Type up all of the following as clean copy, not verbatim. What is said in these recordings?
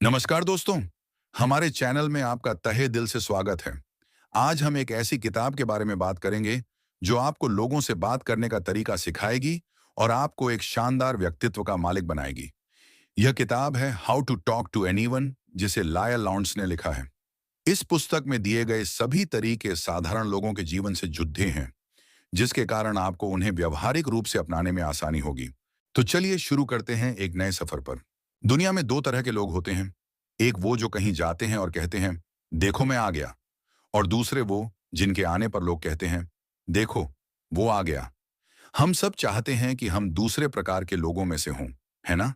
नमस्कार दोस्तों, हमारे चैनल में आपका तहे दिल से स्वागत है। आज हम एक ऐसी किताब के बारे में बात करेंगे जो आपको लोगों से बात करने का तरीका सिखाएगी और आपको एक शानदार व्यक्तित्व का मालिक बनाएगी। यह किताब है how to talk to anyone, जिसे लायल लॉन्ड्स ने लिखा है। इस पुस्तक में दिए गए सभी तरीके साधारण लोगों के जीवन से जुड़े हैं, जिसके कारण आपको उन्हें व्यवहारिक रूप से अपनाने में आसानी होगी। तो चलिए शुरू करते हैं एक नए सफर पर। दुनिया में दो तरह के लोग होते हैं। एक वो जो कहीं जाते हैं और कहते हैं, देखो मैं आ गया। और दूसरे वो जिनके आने पर लोग कहते हैं, देखो वो आ गया। हम सब चाहते हैं कि हम दूसरे प्रकार के लोगों में से हों, है ना?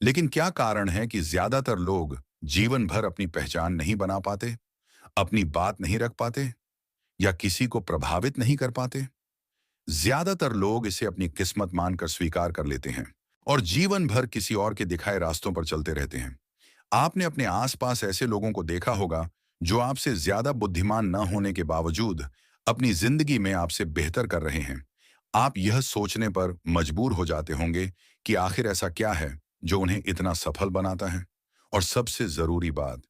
लेकिन क्या कारण है कि ज्यादातर लोग जीवन भर अपनी पहचान नहीं बना पाते, अपनी बात नहीं रख पाते या किसी को प्रभावित नहीं कर पाते? ज्यादातर लोग इसे अपनी किस्मत मानकर स्वीकार कर लेते हैं और जीवन भर किसी और के दिखाए रास्तों पर चलते रहते हैं। आपने अपने आसपास ऐसे लोगों को देखा होगा जो आपसे ज्यादा बुद्धिमान न होने के बावजूद अपनी जिंदगी में आपसे बेहतर कर रहे हैं। आप यह सोचने पर मजबूर हो जाते होंगे कि आखिर ऐसा क्या है जो उन्हें इतना सफल बनाता है। और सबसे जरूरी बात,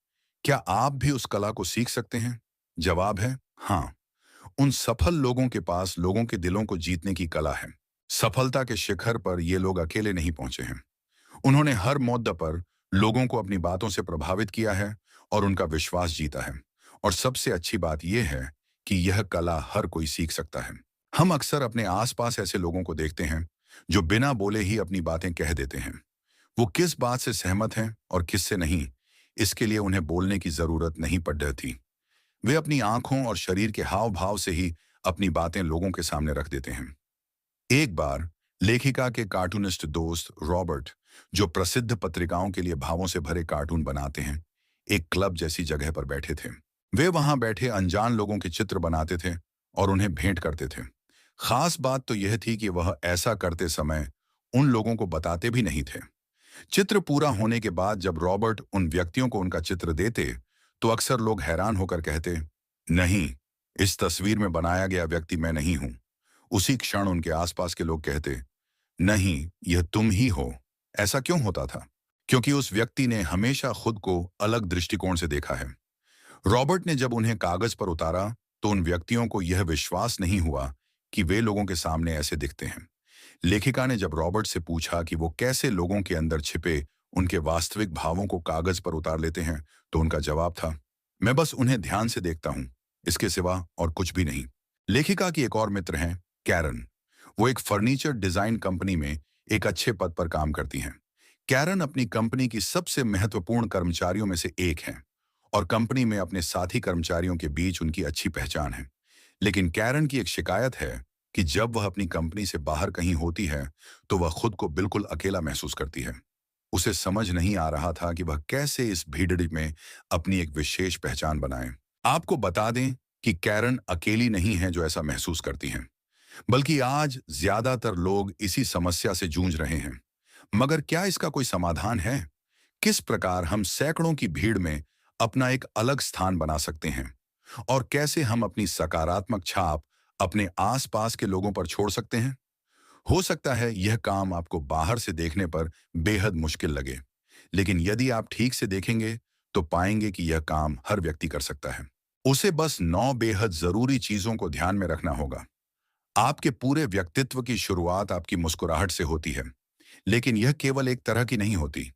क्या आप भी उस कला को सीख सकते हैं? जवाब है हाँ। उन सफल लोगों के पास लोगों के दिलों को जीतने की कला है। सफलता के शिखर पर ये लोग अकेले नहीं पहुंचे हैं। उन्होंने हर मोड़ पर लोगों को अपनी बातों से प्रभावित किया है और उनका विश्वास जीता है। और सबसे अच्छी बात यह है कि यह कला हर कोई सीख सकता है। हम अक्सर अपने आसपास ऐसे लोगों को देखते हैं जो बिना बोले ही अपनी बातें कह देते हैं। वो किस बात से सहमत हैं और किससे नहीं, इसके लिए उन्हें बोलने की जरूरत नहीं पड़ रही। वे अपनी आंखों और शरीर के हाव भाव से ही अपनी बातें लोगों के सामने रख देते हैं। एक बार लेखिका के कार्टूनिस्ट दोस्त रॉबर्ट, जो प्रसिद्ध पत्रिकाओं के लिए भावों से भरे कार्टून बनाते हैं, एक क्लब जैसी जगह पर बैठे थे। वे वहां बैठे अनजान लोगों के चित्र बनाते थे और उन्हें भेंट करते थे। खास बात तो यह थी कि वह ऐसा करते समय उन लोगों को बताते भी नहीं थे। चित्र पूरा होने के बाद जब रॉबर्ट उन व्यक्तियों को उनका चित्र देते, तो अक्सर लोग हैरान होकर कहते, नहीं, इस तस्वीर में बनाया गया व्यक्ति मैं नहीं हूं। उसी क्षण उनके आसपास के लोग कहते, नहीं, यह तुम ही हो। ऐसा क्यों होता था? क्योंकि उस व्यक्ति ने हमेशा खुद को अलग दृष्टिकोण से देखा है। रॉबर्ट ने जब उन्हें कागज पर उतारा, तो उन व्यक्तियों को यह विश्वास नहीं हुआ कि वे लोगों के सामने ऐसे दिखते हैं। लेखिका ने जब रॉबर्ट से पूछा कि वो कैसे लोगों के अंदर छिपे उनके वास्तविक भावों को कागज पर उतार लेते हैं, तो उनका जवाब था, मैं बस उन्हें ध्यान से देखता हूं, इसके सिवा और कुछ भी नहीं। लेखिका की एक और मित्र हैं, कैरन। वो एक फर्नीचर डिजाइन कंपनी में एक अच्छे पद पर काम करती हैं। कैरन अपनी कंपनी की सबसे महत्वपूर्ण कर्मचारियों में से एक हैं और कंपनी में अपने साथी कर्मचारियों के बीच उनकी अच्छी पहचान है। लेकिन कैरन की एक शिकायत है कि जब वह अपनी कंपनी से बाहर कहीं होती है, तो वह खुद को बिल्कुल अकेला महसूस करती है। उसे समझ नहीं आ रहा था कि वह कैसे इस भीड़ में अपनी एक विशेष पहचान बनाए। आपको बता दें कि कैरन अकेली नहीं है जो ऐसा महसूस करती हैं, बल्कि आज ज्यादातर लोग इसी समस्या से जूझ रहे हैं। मगर क्या इसका कोई समाधान है? किस प्रकार हम सैकड़ों की भीड़ में अपना एक अलग स्थान बना सकते हैं? और कैसे हम अपनी सकारात्मक छाप अपने आसपास के लोगों पर छोड़ सकते हैं? हो सकता है यह काम आपको बाहर से देखने पर बेहद मुश्किल लगे, लेकिन यदि आप ठीक से देखेंगे तो पाएंगे कि यह काम हर व्यक्ति कर सकता है। उसे बस 9 बेहद जरूरी चीजों को ध्यान में रखना होगा। आपके पूरे व्यक्तित्व की शुरुआत आपकी मुस्कुराहट से होती है, लेकिन यह केवल एक तरह की नहीं होती।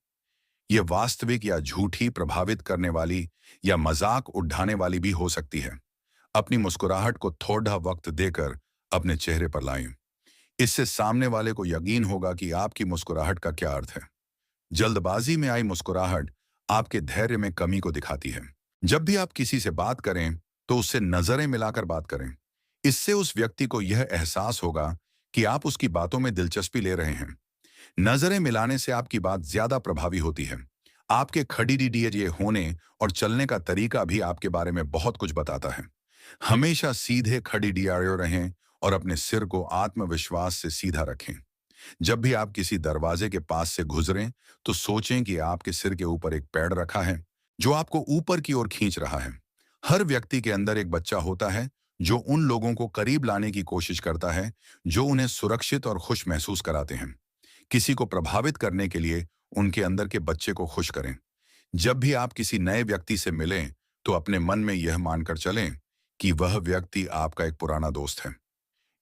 यह वास्तविक या झूठी, प्रभावित करने वाली या मजाक उड़ाने वाली भी हो सकती है। अपनी मुस्कुराहट को थोड़ा वक्त देकर अपने चेहरे पर लाएं। इससे सामने वाले को यकीन होगा कि आपकी मुस्कुराहट का क्या अर्थ है। जल्दबाजी में आई मुस्कुराहट आपके धैर्य में कमी को दिखाती है। जब भी आप किसी से बात करें, तो उससे नजरें मिलाकर बात करें। इससे उस व्यक्ति को यह एहसास होगा कि आप उसकी बातों में दिलचस्पी ले रहे हैं। नजरें मिलाने से आपकी बात ज्यादा प्रभावी होती है। आपके खड़ीडीडीए होने और चलने का तरीका भी आपके बारे में बहुत कुछ बताता है। हमेशा सीधे खड़ीडियारे रहें और अपने सिर को आत्मविश्वास से सीधा रखें। जब भी आप किसी दरवाजे के पास से गुजरें, तो सोचें कि आपके सिर के ऊपर एक पेड़ रखा है जो आपको ऊपर की ओर खींच रहा है। हर व्यक्ति के अंदर एक बच्चा होता है जो उन लोगों को करीब लाने की कोशिश करता है जो उन्हें सुरक्षित और खुश महसूस कराते हैं। किसी को प्रभावित करने के लिए उनके अंदर के बच्चे को खुश करें। जब भी आप किसी नए व्यक्ति से मिलें, तो अपने मन में यह मानकर चलें कि वह व्यक्ति आपका एक पुराना दोस्त है।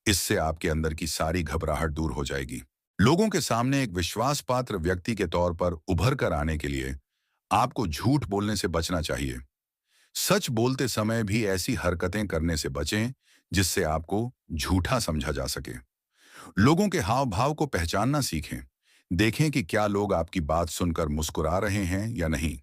इससे आपके अंदर की सारी घबराहट दूर हो जाएगी। लोगों के सामने एक विश्वास पात्र व्यक्ति के तौर पर उभर कर आने के लिए आपको झूठ बोलने से बचना चाहिए। सच बोलते समय भी ऐसी हरकतें करने से बचें जिससे आपको झूठा समझा जा सके। लोगों के हाव भाव को पहचानना सीखें। देखें कि क्या लोग आपकी बात सुनकर मुस्कुरा रहे हैं या नहीं।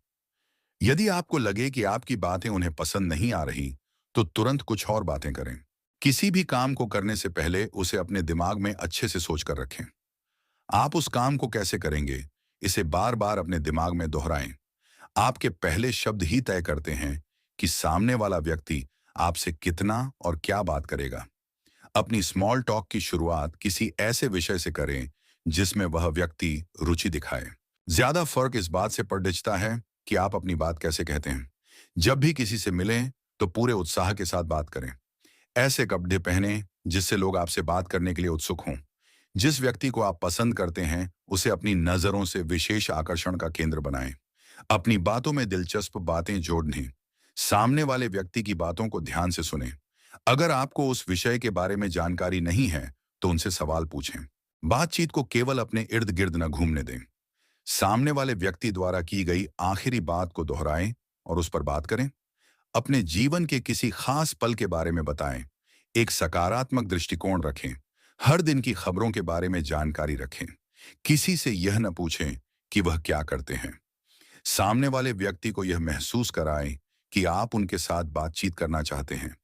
यदि आपको लगे कि आपकी बातें उन्हें पसंद नहीं आ रही, तो तुरंत कुछ और बातें करें। किसी भी काम को करने से पहले उसे अपने दिमाग में अच्छे से सोचकर रखें। आप उस काम को कैसे करेंगे, इसे बार बार अपने दिमाग में दोहराएं। आपके पहले शब्द ही तय करते हैं कि सामने वाला व्यक्ति आपसे कितना और क्या बात करेगा। अपनी स्मॉल टॉक की शुरुआत किसी ऐसे विषय से करें जिसमें वह व्यक्ति रुचि दिखाए। ज्यादा फर्क इस बात से पड़ है कि आप अपनी बात कैसे कहते हैं। जब भी किसी से मिलें तो पूरे उत्साह के साथ बात करें। ऐसे कपड़े पहने जिससे लोग आपसे बात करने के लिए उत्सुक हों। जिस व्यक्ति को आप पसंद करते हैं उसे अपनी नजरों से विशेष आकर्षण का केंद्र बनाएं। अपनी बातों में दिलचस्प बातें जोड़ने, सामने वाले व्यक्ति की बातों को ध्यान से सुनें। अगर आपको उस विषय के बारे में जानकारी नहीं है तो उनसे सवाल पूछें। बातचीत को केवल अपने इर्द गिर्द न घूमने दें। सामने वाले व्यक्ति द्वारा की गई आखिरी बात को दोहराएं और उस पर बात करें। अपने जीवन के किसी खास पल के बारे में बताएं। एक सकारात्मक दृष्टिकोण रखें। हर दिन की खबरों के बारे में जानकारी रखें। किसी से यह न पूछें कि वह क्या करते हैं। सामने वाले व्यक्ति को यह महसूस कराएं कि आप उनके साथ बातचीत करना चाहते हैं।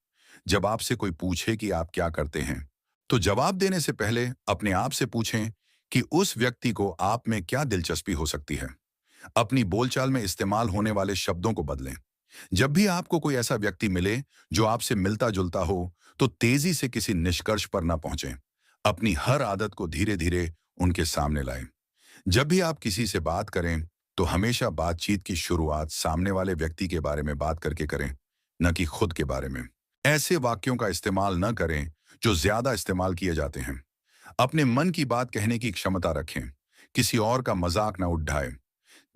जब आपसे कोई पूछे कि आप क्या करते हैं, तो जवाब देने से पहले अपने आप से पूछें कि उस व्यक्ति को आप में क्या दिलचस्पी हो सकती है। अपनी बोलचाल में इस्तेमाल होने वाले शब्दों को बदलें। जब भी आपको कोई ऐसा व्यक्ति मिले जो आपसे मिलता जुलता हो, तो तेजी से किसी निष्कर्ष पर ना पहुंचें। अपनी हर आदत को धीरे धीरे उनके सामने लाएं। जब भी आप किसी से बात करें, तो हमेशा बातचीत की शुरुआत सामने वाले व्यक्ति के बारे में बात करके करें, न कि खुद के बारे में। ऐसे वाक्यों का इस्तेमाल न करें जो ज्यादा इस्तेमाल किए जाते हैं। अपने मन की बात कहने की क्षमता रखें। किसी और का मजाक न उड़ाएं।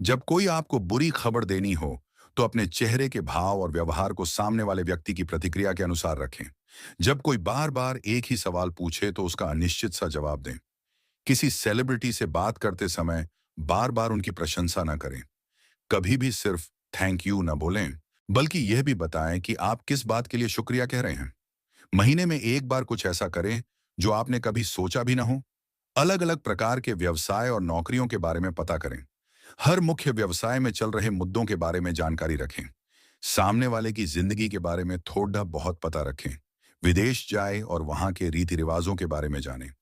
जब कोई आपको बुरी खबर देनी हो, तो अपने चेहरे के भाव और व्यवहार को सामने वाले व्यक्ति की प्रतिक्रिया के अनुसार रखें। जब कोई बार बार एक ही सवाल पूछे तो उसका अनिश्चित सा जवाब दें। किसी सेलिब्रिटी से बात करते समय बार बार उनकी प्रशंसा न करें। कभी भी सिर्फ थैंक यू न बोलें, बल्कि यह भी बताएं कि आप किस बात के लिए शुक्रिया कह रहे हैं। महीने में एक बार कुछ ऐसा करें जो आपने कभी सोचा भी ना हो। अलग अलग प्रकार के व्यवसाय और नौकरियों के बारे में पता करें। हर मुख्य व्यवसाय में चल रहे मुद्दों के बारे में जानकारी रखें। सामने वाले की जिंदगी के बारे में थोड़ा बहुत पता रखें। विदेश जाए और वहां के रीति रिवाजों के बारे में जानें।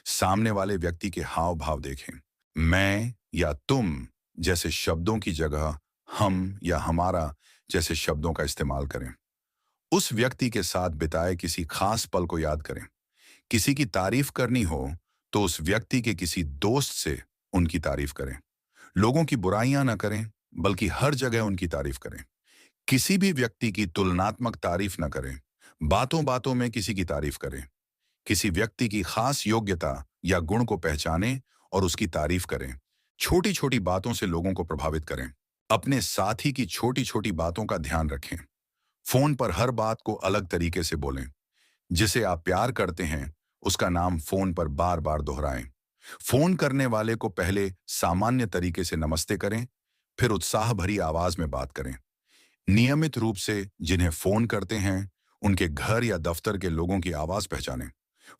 सामने वाले व्यक्ति के हाव भाव देखें। मैं या तुम जैसे शब्दों की जगह हम या हमारा जैसे शब्दों का इस्तेमाल करें। उस व्यक्ति के साथ बिताए किसी खास पल को याद करें। किसी की तारीफ करनी हो तो उस व्यक्ति के किसी दोस्त से उनकी तारीफ करें। लोगों की बुराइयां ना करें, बल्कि हर जगह उनकी तारीफ करें। किसी भी व्यक्ति की तुलनात्मक तारीफ न करें। बातों बातों में किसी की तारीफ करें। किसी व्यक्ति की खास योग्यता या गुण को पहचानें और उसकी तारीफ करें। छोटी छोटी बातों से लोगों को प्रभावित करें। अपने साथी की छोटी छोटी बातों का ध्यान रखें। फोन पर हर बात को अलग तरीके से बोलें। जिसे आप प्यार करते हैं उसका नाम फोन पर बार बार दोहराएं। फोन करने वाले को पहले सामान्य तरीके से नमस्ते करें, फिर उत्साह भरी आवाज में बात करें। नियमित रूप से जिन्हें फोन करते हैं उनके घर या दफ्तर के लोगों की आवाज पहचानें।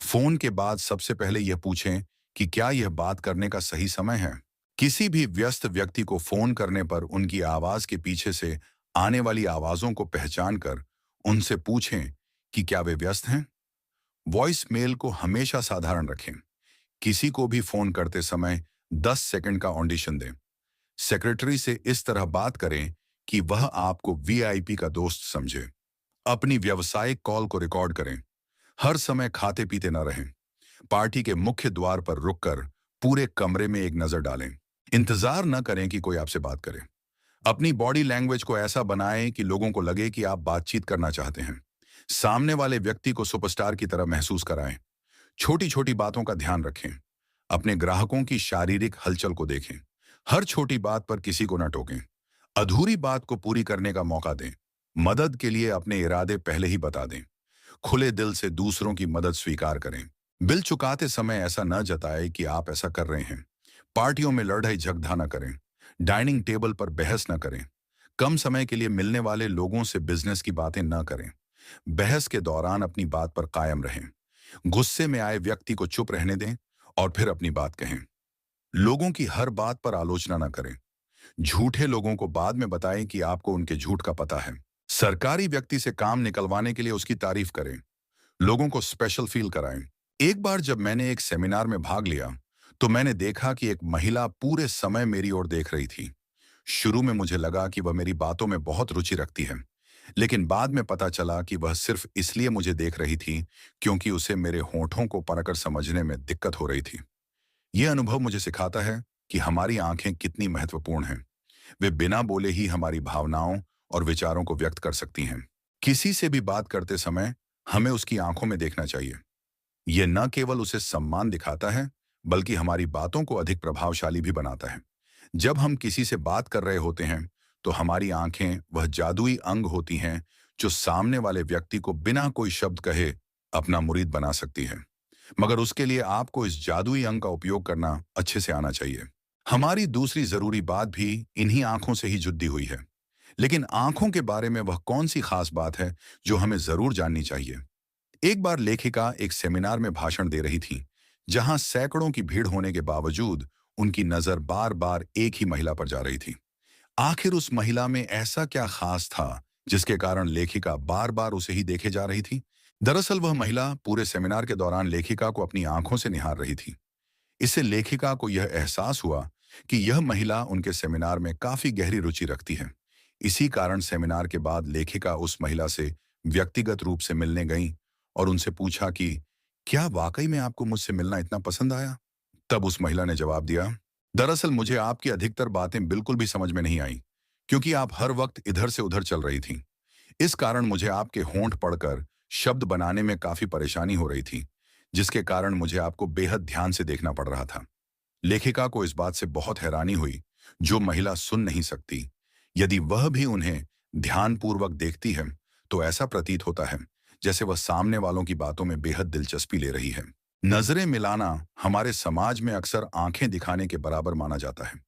फोन के बाद सबसे पहले यह पूछें कि क्या यह बात करने का सही समय है। किसी भी व्यस्त व्यक्ति को फोन करने पर उनकी आवाज के पीछे से आने वाली आवाजों को पहचान कर उनसे पूछें कि क्या वे व्यस्त हैं। वॉइस मेल को हमेशा साधारण रखें। किसी को भी फोन करते समय 10 सेकंड का ऑडिशन दें। सेक्रेटरी से इस तरह बात करें कि वह आपको वीआईपी का दोस्त समझे। अपनी व्यावसायिक कॉल को रिकॉर्ड करें। हर समय खाते पीते न रहें। पार्टी के मुख्य द्वार पर रुककर पूरे कमरे में एक नजर डालें। इंतजार न करें कि कोई आपसे बात करे। अपनी बॉडी लैंग्वेज को ऐसा बनाएं कि लोगों को लगे कि आप बातचीत करना चाहते हैं। सामने वाले व्यक्ति को सुपरस्टार की तरह महसूस कराएं। छोटी छोटी बातों का ध्यान रखें। अपने ग्राहकों की शारीरिक हलचल को देखें। हर छोटी बात पर किसी को न टोकें। अधूरी बात को पूरी करने का मौका दें। मदद के लिए अपने इरादे पहले ही बता दें। खुले दिल से दूसरों की मदद स्वीकार करें। बिल चुकाते समय ऐसा न जताएं कि आप ऐसा कर रहे हैं। पार्टियों में लड़ाई झगड़ा न करें। डाइनिंग टेबल पर बहस न करें। कम समय के लिए मिलने वाले लोगों से बिजनेस की बातें न करें। बहस के दौरान अपनी बात पर कायम रहें। गुस्से में आए व्यक्ति को चुप रहने दें और फिर अपनी बात कहें। लोगों की हर बात पर आलोचना न करें। झूठे लोगों को बाद में बताएं कि आपको उनके झूठ का पता है। सरकारी व्यक्ति से काम निकलवाने के लिए उसकी तारीफ करें। लोगों को स्पेशल फील कराएं। एक बार जब मैंने एक सेमिनार में भाग लिया तो मैंने देखा कि एक महिला पूरे समय मेरी ओर देख रही थी। शुरू में मुझे लगा कि वह मेरी बातों में बहुत रुचि रखती है, लेकिन बाद में पता चला कि वह सिर्फ इसलिए मुझे देख रही थी क्योंकि उसे मेरे होठों को पढ़कर समझने में दिक्कत हो रही थी। यह अनुभव मुझे सिखाता है कि हमारी आंखें कितनी महत्वपूर्ण हैं। वे बिना बोले ही हमारी भावनाओं और विचारों को व्यक्त कर सकती हैं। किसी से भी बात करते समय हमें उसकी आंखों में देखना चाहिए। यह न केवल उसे सम्मान दिखाता है, बल्कि हमारी बातों को अधिक प्रभावशाली भी बनाता है। जब हम किसी से बात कर रहे होते हैं, तो हमारी आंखें वह जादुई अंग होती हैं जो सामने वाले व्यक्ति को बिना कोई शब्द कहे अपना मुरीद बना सकती है। मगर उसके लिए आपको इस जादुई अंग का उपयोग करना अच्छे से आना चाहिए। हमारी दूसरी जरूरी बात भी इन्हीं आंखों से ही जुड़ी हुई है। लेकिन आंखों के बारे में वह कौन सी खास बात है जो हमें जरूर जाननी चाहिए। एक बार लेखिका एक सेमिनार में भाषण दे रही थी, जहां सैकड़ों की भीड़ होने के बावजूद उनकी नजर बार बार एक ही महिला पर जा रही थी। आखिर उस महिला में ऐसा क्या खास था जिसके कारण लेखिका बार बार उसे ही देखे जा रही थी। दरअसल वह महिला पूरे सेमिनार के दौरान लेखिका को अपनी आंखों से निहार रही थी। इससे लेखिका को यह एहसास हुआ कि यह महिला उनके सेमिनार में काफी गहरी रुचि रखती है। इसी कारण सेमिनार के बाद लेखिका उस महिला से व्यक्तिगत रूप से मिलने गई और उनसे पूछा कि क्या वाकई में आपको मुझसे मिलना इतना पसंद आया। तब उस महिला ने जवाब दिया, दरअसल मुझे आपकी अधिकतर बातें बिल्कुल भी समझ में नहीं आई, क्योंकि आप हर वक्त इधर से उधर चल रही थी। इस कारण मुझे आपके होंठ पढ़कर शब्द बनाने में काफी परेशानी हो रही थी, जिसके कारण मुझे आपको बेहद ध्यान से देखना पड़ रहा था। लेखिका को इस बात से बहुत हैरानी हुई, जो महिला सुन नहीं सकती, यदि वह भी उन्हें ध्यानपूर्वक देखती है तो ऐसा प्रतीत होता है जैसे वह सामने वालों की बातों में बेहद दिलचस्पी ले रही है। नजरें मिलाना हमारे समाज में अक्सर आंखें दिखाने के बराबर माना जाता है।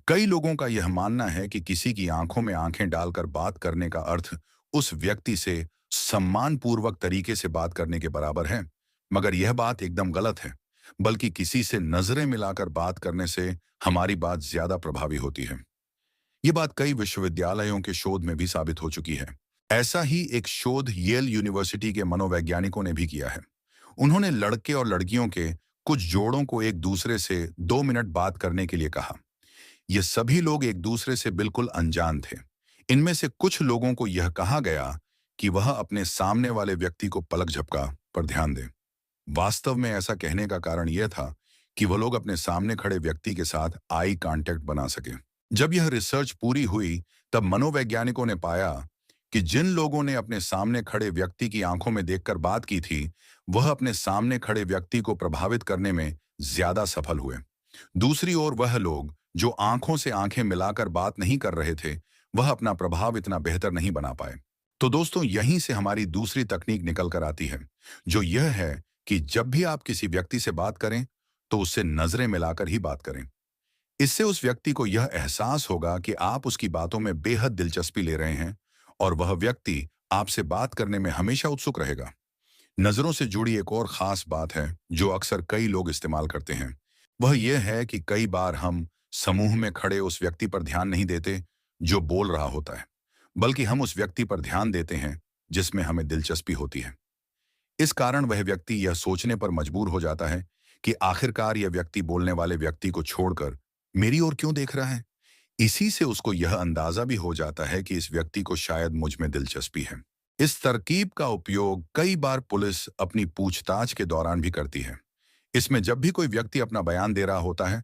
कई लोगों का यह मानना है कि किसी की आंखों में आंखें डालकर बात करने का अर्थ उस व्यक्ति से सम्मानपूर्वक तरीके से बात करने के बराबर है। मगर यह बात एकदम गलत है। बल्कि किसी से नजरें मिलाकर बात करने से हमारी बात ज्यादा प्रभावी होती है। ये बात कई विश्वविद्यालयों के शोध में भी साबित हो चुकी है। ऐसा ही एक शोध येल यूनिवर्सिटी के मनोवैज्ञानिकों ने भी किया है। उन्होंने लड़के और लड़कियों के कुछ जोड़ों को एक दूसरे से 2 मिनट बात करने के लिए कहा। ये सभी लोग एक दूसरे से बिल्कुल अनजान थे। इनमें से कुछ लोगों को यह कहा गया कि वह अपने सामने वाले व्यक्ति को पलक झपका पर ध्यान दें। वास्तव में ऐसा कहने का कारण यह था कि वह लोग अपने सामने खड़े व्यक्ति के साथ आई कांटेक्ट बना सके। जब यह रिसर्च पूरी हुई, तब मनोवैज्ञानिकों ने पाया कि जिन लोगों ने अपने सामने खड़े व्यक्ति की आंखों में देखकर बात की थी, वह अपने सामने खड़े व्यक्ति को प्रभावित करने में ज्यादा सफल हुए। दूसरी ओर वह लोग जो आंखों से आंखें मिलाकर बात नहीं कर रहे थे, वह अपना प्रभाव इतना बेहतर नहीं बना पाए। तो दोस्तों, यहीं से हमारी दूसरी तकनीक निकल कर आती है, जो यह है कि जब भी आप किसी व्यक्ति से बात करें, तो उससे नजरें मिलाकर ही बात करें। इससे उस व्यक्ति को यह एहसास होगा कि आप उसकी बातों में बेहद दिलचस्पी ले रहे हैं और वह व्यक्ति आपसे बात करने में हमेशा उत्सुक रहेगा। नजरों से जुड़ी एक और खास बात है जो अक्सर कई लोग इस्तेमाल करते हैं। वह यह है कि कई बार हम समूह में खड़े उस व्यक्ति पर ध्यान नहीं देते जो बोल रहा होता है, बल्कि हम उस व्यक्ति पर ध्यान देते हैं जिसमें हमें दिलचस्पी होती है। इस कारण वह व्यक्ति यह सोचने पर मजबूर हो जाता है कि आखिरकार यह व्यक्ति बोलने वाले व्यक्ति को छोड़कर मेरी ओर क्यों देख रहा है। इसी से उसको यह अंदाजा भी हो जाता है कि इस व्यक्ति को शायद मुझ में दिलचस्पी है। इस तरकीब का उपयोग कई बार पुलिस अपनी पूछताछ के दौरान भी करती है। इसमें जब भी कोई व्यक्ति अपना बयान दे रहा होता है,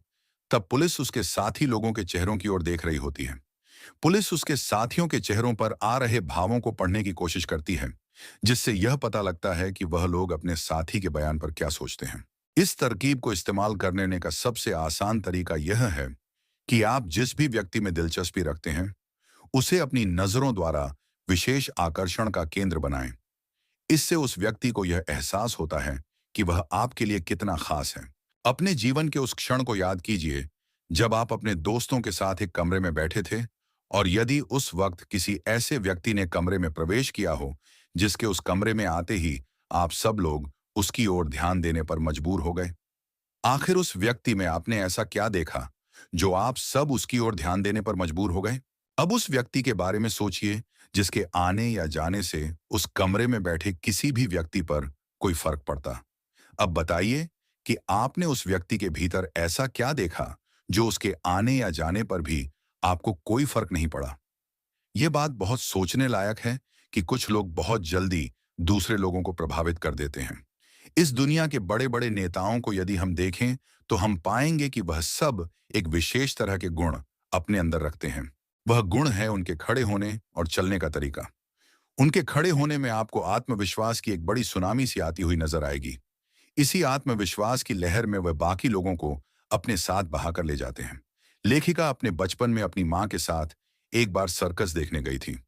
तब पुलिस उसके साथी लोगों के चेहरों की ओर देख रही होती है। पुलिस उसके साथियों के चेहरों पर आ रहे भावों को पढ़ने की कोशिश करती है, जिससे यह पता लगता है कि वह लोग अपने साथी के बयान पर क्या सोचते हैं। इस तरकीब को इस्तेमाल करने का सबसे आसान तरीका यह है कि आप जिस भी व्यक्ति में दिलचस्पी रखते हैं, उसे अपनी नजरों द्वारा विशेष आकर्षण का केंद्र बनाएं। इससे उस व्यक्ति को यह एहसास होता है कि वह आपके लिए कितना खास है। अपने जीवन के उस क्षण को याद कीजिए जब आप अपने दोस्तों के साथ एक कमरे में बैठे थे, और यदि उस वक्त किसी ऐसे व्यक्ति ने कमरे में प्रवेश किया हो जिसके उस कमरे में आते ही आप सब लोग उसकी ओर ध्यान देने पर मजबूर हो गए। आखिर उस व्यक्ति में आपने ऐसा क्या देखा जो आप सब उसकी ओर ध्यान देने पर मजबूर हो गए? अब उस व्यक्ति के बारे में सोचिए जिसके आने या जाने से उस कमरे में बैठे किसी भी व्यक्ति पर कोई फर्क पड़ता। अब बताइए कि आपने उस व्यक्ति के भीतर ऐसा क्या देखा जो उसके आने या जाने पर भी आपको कोई फर्क नहीं पड़ा। यह बात बहुत सोचने लायक है कि कुछ लोग बहुत जल्दी दूसरे लोगों को प्रभावित कर देते हैं। इस दुनिया के बड़े बड़े नेताओं को यदि हम देखें तो हम पाएंगे कि वह सब एक विशेष तरह के गुण अपने अंदर रखते हैं। वह गुण है उनके खड़े होने और चलने का तरीका। उनके खड़े होने में आपको आत्मविश्वास की एक बड़ी सुनामी सी आती हुई नजर आएगी। इसी आत्मविश्वास की लहर में वह बाकी लोगों को अपने साथ बहाकर ले जाते हैं। लेखिका अपने बचपन में अपनी मां के साथ एक बार सर्कस देखने गई थी।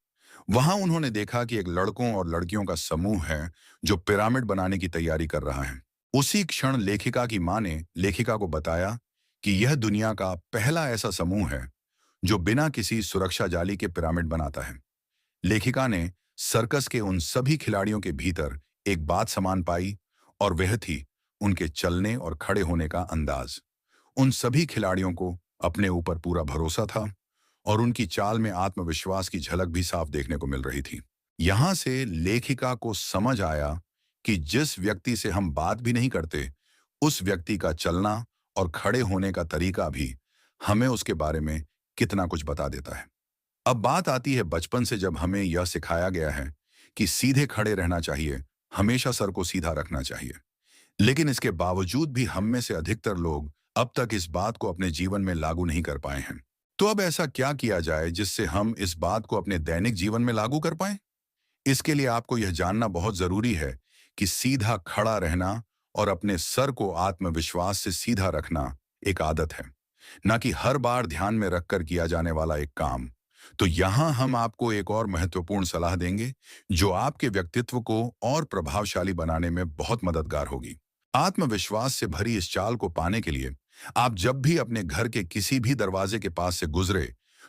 वहां उन्होंने देखा कि एक लड़कों और लड़कियों का समूह है जो पिरामिड बनाने की तैयारी कर रहा है। उसी क्षण लेखिका की मां ने लेखिका को बताया कि यह दुनिया का पहला ऐसा समूह है जो बिना किसी सुरक्षा जाली के पिरामिड बनाता है। लेखिका ने सर्कस के उन सभी खिलाड़ियों के भीतर एक बात समान पाई, और वह थी उनके चलने और खड़े होने का अंदाज। उन सभी खिलाड़ियों को अपने ऊपर पूरा भरोसा था और उनकी चाल में आत्मविश्वास की झलक भी साफ देखने को मिल रही थी। यहां से लेखिका को समझ आया कि जिस व्यक्ति से हम बात भी नहीं करते, उस व्यक्ति का चलना और खड़े होने का तरीका भी हमें उसके बारे में कितना कुछ बता देता है। अब बात आती है बचपन से, जब हमें यह सिखाया गया है कि सीधे खड़े रहना चाहिए, हमेशा सर को सीधा रखना चाहिए। लेकिन इसके बावजूद भी हम में से अधिकतर लोग अब तक इस बात को अपने जीवन में लागू नहीं कर पाए हैं। तो अब ऐसा क्या किया जाए जिससे हम इस बात को अपने दैनिक जीवन में लागू कर पाएं? इसके लिए आपको यह जानना बहुत जरूरी है कि सीधा खड़ा रहना और अपने सर को आत्मविश्वास से सीधा रखना एक आदत है, न कि हर बार ध्यान में रखकर किया जाने वाला एक काम। तो यहां हम आपको एक और महत्वपूर्ण सलाह देंगे जो आपके व्यक्तित्व को और प्रभावशाली बनाने में बहुत मददगार होगी। आत्मविश्वास से भरी इस चाल को पाने के लिए आप जब भी अपने घर के किसी भी दरवाजे के पास से गुजरे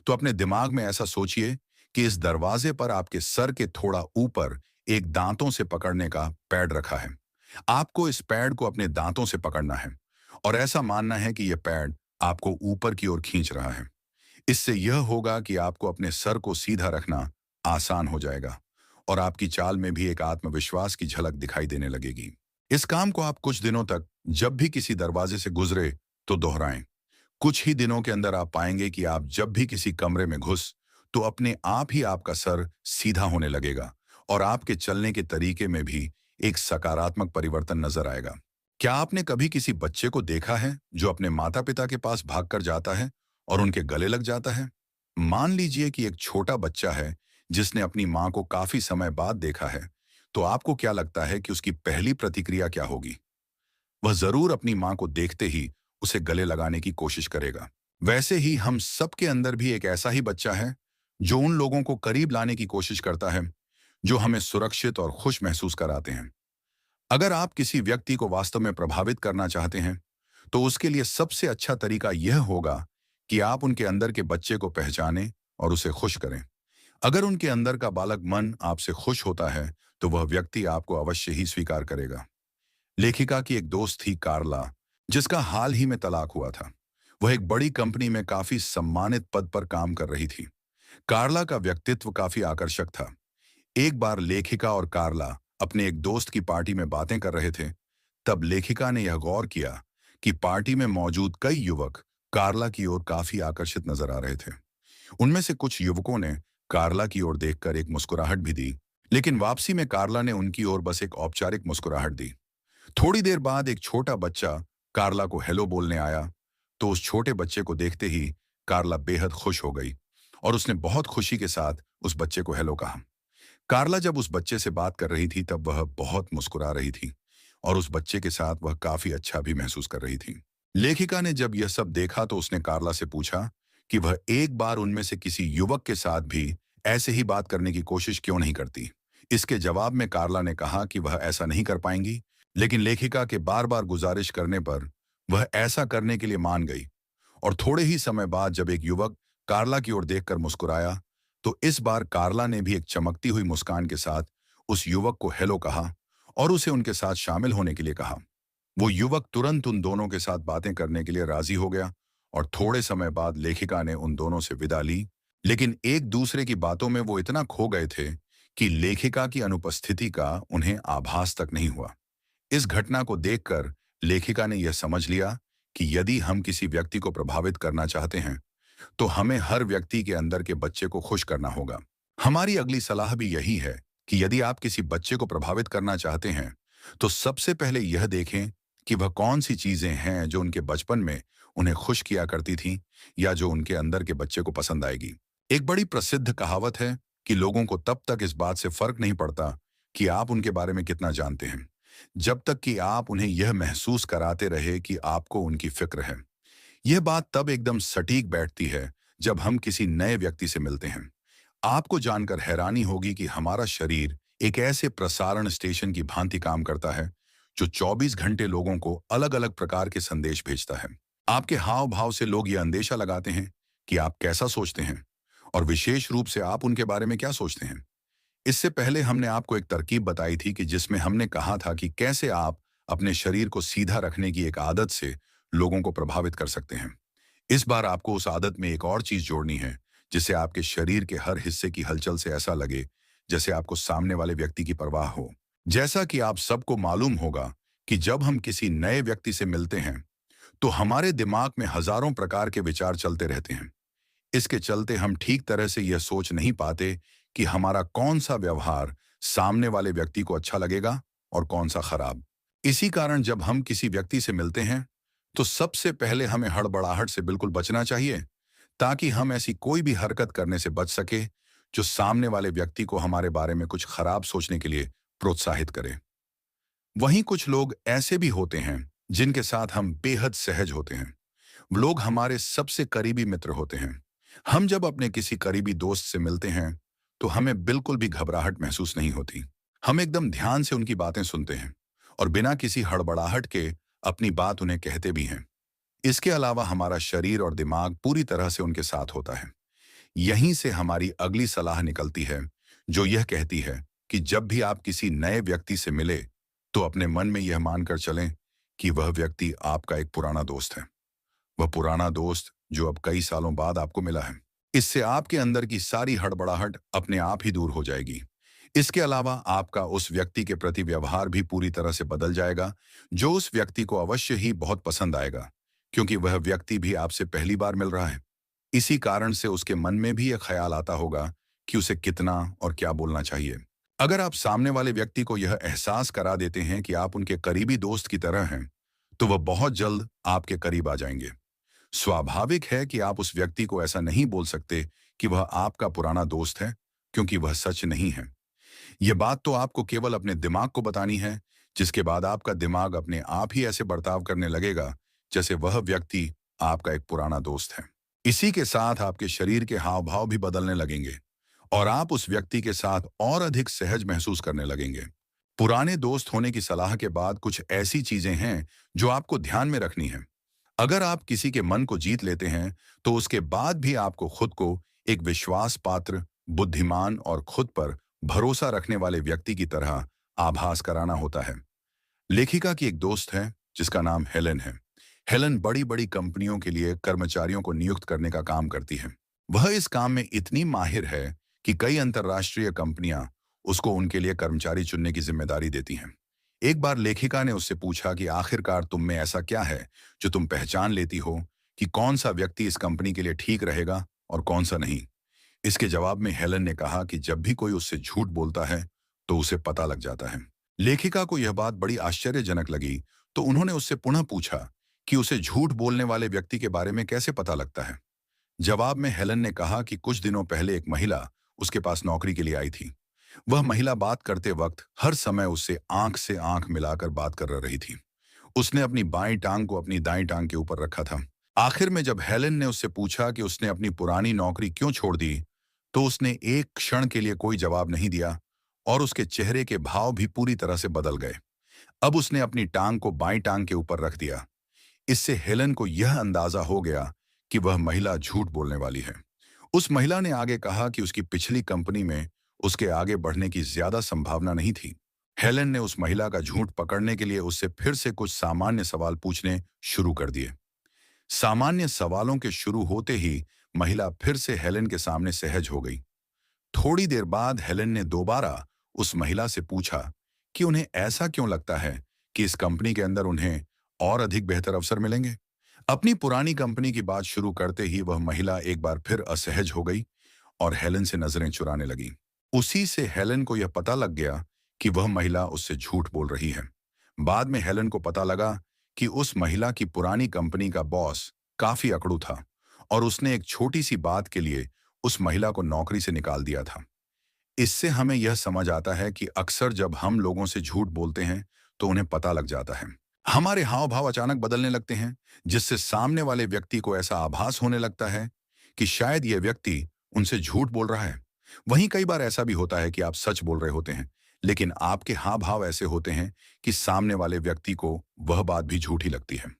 तो अपने दिमाग में ऐसा सोचिए कि इस दरवाजे पर आपके सर के थोड़ा ऊपर एक दांतों से पकड़ने का पैड रखा है। आपको इस पैड को अपने दांतों से पकड़ना है और ऐसा मानना है कि यह पैड आपको ऊपर की ओर खींच रहा है। इससे यह होगा कि आपको अपने सर को सीधा रखना आसान हो जाएगा और आपकी चाल में भी एक आत्मविश्वास की झलक दिखाई देने लगेगी। इस काम को आप कुछ दिनों तक जब भी किसी दरवाजे से गुजरे तो दोहराएं। कुछ ही दिनों के अंदर आप पाएंगे कि आप जब भी किसी कमरे में घुस तो अपने आप ही आपका सर सीधा होने लगेगा और आपके चलने के तरीके में भी एक सकारात्मक परिवर्तन नजर आएगा। क्या आपने कभी किसी बच्चे को देखा है जो अपने माता पिता के पास भागकर जाता है और उनके गले लग जाता है? मान लीजिए कि एक छोटा बच्चा है जिसने अपनी मां को काफी समय बाद देखा है, तो आपको क्या लगता है कि उसकी पहली प्रतिक्रिया क्या होगी? वह जरूर अपनी मां को देखते ही उसे गले लगाने की कोशिश करेगा। वैसे ही हम सबके अंदर भी एक ऐसा ही बच्चा है जो उन लोगों को करीब लाने की कोशिश करता है जो हमें सुरक्षित और खुश महसूस कराते हैं। अगर आप किसी व्यक्ति को वास्तव में प्रभावित करना चाहते हैं तो उसके लिए सबसे अच्छा तरीका यह होगा कि आप उनके अंदर के बच्चे को पहचानें और उसे खुश करें। अगर उनके अंदर का बालक मन आपसे खुश होता है तो वह व्यक्ति आपको अवश्य ही स्वीकार करेगा। लेखिका की एक दोस्त थी कार्ला, जिसका हाल ही में तलाक हुआ था। वह एक बड़ी कंपनी में काफी सम्मानित पद पर काम कर रही थी। कार्ला का व्यक्तित्व काफी आकर्षक था। एक बार लेखिका और कार्ला अपने एक दोस्त की पार्टी में बातें कर रहे थे। तब लेखिका ने यह गौर किया कि पार्टी में मौजूद कई युवक कार्ला की ओर काफी आकर्षित नजर आ रहे थे। उनमें से कुछ युवकों ने कार्ला की ओर देखकर एक मुस्कुराहट भी दी, लेकिन वापसी में कार्ला ने उनकी ओर बस एक औपचारिक मुस्कुराहट दी। थोड़ी देर बाद एक छोटा बच्चा कार्ला को हेलो बोलने आया, तो उस छोटे बच्चे को देखते ही कार्ला बेहद खुश हो गई और उसने बहुत खुशी के साथ उस बच्चे को हेलो कहा। कार्ला जब उस बच्चे से बात कर रही थी तब वह बहुत मुस्कुरा रही थी और उस बच्चे के साथ वह काफी अच्छा भी महसूस कर रही थी। लेखिका ने जब यह सब देखा तो उसने कार्ला से पूछा कि वह एक बार उनमें से किसी युवक के साथ भी ऐसे ही बात करने की कोशिश क्यों नहीं करती। इसके जवाब में कार्ला ने कहा कि वह ऐसा नहीं कर पाएंगी, लेकिन लेखिका के बार बार गुजारिश करने पर वह ऐसा करने के लिए मान गई। और थोड़े ही समय बाद जब एक युवक कार्ला की ओर देखकर मुस्कुराया, तो इस बार कार्ला ने भी एक चमकती हुई मुस्कान के साथ उस युवक को हेलो कहा और उसे उनके साथ शामिल होने के लिए कहा। वो युवक तुरंत उन दोनों के साथ बातें करने के लिए राजी हो गया और थोड़े समय बाद लेखिका ने उन दोनों से विदा ली। लेकिन एक दूसरे की बातों में वो इतना खो गए थे कि लेखिका की अनुपस्थिति का उन्हें आभास तक नहीं हुआ। इस घटना को देखकर लेखिका ने यह समझ लिया कि यदि हम किसी व्यक्ति को प्रभावित करना चाहते हैं, तो हमें हर व्यक्ति के अंदर के बच्चे को खुश करना होगा। हमारी अगली सलाह भी यही है कि यदि आप किसी बच्चे को प्रभावित करना चाहते हैं, तो सबसे पहले यह देखें कि वह कौन सी चीजें हैं जो उनके बचपन में उन्हें खुश किया करती थीं या जो उनके अंदर के बच्चे को पसंद आएगी। एक बड़ी प्रसिद्ध कहावत है कि लोगों को तब तक इस बात से फर्क नहीं पड़ता कि आप उनके बारे में कितना जानते हैं, जब तक कि आप उन्हें यह महसूस कराते रहे कि आपको उनकी फिक्र है। यह बात तब एकदम सटीक बैठती है जब हम किसी नए व्यक्ति से मिलते हैं। आपको जानकर हैरानी होगी कि हमारा शरीर एक ऐसे प्रसारण स्टेशन की भांति काम करता है जो 24 घंटे लोगों को अलग अलग प्रकार के संदेश भेजता है। आपके हाव भाव से लोग यह अंदेशा लगाते हैं कि आप कैसा सोचते हैं और विशेष रूप से आप उनके बारे में क्या सोचते हैं। इससे पहले हमने आपको एक तरकीब बताई थी कि जिसमें हमने कहा था कि कैसे आप अपने शरीर को सीधा रखने की एक आदत से लोगों को प्रभावित कर सकते हैं। इस बार आपको उस आदत में एक और चीज जोड़नी है, जिससे आपके शरीर के हर हिस्से की हलचल से ऐसा लगे जैसे आपको सामने वाले व्यक्ति की परवाह हो। जैसा कि आप सबको मालूम होगा कि जब हम किसी नए व्यक्ति से मिलते हैं, तो हमारे दिमाग में हजारों प्रकार के विचार चलते रहते हैं। इसके चलते हम ठीक तरह से यह सोच नहीं पाते कि हमारा कौन सा व्यवहार सामने वाले व्यक्ति को अच्छा लगेगा और कौन सा खराब। इसी कारण जब हम किसी व्यक्ति से मिलते हैं, तो सबसे पहले हमें हड़बड़ाहट से बिल्कुल बचना चाहिए, ताकि हम ऐसी कोई भी हरकत करने से बच सके जो सामने वाले व्यक्ति को हमारे बारे में कुछ खराब सोचने के लिए प्रोत्साहित करे। वहीं कुछ लोग ऐसे भी होते हैं जिनके साथ हम बेहद सहज होते हैं। लोग हमारे सबसे करीबी मित्र होते हैं। हम जब अपने किसी करीबी दोस्त से मिलते हैं, तो हमें बिल्कुल भी घबराहट महसूस नहीं होती। हम एकदम ध्यान से उनकी बातें सुनते हैं और बिना किसी हड़बड़ाहट के अपनी बात उन्हें कहते भी हैं। इसके अलावा हमारा शरीर और दिमाग पूरी तरह से उनके साथ होता है। यहीं से हमारी अगली सलाह निकलती है, जो यह कहती है कि जब भी आप किसी नए व्यक्ति से मिले, तो अपने मन में यह मानकर चलें कि वह व्यक्ति आपका एक पुराना दोस्त है। वह पुराना दोस्त जो अब कई सालों बाद आपको मिला है। इससे आपके अंदर की सारी हड़बड़ाहट अपने आप ही दूर हो जाएगी। इसके अलावा आपका उस व्यक्ति के प्रति व्यवहार भी पूरी तरह से बदल जाएगा, जो उस व्यक्ति को अवश्य ही बहुत पसंद आएगा, क्योंकि वह व्यक्ति भी आपसे पहली बार मिल रहा है। इसी कारण से उसके मन में भी यह ख्याल आता होगा कि उसे कितना और क्या बोलना चाहिए। अगर आप सामने वाले व्यक्ति को यह एहसास करा देते हैं कि आप उनके करीबी दोस्त की तरह हैं, तो वह बहुत जल्द आपके करीब आ जाएंगे। स्वाभाविक है कि आप उस व्यक्ति को ऐसा नहीं बोल सकते कि वह आपका पुराना दोस्त है, क्योंकि वह सच नहीं है। यह बात तो आपको केवल अपने दिमाग को बतानी है, जिसके बाद आपका दिमाग अपने आप ही ऐसे बर्ताव करने लगेगा जैसे वह व्यक्ति आपका एक पुराना दोस्त है। इसी के साथ आपके शरीर के हाव भाव भी बदलने लगेंगे और आप उस व्यक्ति के साथ और अधिक सहज महसूस करने लगेंगे। पुराने दोस्त होने की सलाह के बाद कुछ ऐसी चीजें हैं जो आपको ध्यान में रखनी है। अगर आप किसी के मन को जीत लेते हैं, तो उसके बाद भी आपको खुद को एक विश्वास पात्र, बुद्धिमान और खुद पर भरोसा रखने वाले व्यक्ति की तरह आभास कराना होता है। लेखिका की एक दोस्त है जिसका नाम हेलेन है। हेलेन बड़ी बड़ी कंपनियों के लिए कर्मचारियों को नियुक्त करने का काम करती है। वह इस काम में इतनी माहिर है कि कई अंतर्राष्ट्रीय कंपनियां उसको उनके लिए कर्मचारी चुनने की जिम्मेदारी देती हैं। एक बार लेखिका ने उससे पूछा कि आखिरकार तुम में ऐसा क्या है जो तुम पहचान लेती हो कि कौन सा व्यक्ति इस कंपनी के लिए ठीक रहेगा और कौन सा नहीं। इसके जवाब में हेलेन ने कहा कि जब भी कोई उससे झूठ बोलता है, तो उसे पता लग जाता है। लेखिका को यह बात बड़ी आश्चर्यजनक लगी, तो उन्होंने उससे पुनः पूछा कि उसे झूठ बोलने वाले व्यक्ति के बारे में कैसे पता लगता है। जवाब में हेलेन ने कहा कि कुछ दिनों पहले एक महिला उसके पास नौकरी के लिए आई थी। वह महिला बात करते वक्त हर समय उससे से आंख मिलाकर बात कर रही थी। उसने अपनी बाईं टांग को अपनी दाईं टांग के ऊपर रखा था। आखिर में जब हेलेन ने उससे पूछा कि उसने अपनी पुरानी नौकरी क्यों छोड़ दी, तो उसने एक क्षण के लिए कोई जवाब नहीं दिया और उसके चेहरे के भाव भी पूरी तरह से बदल गए। अब उसने अपनी टांग को बाईं टांग के ऊपर रख दिया। इससे हेलेन को यह अंदाजा हो गया कि वह महिला झूठ बोलने वाली है। उस महिला ने आगे कहा कि उसकी पिछली कंपनी में उसके आगे बढ़ने की ज्यादा संभावना नहीं थी। हेलेन ने उस महिला का झूठ पकड़ने के लिए उससे फिर से कुछ सामान्य सवाल पूछने शुरू कर दिए। सामान्य सवालों के शुरू होते ही महिला फिर से हेलेन के सामने सहज हो गई। थोड़ी देर बाद हेलेन ने दोबारा उस महिला से पूछा कि उन्हें ऐसा क्यों लगता है कि इस कंपनी के अंदर उन्हें और अधिक बेहतर अवसर मिलेंगे। अपनी पुरानी कंपनी की बात शुरू करते ही वह महिला एक बार फिर असहज हो गई और हेलेन से नजरें चुराने लगी। उसी से हेलेन को यह पता लग गया कि वह महिला उससे झूठ बोल रही है। बाद में हेलेन को पता लगा कि उस महिला की पुरानी कंपनी का बॉस काफी अकड़ू था और उसने एक छोटी सी बात के लिए उस महिला को नौकरी से निकाल दिया था। इससे हमें यह समझ आता है कि अक्सर जब हम लोगों से झूठ बोलते हैं तो उन्हें पता लग जाता है। हमारे हाव भाव अचानक बदलने लगते हैं, जिससे सामने वाले व्यक्ति को ऐसा आभास होने लगता है कि शायद यह व्यक्ति उनसे झूठ बोल रहा है। वहीं कई बार ऐसा भी होता है कि आप सच बोल रहे होते हैं, लेकिन आपके हाव भाव ऐसे होते हैं कि सामने वाले व्यक्ति को वह बात भी झूठी लगती है।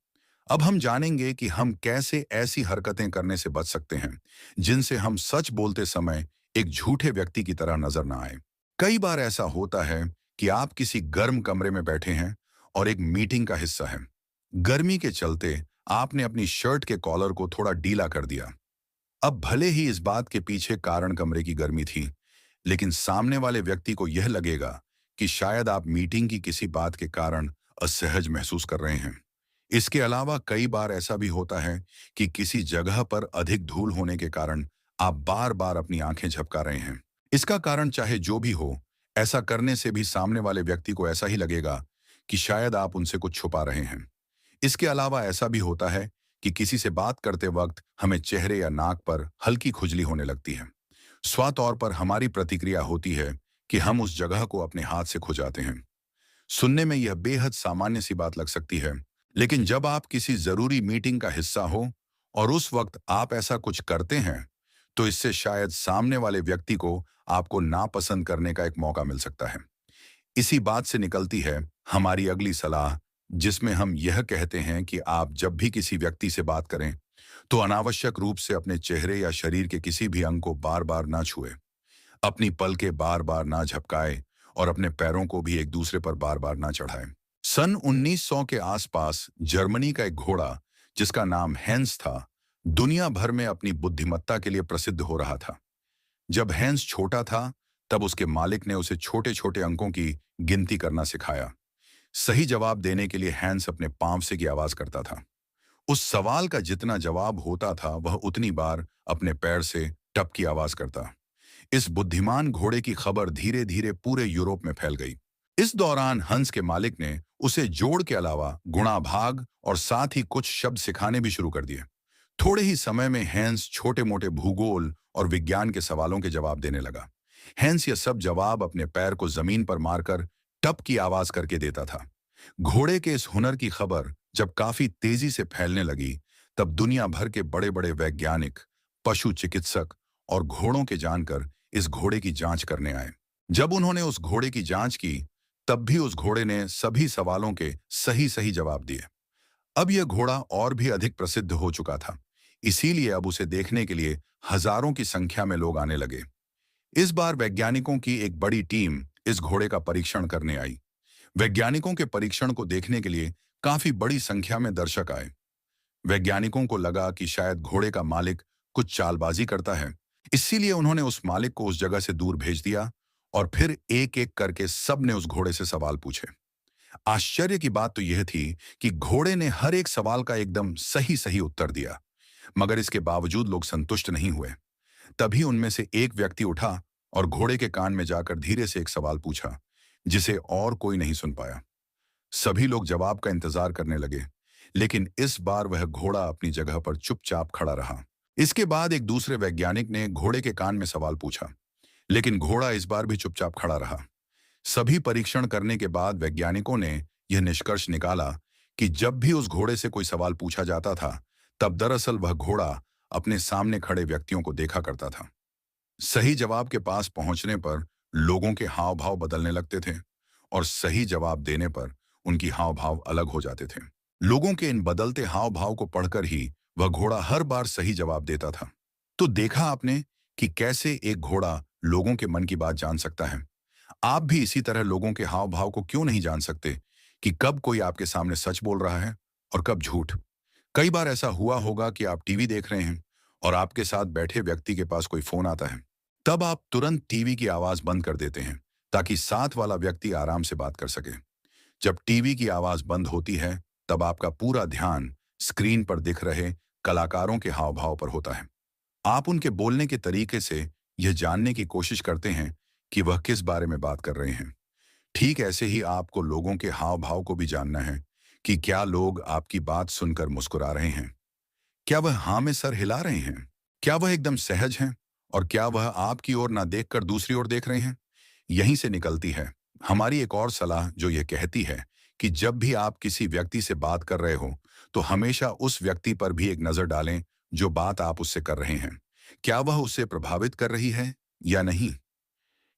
अब हम जानेंगे कि हम कैसे ऐसी हरकतें करने से बच सकते हैं जिनसे हम सच बोलते समय एक झूठे व्यक्ति की तरह नजर ना आए। कई बार ऐसा होता है कि आप किसी गर्म कमरे में बैठे हैं और एक मीटिंग का हिस्सा है। गर्मी के चलते आपने अपनी शर्ट के कॉलर को थोड़ा ढीला कर दिया। अब भले ही इस बात के पीछे कारण कमरे की गर्मी थी, लेकिन सामने वाले व्यक्ति को यह लगेगा कि शायद आप मीटिंग की किसी बात के कारण असहज महसूस कर रहे हैं। इसके अलावा कई बार ऐसा भी होता है कि किसी जगह पर अधिक धूल होने के कारण आप बार बार अपनी आंखें झपका रहे हैं। इसका कारण चाहे जो भी हो, ऐसा करने से भी सामने वाले व्यक्ति को ऐसा ही लगेगा कि शायद आप उनसे कुछ छुपा रहे हैं। इसके अलावा ऐसा भी होता है कि किसी से बात करते वक्त हमें चेहरे या नाक पर हल्की खुजली होने लगती है। स्वातौर पर हमारी प्रतिक्रिया होती है कि हम उस जगह को अपने हाथ से खुजाते हैं। सुनने में यह बेहद सामान्य सी बात लग सकती है, लेकिन जब आप किसी जरूरी मीटिंग का हिस्सा हो और उस वक्त आप ऐसा कुछ करते हैं, तो इससे शायद सामने वाले व्यक्ति को आपको नापसंद करने का एक मौका मिल सकता है। इसी बात से निकलती है हमारी अगली सलाह, जिसमें हम यह कहते हैं कि आप जब भी किसी व्यक्ति से बात करें, तो अनावश्यक रूप से अपने चेहरे या शरीर के किसी भी अंग को बार बार ना छुए, अपनी पलकें बार बार ना झपकाए और अपने पैरों को भी एक दूसरे पर बार बार ना चढ़ाए। सन 1900 के आसपास जर्मनी का एक घोड़ा, जिसका नाम हैंस था, दुनिया भर में अपनी बुद्धिमत्ता के लिए प्रसिद्ध हो रहा था। जब हैंस छोटा था, तब उसके मालिक ने उसे छोटे छोटे अंकों की गिनती करना सिखाया। सही जवाब देने के लिए हैंस अपने पांव से की आवाज करता था। उस सवाल का जितना जवाब होता था, वह उतनी बार अपने पैर से टप की आवाज करता। इस बुद्धिमान घोड़े की खबर धीरे धीरे पूरे यूरोप में फैल गई। इस दौरान हंस के मालिक ने उसे जोड़ के अलावा गुणा भाग और साथ ही कुछ शब्द सिखाने भी शुरू कर दिए। थोड़े ही समय में हैंस छोटे मोटे भूगोल और विज्ञान के सवालों के जवाब देने लगा। हैंस ये सब जवाब अपने पैर को जमीन पर मारकर टप की आवाज करके देता था। घोड़े के इस हुनर की खबर जब काफी तेजी से फैलने लगी, तब दुनिया भर के बड़े बड़े वैज्ञानिक, पशु चिकित्सक और घोड़ों के जानकर इस घोड़े की जांच करने आए। जब उन्होंने उस घोड़े की जांच की, तब भी उस घोड़े ने सभी सवालों के सही सही जवाब दिए। अब यह घोड़ा और भी अधिक प्रसिद्ध हो चुका था, इसीलिए अब उसे देखने के लिए हजारों की संख्या में लोग आने लगे। इस बार वैज्ञानिकों की एक बड़ी टीम इस घोड़े का परीक्षण करने आई। वैज्ञानिकों के परीक्षण को देखने के लिए काफी बड़ी संख्या में दर्शक आए। वैज्ञानिकों को लगा कि शायद घोड़े का मालिक कुछ चालबाजी करता है, इसीलिए उन्होंने उस मालिक को उस जगह से दूर भेज दिया और फिर एक एक करके सब ने उस घोड़े से सवाल पूछे। आश्चर्य की बात तो यह थी कि घोड़े ने हर एक सवाल का एकदम सही सही उत्तर दिया, मगर इसके बावजूद लोग संतुष्ट नहीं हुए। तभी उनमें से एक व्यक्ति उठा और घोड़े के कान में जाकर धीरे से एक सवाल पूछा, जिसे और कोई नहीं सुन पाया। सभी लोग जवाब का इंतजार करने लगे, लेकिन इस बार वह घोड़ा अपनी जगह पर चुपचाप खड़ा रहा। इसके बाद एक दूसरे वैज्ञानिक ने घोड़े के कान में सवाल पूछा, लेकिन घोड़ा इस बार भी चुपचाप खड़ा रहा। सभी परीक्षण करने के बाद वैज्ञानिकों ने यह निष्कर्ष निकाला कि जब भी उस घोड़े से कोई सवाल पूछा जाता था, तब दरअसल वह घोड़ा अपने सामने खड़े व्यक्तियों को देखा करता था। सही जवाब के पास पहुंचने पर लोगों के हाव भाव बदलने लगते थे और सही जवाब देने पर उनकी हाव भाव अलग हो जाते थे। लोगों के इन बदलते हाव भाव को पढ़कर ही वह घोड़ा हर बार सही जवाब देता था। तो देखा आपने कि कैसे एक घोड़ा लोगों के मन की बात जान सकता है। आप भी इसी तरह लोगों के हाव भाव को क्यों नहीं जान सकते कि कब कोई आपके सामने सच बोल रहा है और कब झूठ। कई बार ऐसा हुआ होगा कि आप टीवी देख रहे हैं और आपके साथ बैठे व्यक्ति के पास कोई फोन आता है। तब आप तुरंत टीवी की आवाज बंद कर देते हैं ताकि साथ वाला व्यक्ति आराम से बात कर सके। जब टीवी की आवाज बंद होती है तब आपका पूरा ध्यान स्क्रीन पर दिख रहे कलाकारों के हाव भाव पर होता है। आप उनके बोलने के तरीके से यह जानने की कोशिश करते हैं कि वह किस बारे में बात कर रहे हैं। ठीक ऐसे ही आपको लोगों के हाव भाव को भी जानना है कि क्या लोग आपकी बात सुनकर मुस्कुरा रहे हैं, क्या वह हाँ में सर हिला रहे हैं, क्या वह एकदम सहज हैं और क्या वह आपकी ओर ना देखकर दूसरी ओर देख रहे हैं। यहीं से निकलती है हमारी एक और सलाह जो यह कहती है कि जब भी आप किसी व्यक्ति से बात कर रहे हो तो हमेशा उस व्यक्ति पर भी एक नजर डालें जो बात आप उससे कर रहे हैं। क्या वह उसे प्रभावित कर रही है या नहीं।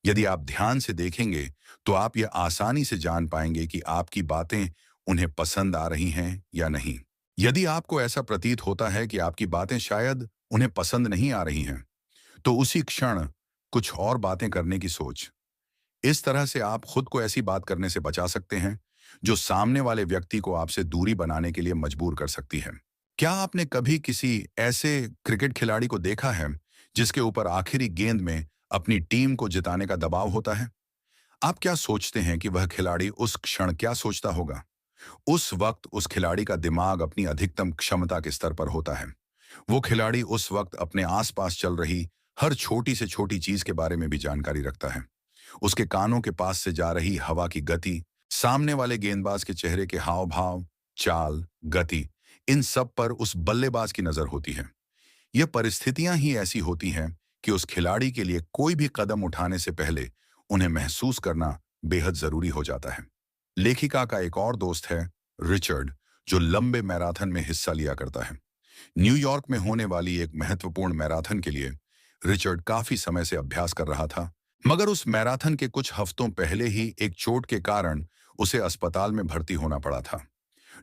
यदि आप ध्यान से देखेंगे तो आप यह आसानी से जान पाएंगे कि आपकी बातें उन्हें पसंद आ रही हैं या नहीं। यदि आपको ऐसा प्रतीत होता है कि आपकी बातें शायद उन्हें पसंद नहीं आ रही हैं, तो उसी क्षण कुछ और बातें करने की सोच। इस तरह से आप खुद को ऐसी बात करने से बचा सकते हैं जो सामने वाले व्यक्ति को आपसे दूरी बनाने के लिए मजबूर कर सकती है। क्या आपने कभी किसी ऐसे क्रिकेट खिलाड़ी को देखा है जिसके ऊपर आखिरी गेंद में अपनी टीम को जिताने का दबाव होता है। आप क्या सोचते हैं कि वह खिलाड़ी उस क्षण क्या सोचता होगा। उस वक्त उस खिलाड़ी का दिमाग अपनी अधिकतम क्षमता के स्तर पर होता है। वो खिलाड़ी उस वक्त अपने आसपास चल रही हर छोटी से छोटी चीज के बारे में भी जानकारी रखता है। उसके कानों के पास से जा रही हवा की गति, सामने वाले गेंदबाज के चेहरे के हाव भाव, चाल, गति, इन सब पर उस बल्लेबाज की नजर होती है। यह परिस्थितियां ही ऐसी होती हैं कि उस खिलाड़ी के लिए कोई भी कदम उठाने से पहले उन्हें महसूस करना बेहद जरूरी हो जाता है। लेखिका का एक और दोस्त है रिचर्ड, जो लंबे मैराथन में हिस्सा लिया करता है। न्यूयॉर्क में होने वाली एक महत्वपूर्ण मैराथन के लिए रिचर्ड काफी समय से अभ्यास कर रहा था, मगर उस मैराथन के कुछ हफ्तों पहले ही एक चोट के कारण उसे अस्पताल में भर्ती होना पड़ा था।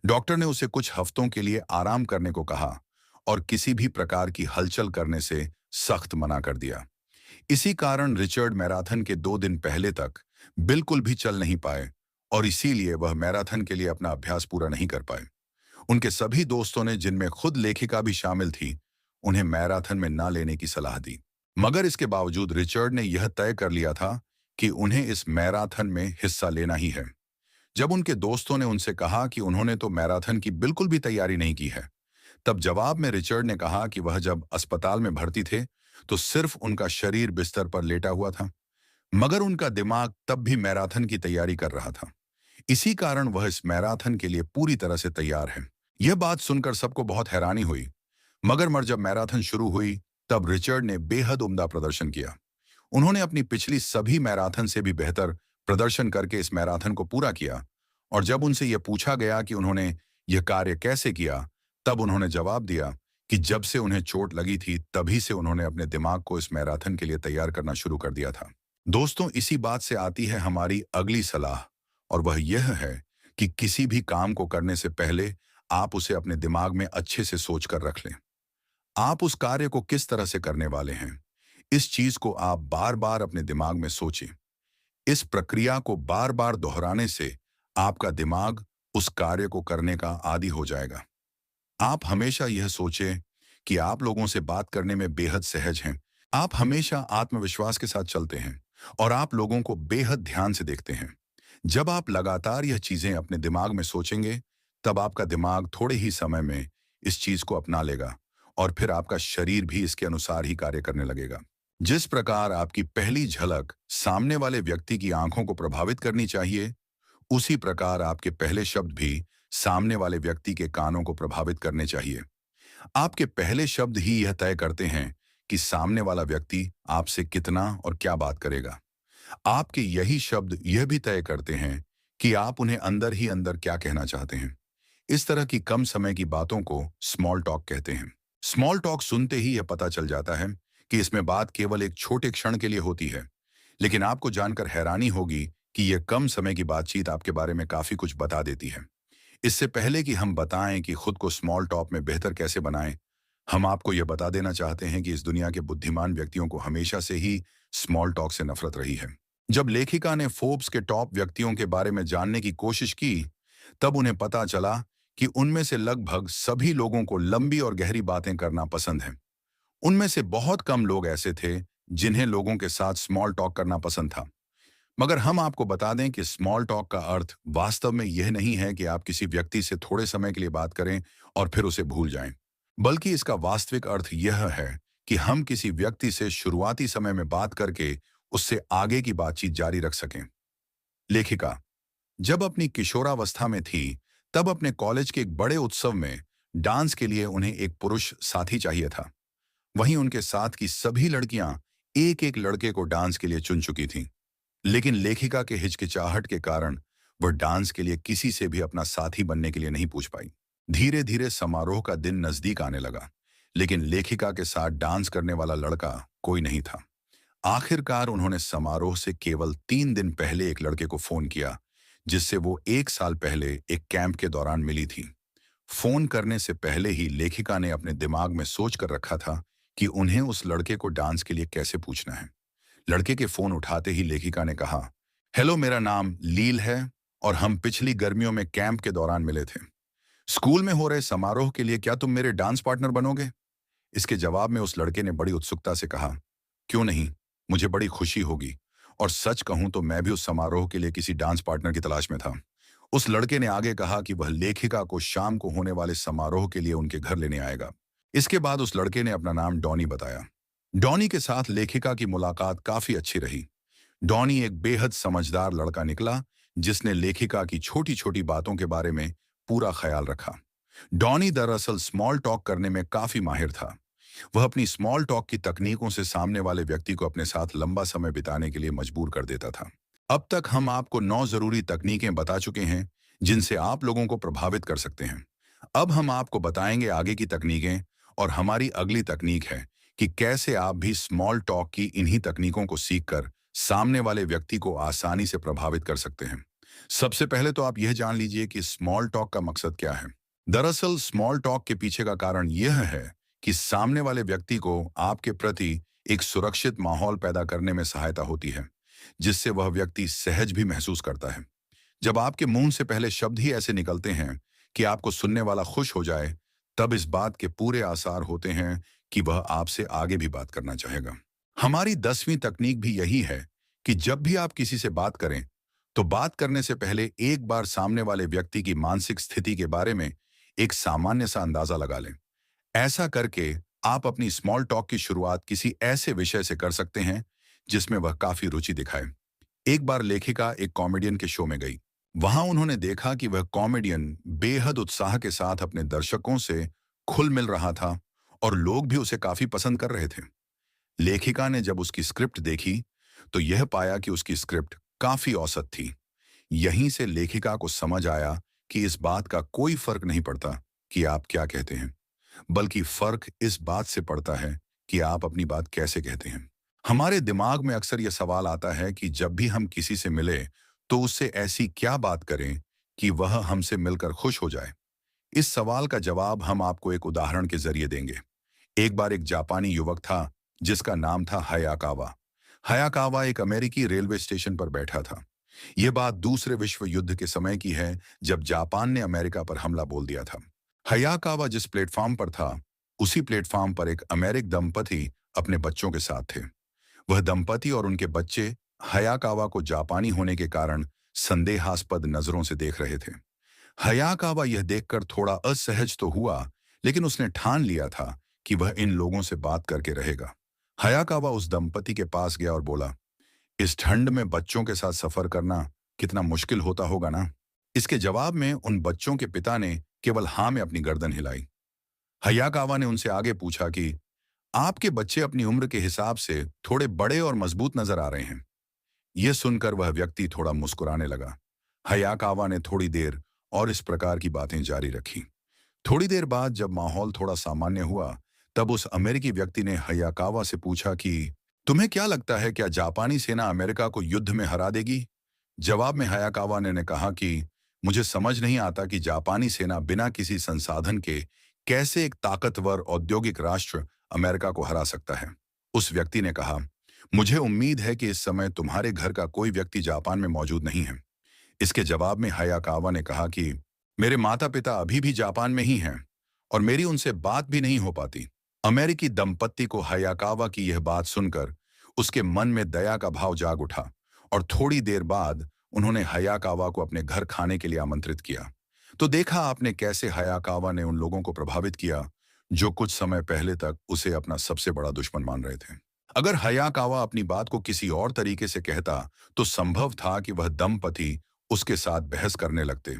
डॉक्टर ने उसे कुछ हफ्तों के लिए आराम करने को कहा और किसी भी प्रकार की हलचल करने से सख्त मना कर दिया। इसी कारण रिचर्ड मैराथन के 2 दिन पहले तक बिल्कुल भी चल नहीं पाए और इसीलिए वह मैराथन के लिए अपना अभ्यास पूरा नहीं कर पाए। उनके सभी दोस्तों ने, जिनमें खुद लेखिका भी शामिल थी, उन्हें मैराथन में ना लेने की सलाह दी। मगर इसके बावजूद रिचर्ड ने यह तय कर लिया था कि उन्हें इस मैराथन में हिस्सा लेना ही है। जब उनके दोस्तों ने उनसे कहा कि उन्होंने तो मैराथन की बिल्कुल भी तैयारी नहीं की है, तब जवाब में रिचर्ड ने कहा कि वह जब अस्पताल में भर्ती थे तो सिर्फ उनका शरीर बिस्तर पर लेटा हुआ था, मगर उनका दिमाग तब भी मैराथन की तैयारी कर रहा था। इसी कारण वह इस मैराथन के लिए पूरी तरह से तैयार है। यह बात सुनकर सबको बहुत हैरानी हुई, मगर जब मैराथन शुरू हुई तब रिचर्ड ने बेहद उम्दा प्रदर्शन किया। उन्होंने अपनी पिछली सभी मैराथन से भी बेहतर प्रदर्शन करके इस मैराथन को पूरा किया और जब उनसे यह पूछा गया कि उन्होंने यह कार्य कैसे किया, तब उन्होंने जवाब दिया कि जब से उन्हें चोट लगी थी तभी से उन्होंने अपने दिमाग को इस मैराथन के लिए तैयार करना शुरू कर दिया था। दोस्तों, इसी बात से आती है हमारी अगली सलाह, और वह यह है कि किसी भी काम को करने से पहले आप उसे अपने दिमाग में अच्छे से सोच कर रख लें। आप उस कार्य को किस तरह से करने वाले हैं, इस चीज को आप बार बार अपने दिमाग में सोचें। इस प्रक्रिया को बार बार दोहराने से आपका दिमाग उस कार्य को करने का आदी हो जाएगा। आप हमेशा यह सोचें कि आप लोगों से बात करने में बेहद सहज हैं। आप हमेशा आत्मविश्वास के साथ चलते हैं और आप लोगों को बेहद ध्यान से देखते हैं। जब आप लगातार यह चीजें अपने दिमाग में सोचेंगे, तब आपका दिमाग थोड़े ही समय में इस चीज को अपना लेगा और फिर आपका शरीर भी इसके अनुसार ही कार्य करने लगेगा। जिस प्रकार आपकी पहली झलक सामने वाले व्यक्ति की आंखों को प्रभावित करनी चाहिए, उसी प्रकार आपके पहले शब्द भी सामने वाले व्यक्ति के कानों को प्रभावित करने चाहिए। आपके पहले शब्द ही यह तय करते हैं कि सामने वाला व्यक्ति आपसे कितना और क्या बात करेगा। आपके यही शब्द यह भी तय करते हैं कि आप उन्हें अंदर ही अंदर क्या कहना चाहते हैं। इस तरह की कम समय की बातों को स्मॉल टॉक कहते हैं। स्मॉल टॉक सुनते ही यह पता चल जाता है कि इसमें बात केवल एक छोटे क्षण के लिए होती है, लेकिन आपको जानकर हैरानी होगी कि यह कम समय की बातचीत आपके बारे में काफी कुछ बता देती है। इससे पहले कि हम बताएं कि खुद को स्मॉल टॉक में बेहतर कैसे बनाएं, हम आपको यह बता देना चाहते हैं कि इस दुनिया के बुद्धिमान व्यक्तियों को हमेशा से ही स्मॉल टॉक से नफरत रही है। जब लेखिका ने फोर्ब्स के टॉप व्यक्तियों के बारे में जानने की कोशिश की, तब उन्हें पता चला कि उनमें से लगभग सभी लोगों को लंबी और गहरी बातें करना पसंद है। उनमें से बहुत कम लोग ऐसे थे जिन्हें लोगों के साथ स्मॉल टॉक करना पसंद था। मगर हम आपको बता दें कि स्मॉल टॉक का अर्थ वास्तव में यह नहीं है कि आप किसी व्यक्ति से थोड़े समय के लिए बात करें और फिर उसे भूल जाएं, बल्कि इसका वास्तविक अर्थ यह है कि हम किसी व्यक्ति से शुरुआती समय में बात करके उससे आगे की बातचीत जारी रख सकें। लेखिका जब अपनी किशोरावस्था में थी, तब अपने कॉलेज के एक बड़े उत्सव में डांस के लिए उन्हें एक पुरुष साथी चाहिए था। वहीं उनके साथ की सभी लड़कियां एक एक लड़के को डांस के लिए चुन चुकी थीं। लेकिन लेखिका के हिचकिचाहट के कारण वह डांस के लिए किसी से भी अपना साथी बनने के लिए नहीं पूछ पाई। धीरे धीरे समारोह का दिन नजदीक आने लगा, लेकिन लेखिका के साथ डांस करने वाला लड़का कोई नहीं था। आखिरकार उन्होंने समारोह से केवल 3 दिन पहले एक लड़के को फोन किया, जिससे वो 1 साल पहले एक कैंप के दौरान मिली थी। फोन करने से पहले ही लेखिका ने अपने दिमाग में सोच कर रखा था कि उन्हें उस लड़के को डांस के लिए कैसे पूछना है। लड़के के फोन उठाते ही लेखिका ने कहा, हेलो, मेरा नाम लील है और हम पिछली गर्मियों में कैंप के दौरान मिले थे। स्कूल में हो रहे समारोह के लिए क्या तुम मेरे डांस पार्टनर बनोगे? इसके जवाब में उस लड़के ने बड़ी उत्सुकता से कहा, क्यों नहीं, मुझे बड़ी खुशी होगी। और सच कहूं तो मैं भी उस समारोह के लिए किसी डांस पार्टनर की तलाश में था। उस लड़के ने आगे कहा कि वह लेखिका को शाम को होने वाले समारोह के लिए उनके घर लेने आएगा। इसके बाद उस लड़के ने अपना नाम डॉनी बताया। डॉनी के साथ लेखिका की मुलाकात काफी अच्छी रही। डॉनी एक बेहद समझदार लड़का निकला, जिसने लेखिका की छोटी छोटी बातों के बारे में पूरा ख्याल रखा। डॉनी दरअसल स्मॉल टॉक करने में काफी माहिर था। वह अपनी स्मॉल टॉक की तकनीकों से सामने वाले व्यक्ति को अपने साथ लंबा समय बिताने के लिए मजबूर कर देता था। अब तक हम आपको 9 जरूरी तकनीकें बता चुके हैं जिनसे आप लोगों को प्रभावित कर सकते हैं। अब हम आपको बताएंगे आगे की तकनीकें, और हमारी अगली तकनीक है कि कैसे आप भी स्मॉल टॉक की इन्हीं तकनीकों को सीखकर सामने वाले व्यक्ति को आसानी से प्रभावित कर सकते हैं। सबसे पहले तो आप यह जान लीजिए कि स्मॉल टॉक का मकसद क्या है। दरअसल स्मॉल टॉक के पीछे का कारण यह है कि सामने वाले व्यक्ति को आपके प्रति एक सुरक्षित माहौल पैदा करने में सहायता होती है, जिससे वह व्यक्ति सहज भी महसूस करता है। जब आपके मुंह से पहले शब्द ही ऐसे निकलते हैं कि आपको सुनने वाला खुश हो जाए, तब इस बात के पूरे आसार होते हैं कि वह आपसे आगे भी बात करना चाहेगा। हमारी 10वीं तकनीक भी यही है कि जब भी आप किसी से बात करें, तो बात करने से पहले एक बार सामने वाले व्यक्ति की मानसिक स्थिति के बारे में एक सामान्य सा अंदाजा लगा लें। ऐसा करके आप अपनी स्मॉल टॉक की शुरुआत किसी ऐसे विषय से कर सकते हैं जिसमें वह काफी रुचि दिखाए। एक बार लेखिका एक कॉमेडियन के शो में गई। वहां उन्होंने देखा कि वह कॉमेडियन बेहद उत्साह के साथ अपने दर्शकों से खुल मिल रहा था और लोग भी उसे काफी पसंद कर रहे थे। लेखिका ने जब उसकी स्क्रिप्ट देखी, तो यह पाया कि उसकी स्क्रिप्ट काफी औसत थी। यहीं से लेखिका को समझ आया कि इस बात का कोई फर्क नहीं पड़ता कि आप क्या कहते हैं, बल्कि फर्क इस बात से पड़ता है कि आप अपनी बात कैसे कहते हैं। हमारे दिमाग में अक्सर यह सवाल आता है कि जब भी हम किसी से मिले, तो उससे ऐसी क्या बात करें कि वह हमसे मिलकर खुश हो जाए। इस सवाल का जवाब हम आपको एक उदाहरण के जरिए देंगे। एक बार एक जापानी युवक था जिसका नाम था हयाकावा। हयाकावा एक अमेरिकी रेलवे स्टेशन पर बैठा था। यह बात दूसरे विश्व युद्ध के समय की है, जब जापान ने अमेरिका पर हमला बोल दिया था। हयाकावा जिस प्लेटफॉर्म पर था, उसी प्लेटफॉर्म पर एक अमेरिक दंपति अपने बच्चों के साथ थे। वह दंपति और उनके बच्चे हयाकावा को जापानी होने के कारण संदेहास्पद नजरों से देख रहे थे। हयाकावा यह देखकर थोड़ा असहज तो हुआ, लेकिन उसने ठान लिया था कि वह इन लोगों से बात करके रहेगा। हयाकावा उस दंपति के पास गया और बोला, इस ठंड में बच्चों के साथ सफर करना कितना मुश्किल होता होगा ना। इसके जवाब में उन बच्चों के पिता ने केवल हाँ में अपनी गर्दन हिलाई। हयाकावा ने उनसे आगे पूछा कि आपके बच्चे अपनी उम्र के हिसाब से थोड़े बड़े और मजबूत नजर आ रहे हैं। यह सुनकर वह व्यक्ति थोड़ा मुस्कुराने लगा। हयाकावा ने थोड़ी देर और इस प्रकार की बातें जारी रखी। थोड़ी देर बाद जब माहौल थोड़ा सामान्य हुआ, तब उस अमेरिकी व्यक्ति ने हयाकावा से पूछा कि तुम्हें क्या लगता है, क्या जापानी सेना अमेरिका को युद्ध में हरा देगी? जवाब में हयाकावा ने कहा कि मुझे समझ नहीं आता कि जापानी सेना बिना किसी संसाधन के कैसे एक ताकतवर औद्योगिक राष्ट्र अमेरिका को हरा सकता है। उस व्यक्ति ने कहा, मुझे उम्मीद है कि इस समय तुम्हारे घर का कोई व्यक्ति जापान में मौजूद नहीं है। इसके जवाब में हयाकावा ने कहा कि मेरे माता पिता अभी भी जापान में ही हैं और मेरी उनसे बात भी नहीं हो पाती। अमेरिकी दंपत्ति को हयाकावा की यह बात सुनकर उसके मन में दया का भाव जाग उठा और थोड़ी देर बाद उन्होंने हयाकावा को अपने घर खाने के लिए आमंत्रित किया। तो देखा आपने कैसे हयाकावा ने उन लोगों को प्रभावित किया जो कुछ समय पहले तक उसे अपना सबसे बड़ा दुश्मन मान रहे थे। अगर हयाकावा अपनी बात को किसी और तरीके से कहता तो संभव था कि वह दंपति उसके साथ बहस करने लगते।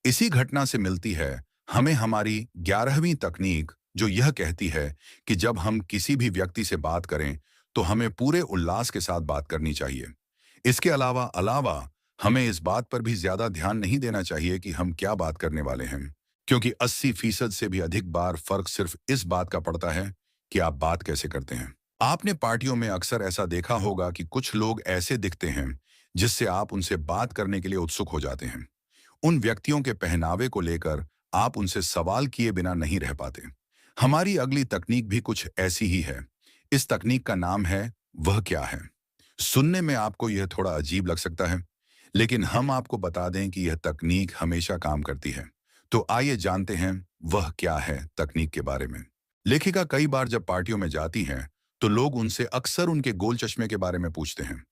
इसी घटना से मिलती है हमें हमारी 11वीं तकनीक, जो यह कहती है कि जब हम किसी भी व्यक्ति से बात करें तो हमें पूरे उल्लास के साथ बात करनी चाहिए। इसके अलावा अलावा हमें इस बात पर भी ज्यादा ध्यान नहीं देना चाहिए कि हम क्या बात करने वाले हैं, क्योंकि 80% से भी अधिक बार फर्क सिर्फ इस बात का पड़ता है कि आप बात कैसे करते हैं। आपने पार्टियों में अक्सर ऐसा देखा होगा कि कुछ लोग ऐसे दिखते हैं जिससे आप उनसे बात करने के लिए उत्सुक हो जाते हैं। उन व्यक्तियों के पहनावे को लेकर आप उनसे सवाल किए बिना नहीं रह पाते। हमारी अगली तकनीक भी कुछ ऐसी ही है। इस तकनीक का नाम है वह क्या है। सुनने में आपको यह थोड़ा अजीब लग सकता है, लेकिन हम आपको बता दें कि यह तकनीक हमेशा काम करती है। तो आइए जानते हैं वह क्या है तकनीक के बारे में। लेखिका कई बार जब पार्टियों में जाती हैं तो लोग उनसे अक्सर उनके गोल चश्मे के बारे में पूछते हैं।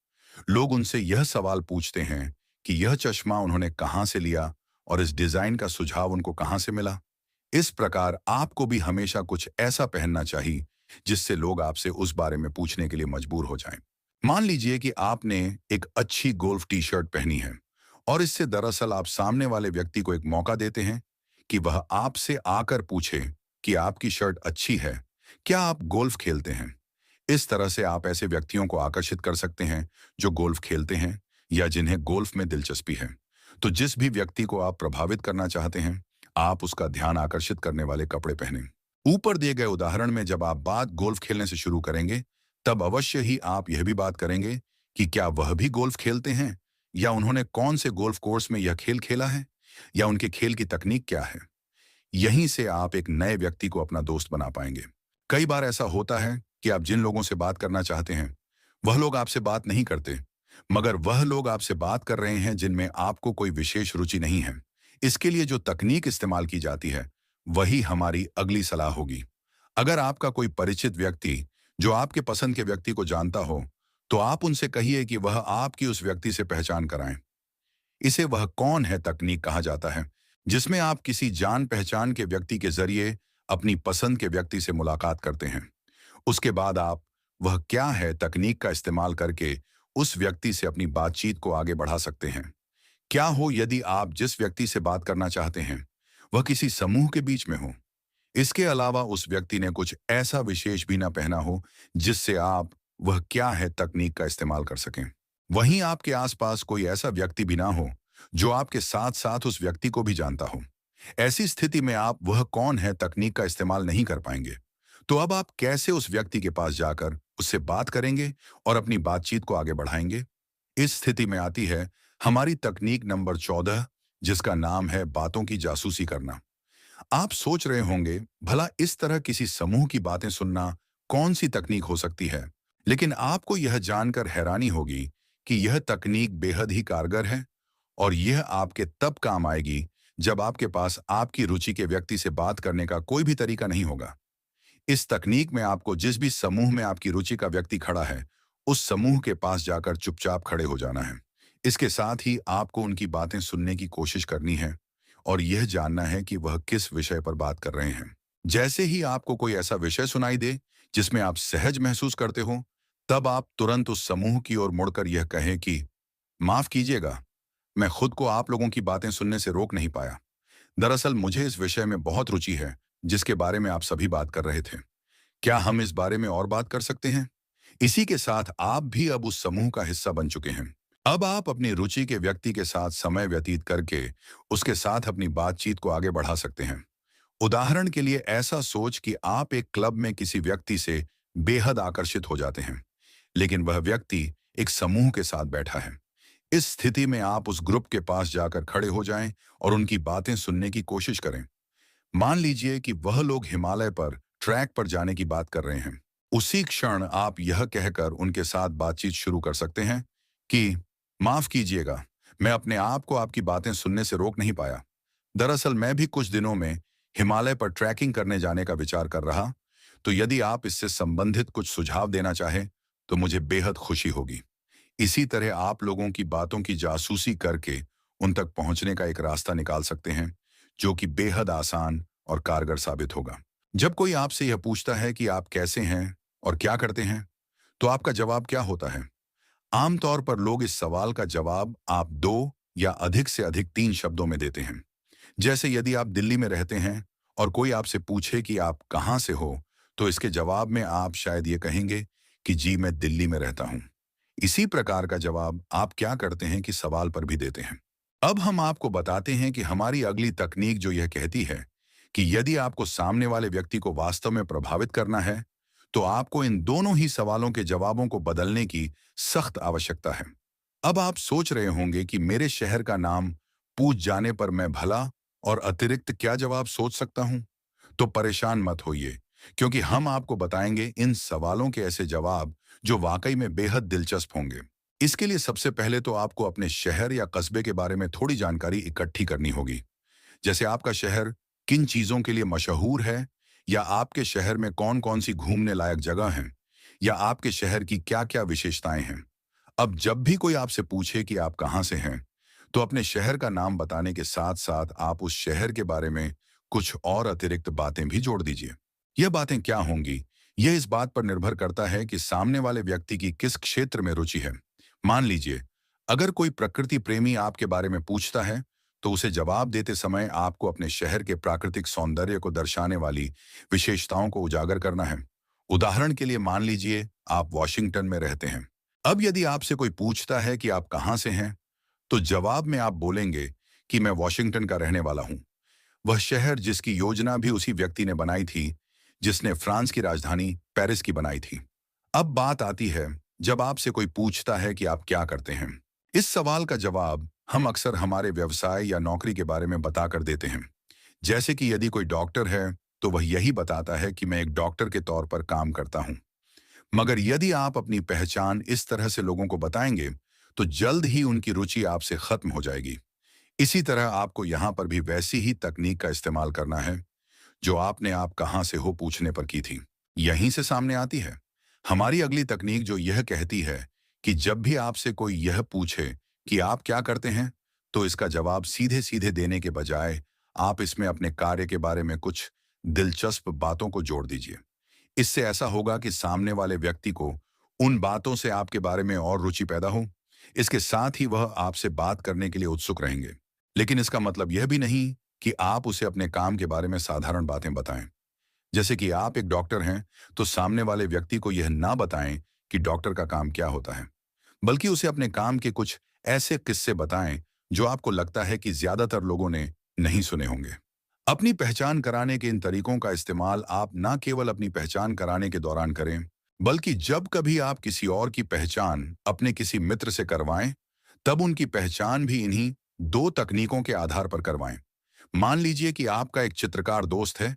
लोग उनसे यह सवाल पूछते हैं कि यह चश्मा उन्होंने कहां से लिया और इस डिजाइन का सुझाव उनको कहां से मिला। इस प्रकार आपको भी हमेशा कुछ ऐसा पहनना चाहिए जिससे लोग आपसे उस बारे में पूछने के लिए मजबूर हो जाएं। मान लीजिए कि आपने एक अच्छी गोल्फ टी शर्ट पहनी है और इससे दरअसल आप सामने वाले व्यक्ति को एक मौका देते हैं कि वह आपसे आकर पूछे कि आपकी शर्ट अच्छी है, क्या आप गोल्फ खेलते हैं। इस तरह से आप ऐसे व्यक्तियों को आकर्षित कर सकते हैं जो गोल्फ खेलते हैं या जिन्हें गोल्फ में दिलचस्पी है। तो जिस भी व्यक्ति को आप प्रभावित करना चाहते हैं, आप उसका ध्यान आकर्षित करने वाले कपड़े पहनें। ऊपर दिए गए उदाहरण में जब आप बात गोल्फ खेलने से शुरू करेंगे, तब अवश्य ही आप यह भी बात करेंगे कि क्या वह भी गोल्फ खेलते हैं या उन्होंने कौन से गोल्फ कोर्स में यह खेल खेला है या उनके खेल की तकनीक क्या है। यहीं से आप एक नए व्यक्ति को अपना दोस्त बना पाएंगे। कई बार ऐसा होता है कि आप जिन लोगों से बात करना चाहते हैं वह लोग आपसे बात नहीं करते, मगर वह लोग आपसे बात कर रहे हैं जिनमें आपको कोई विशेष रुचि नहीं है। इसके लिए जो तकनीक इस्तेमाल की जाती है वही हमारी अगली सलाह होगी। अगर आपका कोई परिचित व्यक्ति जो आपके पसंद के व्यक्ति को जानता हो, तो आप उनसे कहिए कि वह आपकी उस व्यक्ति से पहचान कराएं। इसे वह कौन है तकनीक कहा जाता है, जिसमें आप किसी जान पहचान के व्यक्ति के जरिए अपनी पसंद के व्यक्ति से मुलाकात करते हैं। उसके बाद आप वह क्या है तकनीक का इस्तेमाल करके उस व्यक्ति से अपनी बातचीत को आगे बढ़ा सकते हैं। क्या हो यदि आप जिस व्यक्ति से बात करना चाहते हैं वह किसी समूह के बीच में हो। इसके अलावा उस व्यक्ति ने कुछ ऐसा विशेष भी ना पहना हो जिससे आप वह क्या है तकनीक का इस्तेमाल कर सकें। वहीं आपके आसपास कोई ऐसा व्यक्ति भी ना हो जो आपके साथ साथ उस व्यक्ति को भी जानता हो। ऐसी स्थिति में आप वह कौन है तकनीक का इस्तेमाल नहीं कर पाएंगे। तो अब आप कैसे उस व्यक्ति के पास जाकर उससे बात करेंगे और अपनी बातचीत को आगे बढ़ाएंगे। इस स्थिति में आती है हमारी तकनीक नंबर 14, जिसका नाम है बातों की जासूसी करना। आप सोच रहे होंगे भला इस तरह किसी समूह की बातें सुनना कौन सी तकनीक हो सकती है, लेकिन आपको यह जानकर हैरानी होगी कि यह तकनीक बेहद ही कारगर है और यह आपके तब काम आएगी जब आपके पास आपकी रुचि के व्यक्ति से बात करने का कोई भी तरीका नहीं होगा। इस तकनीक में आपको जिस भी समूह में आपकी रुचि का व्यक्ति खड़ा है उस समूह के पास जाकर चुपचाप खड़े हो जाना है। इसके साथ ही आपको उनकी बातें सुनने की कोशिश करनी है और यह जानना है कि वह किस विषय पर बात कर रहे हैं। जैसे ही आपको कोई ऐसा विषय सुनाई दे जिसमें आप सहज महसूस करते हो, तब आप तुरंत उस समूह की ओर मुड़कर यह कहें कि माफ कीजिएगा, मैं खुद को आप लोगों की बातें सुनने से रोक नहीं पाया। दरअसल मुझे इस विषय में बहुत रुचि है जिसके बारे में आप सभी बात कर रहे थे। क्या हम इस बारे में और बात कर सकते हैं। इसी के साथ आप भी अब उस समूह का हिस्सा बन चुके हैं। अब आप अपनी रुचि के व्यक्ति के साथ समय व्यतीत करके उसके साथ अपनी बातचीत को आगे बढ़ा सकते हैं। उदाहरण के लिए ऐसा सोच कि आप एक क्लब में किसी व्यक्ति से बेहद आकर्षित हो जाते हैं, लेकिन वह व्यक्ति एक समूह के साथ बैठा है। इस स्थिति में आप उस ग्रुप के पास जाकर खड़े हो जाएं और उनकी बातें सुनने की कोशिश करें। मान लीजिए कि वह लोग हिमालय पर ट्रैक पर जाने की बात कर रहे हैं। उसी क्षण आप यह कहकर उनके साथ बातचीत शुरू कर सकते हैं कि माफ कीजिएगा, मैं अपने आप को आपकी बातें सुनने से रोक नहीं पाया। दरअसल मैं भी कुछ दिनों में हिमालय पर ट्रैकिंग करने जाने का विचार कर रहा, तो यदि आप इससे संबंधित कुछ सुझाव देना चाहें, तो मुझे बेहद खुशी होगी। इसी तरह आप लोगों की बातों की जासूसी करके उन तक पहुंचने का एक रास्ता निकाल सकते हैं, जो कि बेहद आसान और कारगर साबित होगा। जब कोई आपसे यह पूछता है कि आप कैसे हैं और क्या करते हैं, तो आपका जवाब क्या होता है? आमतौर पर लोग इस सवाल का जवाब आप 2 या अधिक से अधिक 3 शब्दों में देते हैं। जैसे यदि आप दिल्ली में रहते हैं और कोई आपसे पूछे कि आप कहाँ से हो, तो इसके जवाब में आप शायद ये कहेंगे कि जी मैं दिल्ली में रहता हूँ। इसी प्रकार का जवाब आप क्या करते हैं कि सवाल पर भी देते हैं। अब हम आपको बताते हैं कि हमारी अगली तकनीक जो यह कहती है कि यदि आपको सामने वाले व्यक्ति को वास्तव में प्रभावित करना है, तो आपको इन दोनों ही सवालों के जवाबों को बदलने की सख्त आवश्यकता है। अब आप सोच रहे होंगे कि मेरे शहर का नाम पूछ जाने पर मैं भला और अतिरिक्त क्या जवाब सोच सकता हूं? तो परेशान मत होइए, क्योंकि हम आपको बताएंगे इन सवालों के ऐसे जवाब जो वाकई में बेहद दिलचस्प होंगे। इसके लिए सबसे पहले तो आपको अपने शहर या कस्बे के बारे में थोड़ी जानकारी इकट्ठी करनी होगी। जैसे आपका शहर किन चीजों के लिए मशहूर है, या आपके शहर में कौन-कौन सी घूमने लायक जगह हैं, या आपके शहर की क्या-क्या विशेषताएं हैं। अब जब भी कोई आपसे पूछे कि आप कहाँ से हैं, तो अपने शहर का नाम बताने के साथ-साथ आप उस शहर के बारे में कुछ और अतिरिक्त बातें भी जोड़ दीजिए। यह बातें क्या होंगी, यह इस बात पर निर्भर करता है कि सामने वाले व्यक्ति की किस क्षेत्र में रुचि है। मान लीजिए, अगर कोई प्रकृति प्रेमी आपके बारे में पूछता है, तो उसे जवाब देते समय आपको अपने शहर के प्राकृतिक सौंदर्य को दर्शाने वाली विशेषताओं को उजागर करना है। उदाहरण के लिए मान लीजिए आप वॉशिंगटन में रहते हैं। अब यदि आपसे कोई पूछता है कि आप कहाँ से हैं, तो जवाब में आप बोलेंगे कि मैं वॉशिंगटन का रहने वाला हूँ। वह शहर जिसकी योजना भी उसी व्यक्ति ने बनाई थी, जिसने फ्रांस की राजधानी पेरिस की बनाई थी। अब बात आती है जब आपसे कोई पूछता है कि आप क्या करते हैं। इस सवाल का जवाब हम अक्सर हमारे व्यवसाय या नौकरी के बारे में बताकर देते हैं। जैसे कि यदि कोई डॉक्टर है, तो वह यही बताता है कि मैं एक डॉक्टर के तौर पर काम करता हूँ। मगर यदि आप अपनी पहचान इस तरह से लोगों को बताएंगे, तो जल्द ही उनकी रुचि आपसे खत्म हो जाएगी। इसी तरह आपको यहाँ पर भी वैसी ही तकनीक का इस्तेमाल करना है, जो आपने आप कहाँ से हो पूछने पर की थी। यहीं से सामने आती है हमारी अगली तकनीक, जो यह कहती है कि जब भी आपसे कोई यह पूछे कि आप क्या करते हैं, तो इसका जवाब सीधे-सीधे देने के बजाय आप इसमें अपने कार्य के बारे में कुछ दिलचस्प बातों को जोड़ दीजिए। इससे ऐसा होगा कि सामने वाले व्यक्ति को उन बातों से आपके बारे में और रुचि पैदा हो। इसके साथ ही वह आपसे बात करने के लिए उत्सुक रहेंगे। लेकिन इसका मतलब यह भी नहीं कि आप उसे अपने काम के बारे में साधारण बातें बताएं। जैसे कि आप एक डॉक्टर हैं, तो सामने वाले व्यक्ति को यह ना बताएं कि डॉक्टर का काम क्या होता है, बल्कि उसे अपने काम के कुछ ऐसे किस्से बताएं जो आपको लगता है कि ज्यादातर लोगों ने नहीं सुने होंगे। अपनी पहचान कराने के इन तरीकों का इस्तेमाल आप ना केवल अपनी पहचान कराने के दौरान करें, बल्कि जब कभी आप किसी और की पहचान अपने किसी मित्र से करवाएं, तब उनकी पहचान भी इन्हीं 2 तकनीकों के आधार पर करवाएं। मान लीजिए कि आपका एक चित्रकार दोस्त है,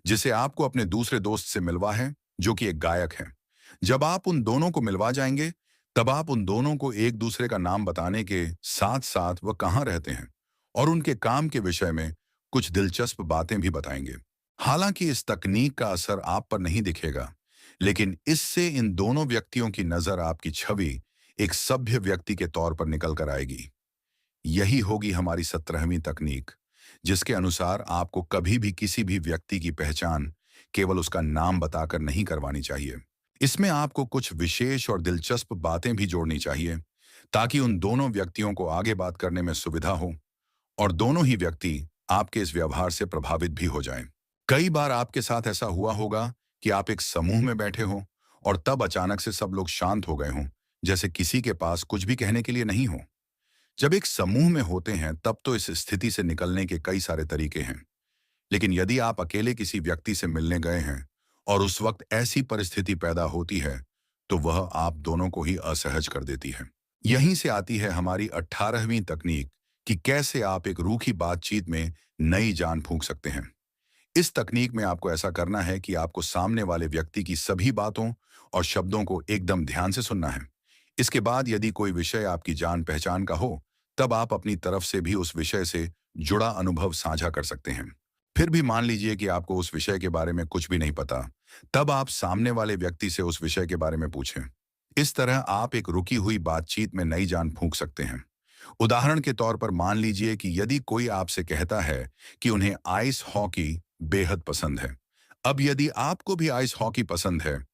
जिसे आपको अपने दूसरे दोस्त से मिलवा है, जो कि एक गायक है। जब आप उन दोनों को मिलवा जाएंगे, तब आप उन दोनों को एक दूसरे का नाम बताने के साथ-साथ वह कहाँ रहते हैं और उनके काम के विषय में कुछ दिलचस्प बातें भी बताएंगे। हालांकि इस तकनीक का असर आप पर नहीं दिखेगा, लेकिन इससे इन दोनों व्यक्तियों की नजर आपकी छवि एक सभ्य व्यक्ति के तौर पर निकल कर आएगी। यही होगी हमारी 17वीं तकनीक, जिसके अनुसार आपको कभी भी किसी भी व्यक्ति की पहचान केवल उसका नाम बताकर नहीं करवानी चाहिए। इसमें आपको कुछ विशेष और दिलचस्प बातें भी जोड़नी चाहिए, ताकि उन दोनों व्यक्तियों को आगे बात करने में सुविधा हो और दोनों ही व्यक्ति आपके इस व्यवहार से प्रभावित भी हो जाएं। कई बार आपके साथ ऐसा हुआ होगा कि आप एक समूह में बैठे हों और तब अचानक से सब लोग शांत हो गए हों, जैसे किसी के पास कुछ भी कहने के लिए नहीं हो। जब एक समूह में होते हैं तब तो इस स्थिति से निकलने के कई सारे तरीके हैं। लेकिन यदि आप अकेले किसी व्यक्ति से मिलने गए हैं और उस वक्त ऐसी परिस्थिति पैदा होती है, तो वह आप दोनों को ही असहज कर देती है। यहीं से आती है हमारी 18वीं तकनीक कि कैसे आप एक रूखी बातचीत में नई जान फूंक सकते हैं। इस तकनीक में आपको ऐसा करना है कि आपको सामने वाले व्यक्ति की सभी बातों और शब्दों को एकदम ध्यान से सुनना है। इसके बाद यदि कोई विषय आपकी जान पहचान का हो, तब आप अपनी तरफ से भी उस विषय से जुड़ा अनुभव साझा कर सकते हैं। फिर भी मान लीजिए कि आपको उस विषय के बारे में कुछ भी नहीं पता, तब आप सामने वाले व्यक्ति से उस विषय के बारे में पूछें। इस तरह आप एक रुकी हुई बातचीत में नई जान फूंक सकते हैं। उदाहरण के तौर पर मान लीजिए कि यदि कोई आपसे कहता है कि उन्हें आइस हॉकी बेहद पसंद है। अब यदि आपको भी आइस हॉकी पसंद है,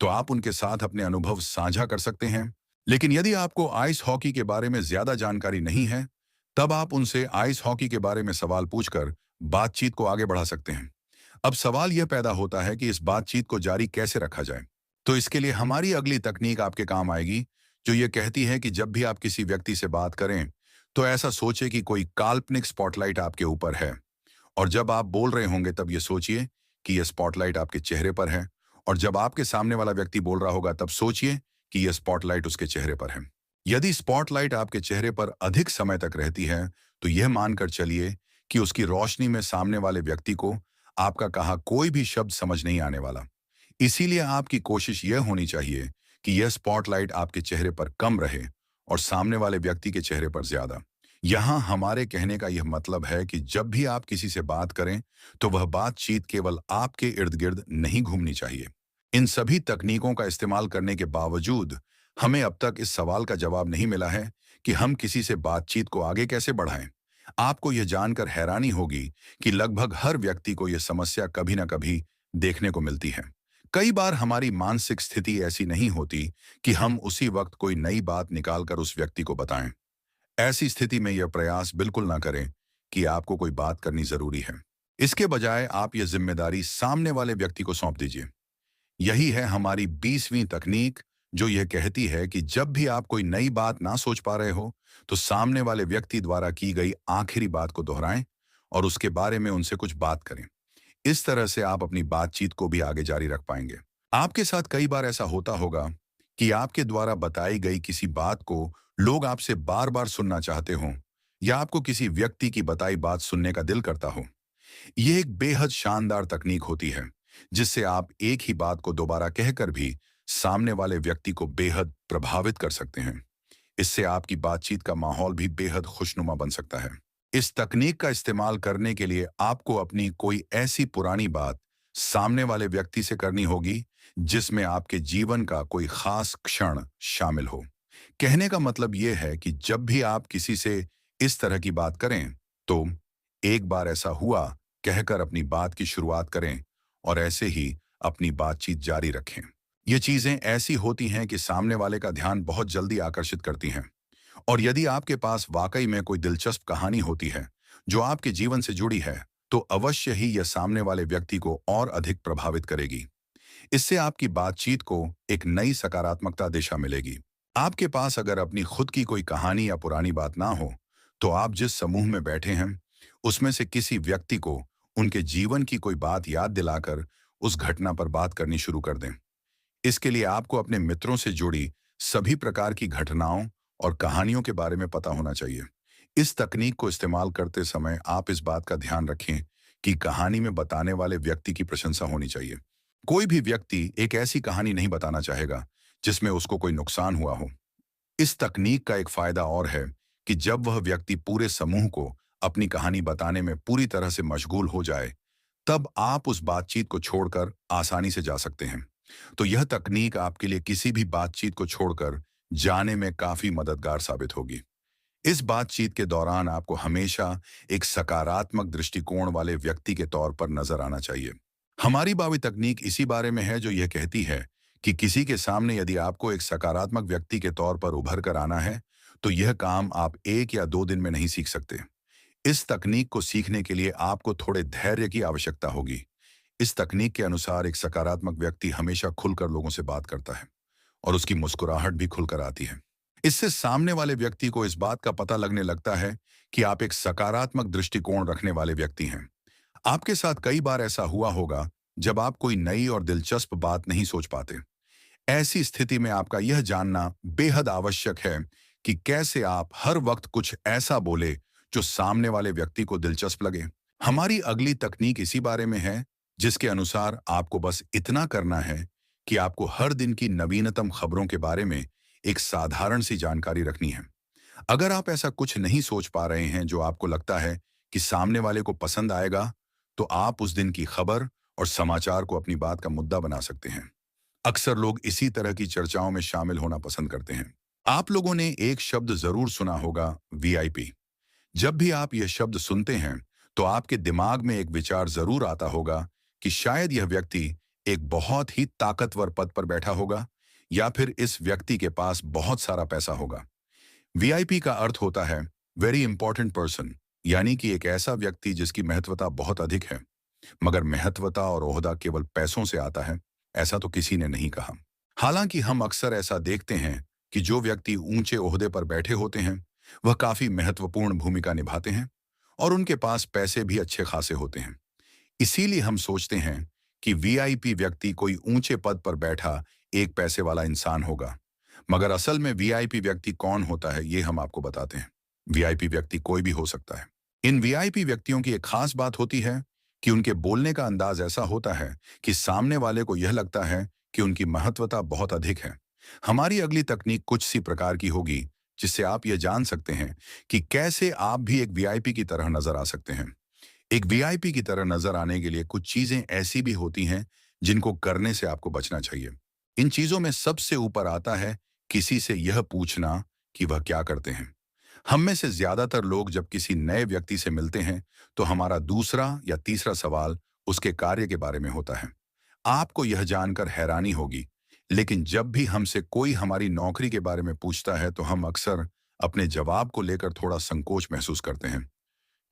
तो आप उनके साथ अपने अनुभव साझा कर सकते हैं। लेकिन यदि आपको आइस हॉकी के बारे में ज्यादा जानकारी नहीं है, तब आप उनसे आइस हॉकी के बारे में सवाल पूछकर बातचीत को आगे बढ़ा सकते हैं। अब सवाल यह पैदा होता है कि इस बातचीत को जारी कैसे रखा जाए। तो इसके लिए हमारी अगली तकनीक आपके काम आएगी, जो ये कहती है कि जब भी आप किसी व्यक्ति से बात करें, तो ऐसा सोचे कि कोई काल्पनिक स्पॉटलाइट आपके ऊपर है। और जब आप बोल रहे होंगे तब ये सोचिए कि यह स्पॉटलाइट आपके चेहरे पर है। और जब आपके सामने वाला व्यक्ति बोल रहा होगा तब सोचिए कि यह स्पॉटलाइट उसके चेहरे पर है। यदि स्पॉटलाइट आपके चेहरे पर अधिक समय तक रहती है, तो यह मानकर चलिए कि उसकी रोशनी में सामने वाले व्यक्ति को आपका कहा कोई भी शब्द समझ नहीं आने वाला। इसीलिए आपकी कोशिश यह होनी चाहिए कि यह स्पॉटलाइट आपके चेहरे पर कम रहे और सामने वाले व्यक्ति के चेहरे पर ज्यादा। यहाँ हमारे कहने का यह मतलब है कि जब भी आप किसी से बात करें, तो वह बातचीत केवल आपके इर्द गिर्द नहीं घूमनी चाहिए। इन सभी तकनीकों का इस्तेमाल करने के बावजूद हमें अब तक इस सवाल का जवाब नहीं मिला है कि हम किसी से बातचीत को आगे कैसे बढ़ाएं। आपको यह जानकर हैरानी होगी कि लगभग हर व्यक्ति को यह समस्या कभी ना कभी देखने को मिलती है। कई बार हमारी मानसिक स्थिति ऐसी नहीं होती कि हम उसी वक्त कोई नई बात निकालकर उस व्यक्ति को बताएं। ऐसी स्थिति में यह प्रयास बिल्कुल ना करें कि आपको कोई बात करनी जरूरी है। इसके बजाय आप यह जिम्मेदारी सामने वाले व्यक्ति को सौंप दीजिए। यही है हमारी 20वीं तकनीक, जो यह कहती है कि जब भी आप कोई नई बात ना सोच पा रहे हो, तो सामने वाले व्यक्ति द्वारा की गई आखिरी बात को दोहराएं और उसके बारे में उनसे कुछ बात करें। इस तरह से आप अपनी बातचीत को भी आगे जारी रख पाएंगे। आपके साथ कई बार ऐसा होता होगा कि आपके द्वारा बताई गई किसी बात को लोग आपसे बार बार सुनना चाहते हों, या आपको किसी व्यक्ति की बताई बात सुनने का दिल करता हो। यह एक बेहद शानदार तकनीक होती है, जिससे आप एक ही बात को दोबारा कहकर भी सामने वाले व्यक्ति को बेहद प्रभावित कर सकते हैं। इससे आपकी बातचीत का माहौल भी बेहद खुशनुमा बन सकता है। इस तकनीक का इस्तेमाल करने के लिए आपको अपनी कोई ऐसी पुरानी बात सामने वाले व्यक्ति से करनी होगी जिसमें आपके जीवन का कोई खास क्षण शामिल हो। कहने का मतलब यह है कि जब भी आप किसी से इस तरह की बात करें, तो एक बार ऐसा हुआ कहकर अपनी बात की शुरुआत करें और ऐसे ही अपनी बातचीत जारी रखें। ये चीजें ऐसी होती हैं कि सामने वाले का ध्यान बहुत जल्दी आकर्षित करती हैं। और यदि आपके पास वाकई में कोई दिलचस्प कहानी होती है जो आपके जीवन से जुड़ी है, तो अवश्य ही यह सामने वाले व्यक्ति को और अधिक प्रभावित करेगी। इससे आपकी बातचीत को एक नई सकारात्मकता दिशा मिलेगी। आपके पास अगर अपनी खुद की कोई कहानी या पुरानी बात ना हो, तो आप जिस समूह में बैठे हैं, उसमें से किसी व्यक्ति को उनके जीवन की कोई बात याद दिलाकर उस घटना पर बात करनी शुरू कर दें। इसके लिए आपको अपने मित्रों से जुड़ी सभी प्रकार की घटनाओं और कहानियों के बारे में पता होना चाहिए। इस तकनीक को इस्तेमाल करते समय आप इस बात का ध्यान रखें कि कहानी में बताने वाले व्यक्ति की प्रशंसा होनी चाहिए। कोई भी व्यक्ति एक ऐसी कहानी नहीं बताना चाहेगा जिसमें उसको कोई नुकसान हुआ हो। इस तकनीक का एक फायदा और है कि जब वह व्यक्ति पूरे समूह को अपनी कहानी बताने में पूरी तरह से मशगूल हो जाए, तब आप उस बातचीत को छोड़कर आसानी से जा सकते हैं। तो यह तकनीक आपके लिए किसी भी बातचीत को छोड़कर जाने में काफी मददगार साबित होगी। इस बातचीत के दौरान आपको हमेशा एक सकारात्मक दृष्टिकोण वाले व्यक्ति के तौर पर नजर आना चाहिए। हमारी बावी तकनीक इसी बारे में है, जो यह कहती है कि किसी के सामने यदि आपको एक सकारात्मक व्यक्ति के तौर पर उभर कर आना है, तो यह काम आप 1 या 2 दिन में नहीं सीख सकते। इस तकनीक को सीखने के लिए आपको थोड़े धैर्य की आवश्यकता होगी। इस तकनीक के अनुसार एक सकारात्मक व्यक्ति हमेशा खुलकर लोगों से बात करता है और उसकी मुस्कुराहट भी खुलकर आती है। इससे सामने वाले व्यक्ति को इस बात का पता लगने लगता है कि आप एक सकारात्मक दृष्टिकोण रखने वाले व्यक्ति हैं। आपके साथ कई बार ऐसा हुआ होगा जब आप कोई नई और दिलचस्प बात नहीं सोच पाते। ऐसी स्थिति में आपका यह जानना बेहद आवश्यक है कि कैसे आप हर वक्त कुछ ऐसा बोले जो सामने वाले व्यक्ति को दिलचस्प लगे। हमारी अगली तकनीक इसी बारे में है, जिसके अनुसार आपको बस इतना करना है कि आपको हर दिन की नवीनतम खबरों के बारे में एक साधारण सी जानकारी रखनी है। अगर आप ऐसा कुछ नहीं सोच पा रहे हैं जो आपको लगता है कि सामने वाले को पसंद आएगा, तो आप उस दिन की खबर और समाचार को अपनी बात का मुद्दा बना सकते हैं। अक्सर लोग इसी तरह की चर्चाओं में शामिल होना पसंद करते हैं। आप लोगों ने एक शब्द जरूर सुना होगा, वीआईपी। जब भी आप यह शब्द सुनते हैं, तो आपके दिमाग में एक विचार जरूर आता होगा कि शायद यह व्यक्ति एक बहुत ही ताकतवर पद पर बैठा होगा, या फिर इस व्यक्ति के पास बहुत सारा पैसा होगा। वीआईपी का अर्थ होता है वेरी इंपॉर्टेंट पर्सन, यानी कि एक ऐसा व्यक्ति जिसकी महत्वता बहुत अधिक है। मगर महत्वता और ओहदा केवल पैसों से आता है, ऐसा तो किसी ने नहीं कहा। हालांकि हम अक्सर ऐसा देखते हैं कि जो व्यक्ति ऊंचे ओहदे पर बैठे होते हैं, वह काफी महत्वपूर्ण भूमिका निभाते हैं और उनके पास पैसे भी अच्छे खासे होते हैं। इसीलिए हम सोचते हैं कि वीआईपी व्यक्ति कोई ऊंचे पद पर बैठा एक पैसे वाला इंसान होगा। मगर असल में वीआईपी व्यक्ति कौन होता है, ये हम आपको बताते हैं। वीआईपी व्यक्ति कोई भी हो सकता है। इन वीआईपी व्यक्तियों की एक खास बात होती है कि उनके बोलने का अंदाज ऐसा होता है कि सामने वाले को यह लगता है कि उनकी महत्वता बहुत अधिक है। हमारी अगली तकनीक कुछ सी प्रकार की होगी, जिससे आप यह जान सकते हैं कि कैसे आप भी एक वीआईपी की तरह नजर आ सकते हैं। एक वीआईपी की तरह नजर आने के लिए कुछ चीजें ऐसी भी होती हैं जिनको करने से आपको बचना चाहिए। इन चीजों में सबसे ऊपर आता है किसी से यह पूछना कि वह क्या करते हैं। हम में से ज्यादातर लोग जब किसी नए व्यक्ति से मिलते हैं, तो हमारा दूसरा या तीसरा सवाल उसके कार्य के बारे में होता है। आपको यह जानकर हैरानी होगी, लेकिन जब भी हमसे कोई हमारी नौकरी के बारे में पूछता है, तो हम अक्सर अपने जवाब को लेकर थोड़ा संकोच महसूस करते हैं,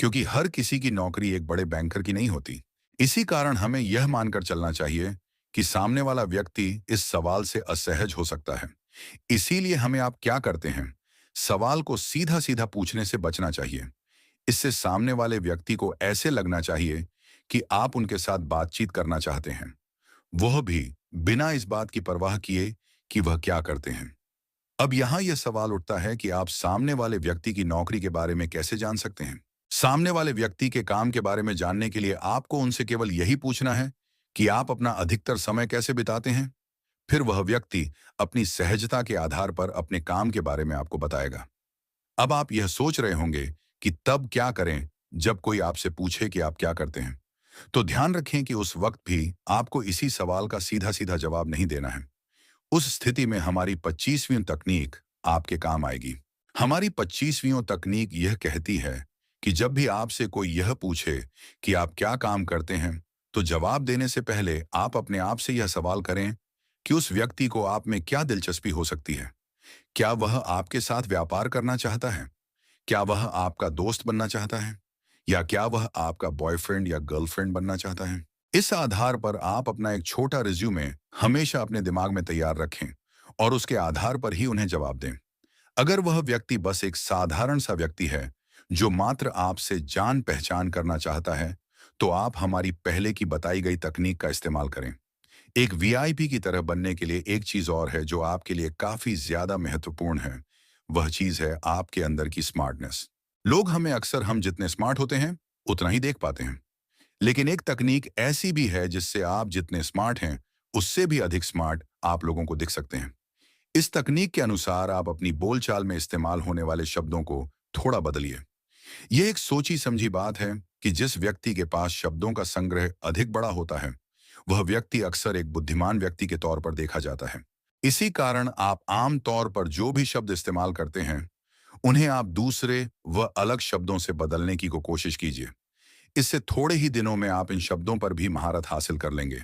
क्योंकि हर किसी की नौकरी एक बड़े बैंकर की नहीं होती। इसी कारण हमें यह मानकर चलना चाहिए कि सामने वाला व्यक्ति इस सवाल से असहज हो सकता है। इसीलिए हमें आप क्या करते हैं, सवाल को सीधा सीधा पूछने से बचना चाहिए। इससे सामने वाले व्यक्ति को ऐसे लगना चाहिए कि आप उनके साथ बातचीत करना चाहते हैं, वह भी बिना इस बात की परवाह किए कि वह क्या करते हैं। अब यहाँ यह सवाल उठता है कि आप सामने वाले व्यक्ति की नौकरी के बारे में कैसे जान सकते हैं। सामने वाले व्यक्ति के काम के बारे में जानने के लिए आपको उनसे केवल यही पूछना है कि आप अपना अधिकतर समय कैसे बिताते हैं। फिर वह व्यक्ति अपनी सहजता के आधार पर अपने काम के बारे में आपको बताएगा। अब आप यह सोच रहे होंगे कि तब क्या करें जब कोई आपसे पूछे कि आप क्या करते हैं। तो ध्यान रखें कि उस वक्त भी आपको इसी सवाल का सीधा सीधा जवाब नहीं देना है। उस स्थिति में हमारी 25वीं तकनीक आपके काम आएगी। हमारी 25वीं तकनीक यह कहती है कि जब भी आपसे कोई यह पूछे कि आप क्या काम करते हैं, तो जवाब देने से पहले आप अपने आप से यह सवाल करें कि उस व्यक्ति को आप में क्या दिलचस्पी हो सकती है। क्या वह आपके साथ व्यापार करना चाहता है? क्या वह आपका दोस्त बनना चाहता है? या क्या वह आपका बॉयफ्रेंड या गर्लफ्रेंड बनना चाहता है? इस आधार पर आप अपना एक छोटा रिज्यूमे हमेशा अपने दिमाग में तैयार रखें और उसके आधार पर ही उन्हें जवाब दें। अगर वह व्यक्ति बस एक साधारण सा व्यक्ति है जो मात्र आपसे जान पहचान करना चाहता है, तो आप हमारी पहले की बताई गई तकनीक का इस्तेमाल करें। एक वीआईपी की तरह बनने के लिए एक चीज और है जो आपके लिए काफी ज्यादा महत्वपूर्ण है। वह चीज है आपके अंदर की स्मार्टनेस। लोग हमें अक्सर हम जितने स्मार्ट होते हैं उतना ही देख पाते हैं, लेकिन एक तकनीक ऐसी भी है जिससे आप जितने स्मार्ट हैं उससे भी अधिक स्मार्ट आप लोगों को दिख सकते हैं। इस तकनीक के अनुसार आप अपनी बोलचाल में इस्तेमाल होने वाले शब्दों को थोड़ा बदलिए। यह एक सोची समझी बात है कि जिस व्यक्ति के पास शब्दों का संग्रह अधिक बड़ा होता है, वह व्यक्ति अक्सर एक बुद्धिमान व्यक्ति के तौर पर देखा जाता है। इसी कारण आप आम तौर पर जो भी शब्द इस्तेमाल करते हैं, उन्हें आप दूसरे व अलग शब्दों से बदलने की कोशिश कीजिए। इससे थोड़े ही दिनों में आप इन शब्दों पर भी महारत हासिल कर लेंगे,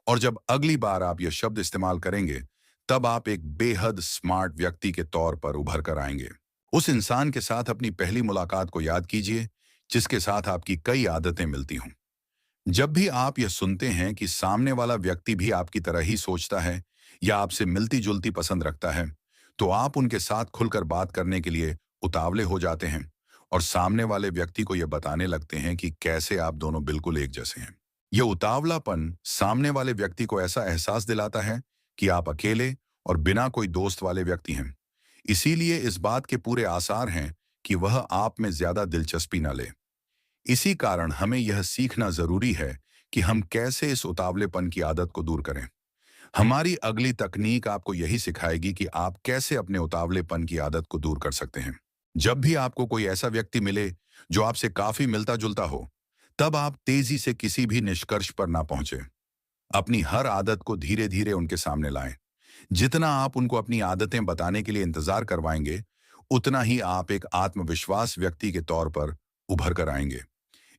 और जब अगली बार आप यह शब्द इस्तेमाल करेंगे, तब आप एक बेहद स्मार्ट व्यक्ति के तौर पर उभर कर आएंगे। उस इंसान के साथ अपनी पहली मुलाकात को याद कीजिए जिसके साथ आपकी कई आदतें मिलती हों। जब भी आप यह सुनते हैं कि सामने वाला व्यक्ति भी आपकी तरह ही सोचता है या आपसे मिलती जुलती पसंद रखता है, तो आप उनके साथ खुलकर बात करने के लिए उतावले हो जाते हैं और सामने वाले व्यक्ति को यह बताने लगते हैं कि कैसे आप दोनों बिल्कुल एक जैसे हैं। यह उतावलापन सामने वाले व्यक्ति को ऐसा एहसास दिलाता है कि आप अकेले और बिना कोई दोस्त वाले व्यक्ति हैं। इसीलिए इस बात के पूरे आसार हैं कि वह आप में ज्यादा दिलचस्पी न ले। इसी कारण हमें यह सीखना जरूरी है कि हम कैसे इस उतावलेपन की आदत को दूर करें। हमारी अगली तकनीक आपको यही सिखाएगी कि आप कैसे अपने उतावलेपन की आदत को दूर कर सकते हैं। जब भी आपको कोई ऐसा व्यक्ति मिले जो आपसे काफी मिलता जुलता हो, तब आप तेजी से किसी भी निष्कर्ष पर ना पहुंचे। अपनी हर आदत को धीरे धीरे उनके सामने लाएं। जितना आप उनको अपनी आदतें बताने के लिए इंतजार करवाएंगे, उतना ही आप एक आत्मविश्वास व्यक्ति के तौर पर उभर कर आएंगे।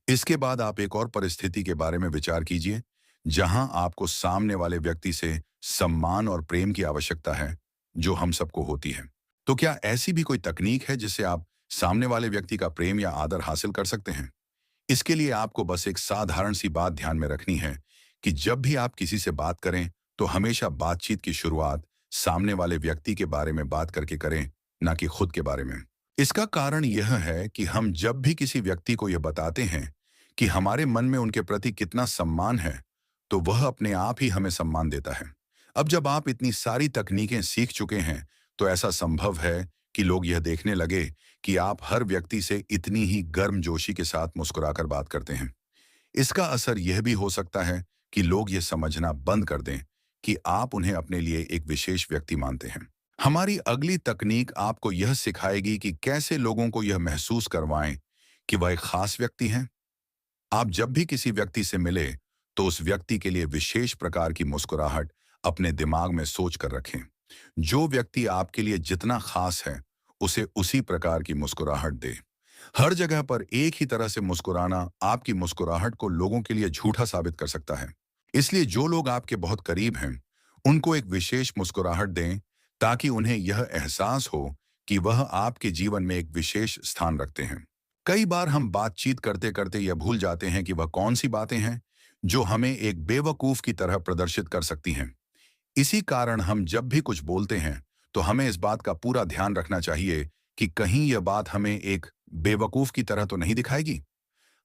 इसके बाद आप एक और परिस्थिति के बारे में विचार कीजिए, जहां आपको सामने वाले व्यक्ति से सम्मान और प्रेम की आवश्यकता है, जो हम सबको होती है। तो क्या ऐसी भी कोई तकनीक है जिससे आप सामने वाले व्यक्ति का प्रेम या आदर हासिल कर सकते हैं? इसके लिए आपको बस एक साधारण सी बात ध्यान में रखनी है कि जब भी आप किसी से बात करें, तो हमेशा बातचीत की शुरुआत सामने वाले व्यक्ति के बारे में बात करके करें, ना कि खुद के बारे में। इसका कारण यह है कि हम जब भी किसी व्यक्ति को यह बताते हैं कि हमारे मन में उनके प्रति कितना सम्मान है, तो वह अपने आप ही हमें सम्मान देता है। अब जब आप इतनी सारी तकनीकें सीख चुके हैं, तो ऐसा संभव है कि लोग यह देखने लगे कि आप हर व्यक्ति से इतनी ही गर्मजोशी के साथ मुस्कुराकर बात करते हैं। इसका असर यह भी हो सकता है कि लोग यह समझना बंद कर दें कि आप उन्हें अपने लिए एक विशेष व्यक्ति मानते हैं। हमारी अगली तकनीक आपको यह सिखाएगी कि कैसे लोगों को यह महसूस करवाएं कि वह एक खास व्यक्ति हैं। आप जब भी किसी व्यक्ति से मिले, तो उस व्यक्ति के लिए विशेष प्रकार की मुस्कुराहट अपने दिमाग में सोच कर रखें। जो व्यक्ति आपके लिए जितना खास है, उसे उसी प्रकार की मुस्कुराहट दे। हर जगह पर एक ही तरह से मुस्कुराना आपकी मुस्कुराहट को लोगों के लिए झूठा साबित कर सकता है। इसलिए जो लोग आपके बहुत करीब हैं, उनको एक विशेष मुस्कुराहट दें, ताकि उन्हें यह एहसास हो कि वह आपके जीवन में एक विशेष स्थान रखते हैं। कई बार हम बातचीत करते करते यह भूल जाते हैं कि वह कौन सी बातें हैं जो हमें एक बेवकूफ की तरह प्रदर्शित कर सकती हैं। इसी कारण हम जब भी कुछ बोलते हैं, तो हमें इस बात का पूरा ध्यान रखना चाहिए कि कहीं यह बात हमें एक बेवकूफ की तरह तो नहीं दिखाएगी।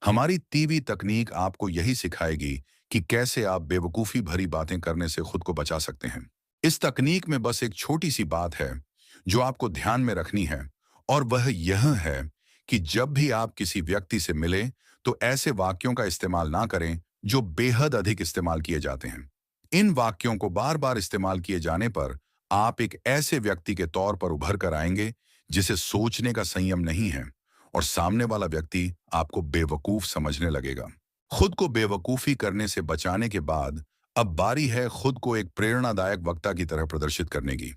हमारी तीवी तकनीक आपको यही सिखाएगी कि कैसे आप बेवकूफी भरी बातें करने से खुद को बचा सकते हैं। इस तकनीक में बस एक छोटी सी बात है जो आपको ध्यान में रखनी है, और वह यह है कि जब भी आप किसी व्यक्ति से मिले, तो ऐसे वाक्यों का इस्तेमाल ना करें जो बेहद अधिक इस्तेमाल किए जाते हैं। इन वाक्यों को बार बार इस्तेमाल किए जाने पर आप एक ऐसे व्यक्ति के तौर पर उभर कर आएंगे जिसे सोचने का संयम नहीं है, और सामने वाला व्यक्ति आपको बेवकूफ समझने लगेगा। खुद को बेवकूफी करने से बचाने के बाद अब बारी है खुद को एक प्रेरणादायक वक्ता की तरह प्रदर्शित करने की।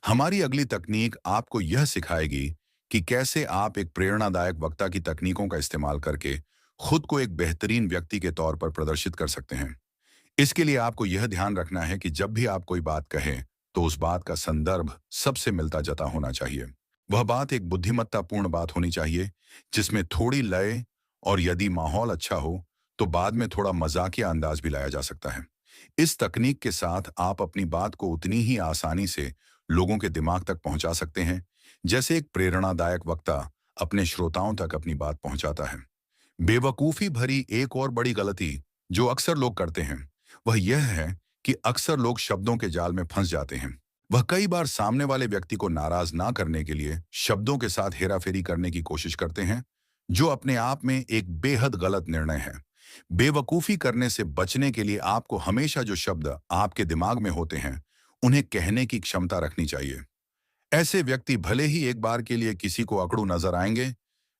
हमारी अगली तकनीक आपको यह सिखाएगी कि कैसे आप एक प्रेरणादायक वक्ता की तकनीकों का इस्तेमाल करके खुद को एक बेहतरीन व्यक्ति के तौर पर प्रदर्शित कर सकते हैं। इसके लिए आपको यह ध्यान रखना है कि जब भी आप कोई बात कहें, तो उस बात का संदर्भ सबसे मिलता जुलता होना चाहिए। वह बात एक बुद्धिमत्तापूर्ण बात होनी चाहिए, जिसमें थोड़ी लय, और यदि माहौल अच्छा हो, तो बाद में थोड़ा मजाकिया अंदाज भी लाया जा सकता है। इस तकनीक के साथ आप अपनी बात को उतनी ही आसानी से लोगों के दिमाग तक पहुंचा सकते हैं, जैसे एक प्रेरणादायक वक्ता अपने श्रोताओं तक अपनी बात पहुंचाता है। बेवकूफी भरी एक और बड़ी गलती जो अक्सर लोग करते हैं, वह यह है कि अक्सर लोग शब्दों के जाल में फंस जाते हैं। वह कई बार सामने वाले व्यक्ति को नाराज ना करने के लिए शब्दों के साथ हेराफेरी करने की कोशिश करते हैं, जो अपने आप में एक बेहद गलत निर्णय है। बेवकूफी करने से बचने के लिए आपको हमेशा जो शब्द आपके दिमाग में होते हैं, उन्हें कहने की क्षमता रखनी चाहिए। ऐसे व्यक्ति भले ही एक बार के लिए किसी को अकड़ू नजर आएंगे,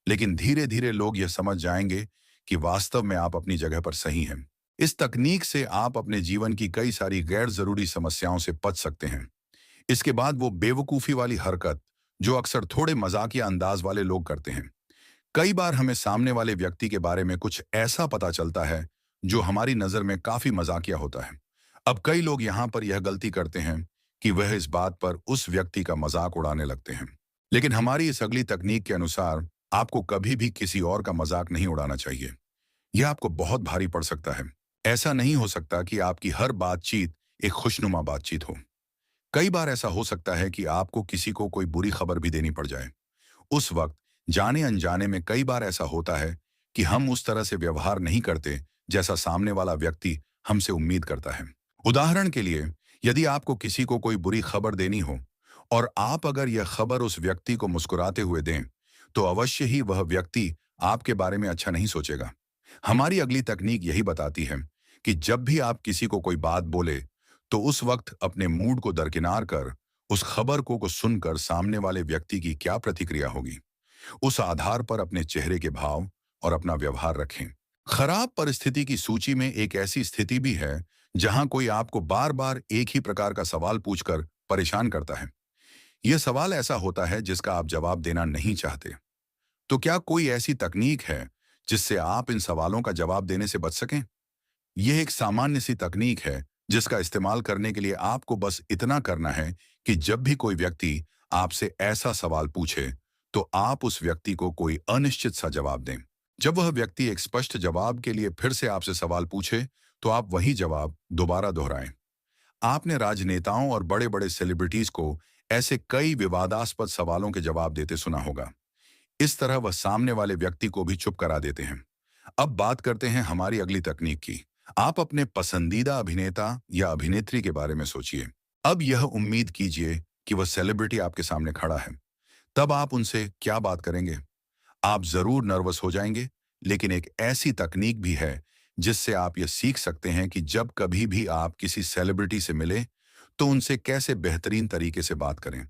लेकिन धीरे धीरे लोग यह समझ जाएंगे कि वास्तव में आप अपनी जगह पर सही हैं। इस तकनीक से आप अपने जीवन की कई सारी गैर जरूरी समस्याओं से बच सकते हैं। इसके बाद वो बेवकूफी वाली हरकत जो अक्सर थोड़े मजाकिया अंदाज वाले लोग करते हैं। कई बार हमें सामने वाले व्यक्ति के बारे में कुछ ऐसा पता चलता है जो हमारी नजर में काफी मजाकिया होता है। अब कई लोग यहाँ पर यह गलती करते हैं कि वह इस बात पर उस व्यक्ति का मजाक उड़ाने लगते हैं। लेकिन हमारी इस अगली तकनीक के अनुसार आपको कभी भी किसी और का मजाक नहीं उड़ाना चाहिए। यह आपको बहुत भारी पड़ सकता है। ऐसा नहीं हो सकता कि आपकी हर बातचीत एक खुशनुमा बातचीत हो। कई बार ऐसा हो सकता है कि आपको किसी को कोई बुरी खबर भी देनी पड़ जाए। उस वक्त जाने अनजाने में कई बार ऐसा होता है कि हम उस तरह से व्यवहार नहीं करते जैसा सामने वाला व्यक्ति हमसे उम्मीद करता है। उदाहरण के लिए, यदि आपको किसी को कोई बुरी खबर देनी हो और आप अगर यह खबर उस व्यक्ति को मुस्कुराते हुए दें, तो अवश्य ही वह व्यक्ति आपके बारे में अच्छा नहीं सोचेगा। हमारी अगली तकनीक यही बताती है कि जब भी आप किसी को कोई बात बोले, तो उस वक्त अपने मूड को दरकिनार कर उस खबर को सुनकर सामने वाले व्यक्ति की क्या प्रतिक्रिया होगी, उस आधार पर अपने चेहरे के भाव और अपना व्यवहार रखें। खराब परिस्थिति की सूची में एक ऐसी स्थिति भी है जहां कोई आपको बार बार एक ही प्रकार का सवाल पूछकर परेशान करता है। यह सवाल ऐसा होता है जिसका आप जवाब देना नहीं चाहते। तो क्या कोई ऐसी तकनीक है जिससे आप इन सवालों का जवाब देने से बच सकें? यह एक सामान्य सी तकनीक है जिसका इस्तेमाल करने के लिए आपको बस इतना करना है कि जब भी कोई व्यक्ति आपसे ऐसा सवाल पूछे, तो आप उस व्यक्ति को कोई अनिश्चित सा जवाब दें। जब वह व्यक्ति एक स्पष्ट जवाब के लिए फिर से आपसे सवाल पूछे, तो आप वही जवाब दोबारा दोहराएं। आपने राजनेताओं और बड़े बड़े सेलिब्रिटीज को ऐसे कई विवादास्पद सवालों के जवाब देते सुना होगा। इस तरह वह सामने वाले व्यक्ति को भी चुप करा देते हैं। अब बात करते हैं हमारी अगली तकनीक की। आप अपने पसंदीदा अभिनेता या अभिनेत्री के बारे में सोचिए। अब यह उम्मीद कीजिए कि वह सेलिब्रिटी आपके सामने खड़ा है। तब आप उनसे क्या बात करेंगे? आप जरूर नर्वस हो जाएंगे, लेकिन एक ऐसी तकनीक भी है जिससे आप यह सीख सकते हैं कि जब कभी भी आप किसी सेलिब्रिटी से मिले, तो उनसे कैसे बेहतरीन तरीके से बात करें।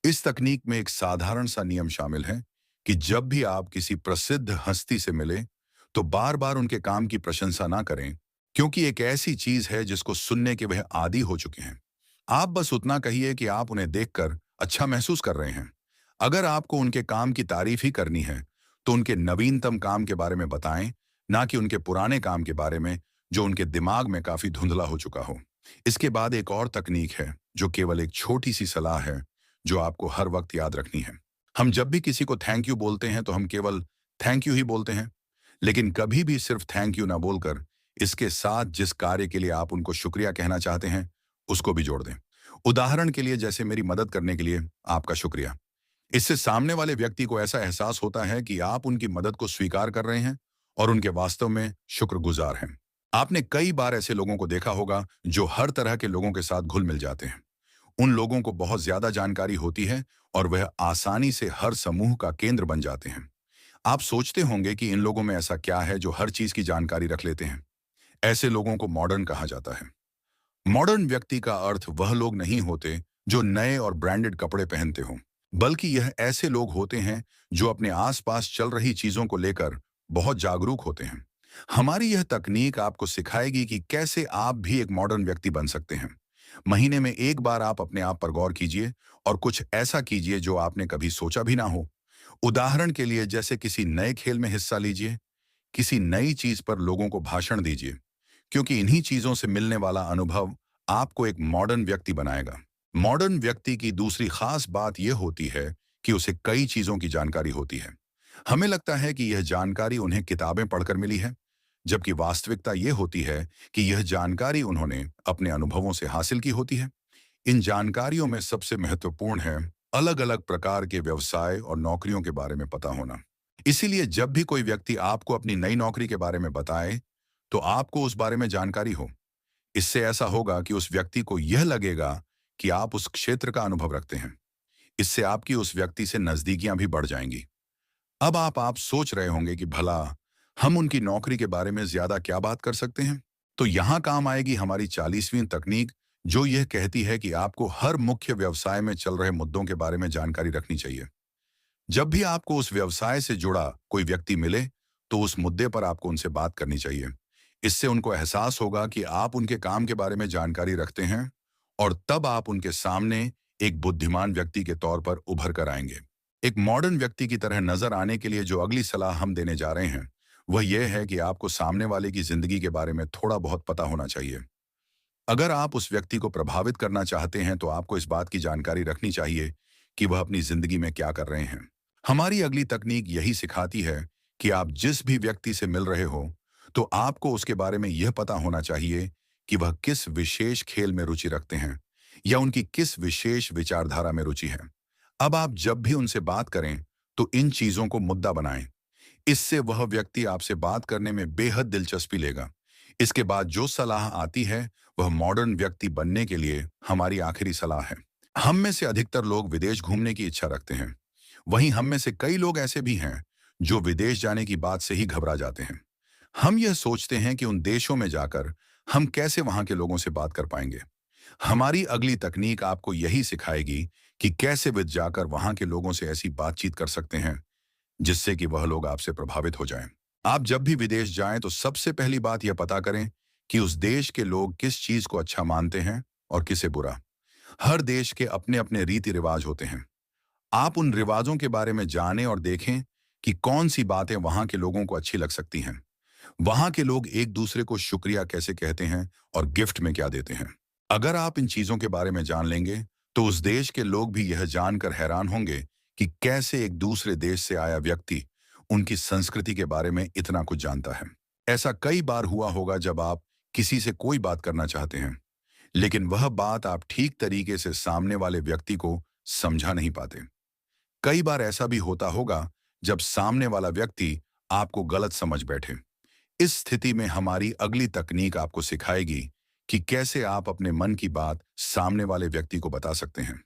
इस तकनीक में एक साधारण सा नियम शामिल है कि जब भी आप किसी प्रसिद्ध हस्ती से मिले, तो बार बार उनके काम की प्रशंसा ना करें, क्योंकि एक ऐसी चीज है जिसको सुनने के वह आदी हो चुके हैं। आप बस उतना कहिए कि आप उन्हें देखकर अच्छा महसूस कर रहे हैं। अगर आपको उनके काम की तारीफ ही करनी है, तो उनके नवीनतम काम के बारे में बताएं, ना कि उनके पुराने काम के बारे में जो उनके दिमाग में काफी धुंधला हो चुका हो। इसके बाद एक और तकनीक है जो केवल एक छोटी सी सलाह है, जो आपको हर वक्त याद रखनी है। हम जब भी किसी को थैंक यू बोलते हैं, तो हम केवल थैंक यू ही बोलते हैं, लेकिन कभी भी सिर्फ थैंक यू ना बोलकर इसके साथ जिस कार्य के लिए आप उनको शुक्रिया कहना चाहते हैं, उसको भी जोड़ दें। उदाहरण के लिए, जैसे मेरी मदद करने के लिए आपका शुक्रिया। इससे सामने वाले व्यक्ति को ऐसा एहसास होता है कि आप उनकी मदद को स्वीकार कर रहे हैं और उनके वास्तव में शुक्रगुजार हैं। आपने कई बार ऐसे लोगों को देखा होगा जो हर तरह के लोगों के साथ घुल मिल जाते हैं। उन लोगों को बहुत ज्यादा जानकारी होती है और वह आसानी से हर समूह का केंद्र बन जाते हैं। आप सोचते होंगे कि इन लोगों में ऐसा क्या है जो हर चीज की जानकारी रख लेते हैं। ऐसे लोगों को मॉडर्न कहा जाता है। मॉडर्न व्यक्ति का अर्थ वह लोग नहीं होते जो नए और ब्रांडेड कपड़े पहनते हों, बल्कि यह ऐसे लोग होते हैं जो अपने आसपास चल रही चीजों को लेकर बहुत जागरूक होते हैं। हमारी यह तकनीक आपको सिखाएगी कि कैसे आप भी एक मॉडर्न व्यक्ति बन सकते हैं। महीने में एक बार आप अपने आप पर गौर कीजिए और कुछ ऐसा कीजिए जो आपने कभी सोचा भी ना हो। उदाहरण के लिए, जैसे किसी नए खेल में हिस्सा लीजिए, किसी नई चीज पर लोगों को भाषण दीजिए, क्योंकि इन्हीं चीजों से मिलने वाला अनुभव आपको एक मॉडर्न व्यक्ति बनाएगा। मॉडर्न व्यक्ति की दूसरी खास बात यह होती है कि उसे कई चीजों की जानकारी होती है। हमें लगता है कि यह जानकारी उन्हें किताबें पढ़कर मिली है, जबकि वास्तविकता यह होती है कि यह जानकारी उन्होंने अपने अनुभवों से हासिल की होती है। इन जानकारियों में सबसे महत्वपूर्ण है अलग अलग प्रकार के व्यवसाय और नौकरियों के बारे में पता होना। इसीलिए जब भी कोई व्यक्ति आपको अपनी नई नौकरी के बारे में बताए, तो आपको उस बारे में जानकारी हो। इससे ऐसा होगा कि उस व्यक्ति को यह लगेगा कि आप उस क्षेत्र का अनुभव रखते हैं। इससे आपकी उस व्यक्ति से नजदीकियां भी बढ़ जाएंगी। अब आप सोच रहे होंगे कि भला हम उनकी नौकरी के बारे में ज्यादा क्या बात कर सकते हैं? तो यहां काम आएगी हमारी 40वीं तकनीक, जो यह कहती है कि आपको हर मुख्य व्यवसाय में चल रहे मुद्दों के बारे में जानकारी रखनी चाहिए। जब भी आपको उस व्यवसाय से जुड़ा कोई व्यक्ति मिले, तो उस मुद्दे पर आपको उनसे बात करनी चाहिए। इससे उनको एहसास होगा कि आप उनके काम के बारे में जानकारी रखते हैं, और तब आप उनके सामने एक बुद्धिमान व्यक्ति के तौर पर उभर कर आएंगे। एक मॉडर्न व्यक्ति की तरह नजर आने के लिए जो अगली सलाह हम देने जा रहे हैं, वह यह है कि आपको सामने वाले की जिंदगी के बारे में थोड़ा बहुत पता होना चाहिए। अगर आप उस व्यक्ति को प्रभावित करना चाहते हैं, तो आपको इस बात की जानकारी रखनी चाहिए कि वह अपनी जिंदगी में क्या कर रहे हैं। हमारी अगली तकनीक यही सिखाती है कि आप जिस भी व्यक्ति से मिल रहे हो, तो आपको उसके बारे में यह पता होना चाहिए कि वह किस विशेष खेल में रुचि रखते हैं, या उनकी किस विशेष विचारधारा में रुचि है। अब आप जब भी उनसे बात करें तो इन चीजों को मुद्दा बनाएं। इससे वह व्यक्ति आपसे बात करने में बेहद दिलचस्पी लेगा। इसके बाद जो सलाह आती है वह मॉडर्न व्यक्ति बनने के लिए हमारी आखिरी सलाह है। हम में से अधिकतर लोग विदेश घूमने की इच्छा रखते हैं। वहीं हम में से कई लोग ऐसे भी हैं जो विदेश जाने की बात से ही घबरा जाते हैं। हम यह सोचते हैं कि उन देशों में जाकर हम कैसे वहां के लोगों से बात कर पाएंगे। हमारी अगली तकनीक आपको यही सिखाएगी कि कैसे विद जाकर वहां के लोगों से ऐसी बातचीत कर सकते हैं जिससे कि वह लोग आपसे प्रभावित हो जाएं। आप जब भी विदेश जाएं तो सबसे पहली बात यह पता करें कि उस देश के लोग किस चीज को अच्छा मानते हैं और किसे बुरा। हर देश के अपने अपने रीति रिवाज होते हैं। आप उन रिवाजों के बारे में जानें और देखें कि कौन सी बातें वहां के लोगों को अच्छी लग सकती हैं। वहां के लोग एक दूसरे को शुक्रिया कैसे कहते हैं और गिफ्ट में क्या देते हैं। अगर आप इन चीजों के बारे में जान लेंगे तो उस देश के लोग भी यह जानकर हैरान होंगे कि कैसे एक दूसरे देश से आया व्यक्ति उनकी संस्कृति के बारे में इतना कुछ जानता है। ऐसा कई बार हुआ होगा जब आप किसी से कोई बात करना चाहते हैं लेकिन वह बात आप ठीक तरीके से सामने वाले व्यक्ति को समझा नहीं पाते। कई बार ऐसा भी होता होगा जब सामने वाला व्यक्ति आपको गलत समझ बैठे। इस स्थिति में हमारी अगली तकनीक आपको सिखाएगी कि कैसे आप अपने मन की बात सामने वाले व्यक्ति को बता सकते हैं।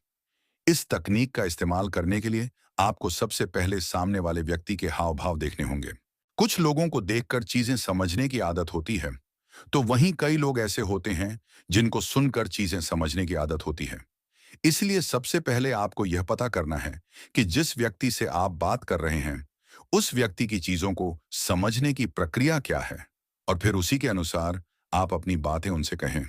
इस तकनीक का इस्तेमाल करने के लिए आपको सबसे पहले सामने वाले व्यक्ति के हाव भाव देखने होंगे। कुछ लोगों को देखकर चीजें समझने की आदत होती है, तो वहीं कई लोग ऐसे होते हैं जिनको सुनकर चीजें समझने की आदत होती है। इसलिए सबसे पहले आपको यह पता करना है कि जिस व्यक्ति से आप बात कर रहे हैं उस व्यक्ति की चीजों को समझने की प्रक्रिया क्या है, और फिर उसी के अनुसार आप अपनी बातें उनसे कहें।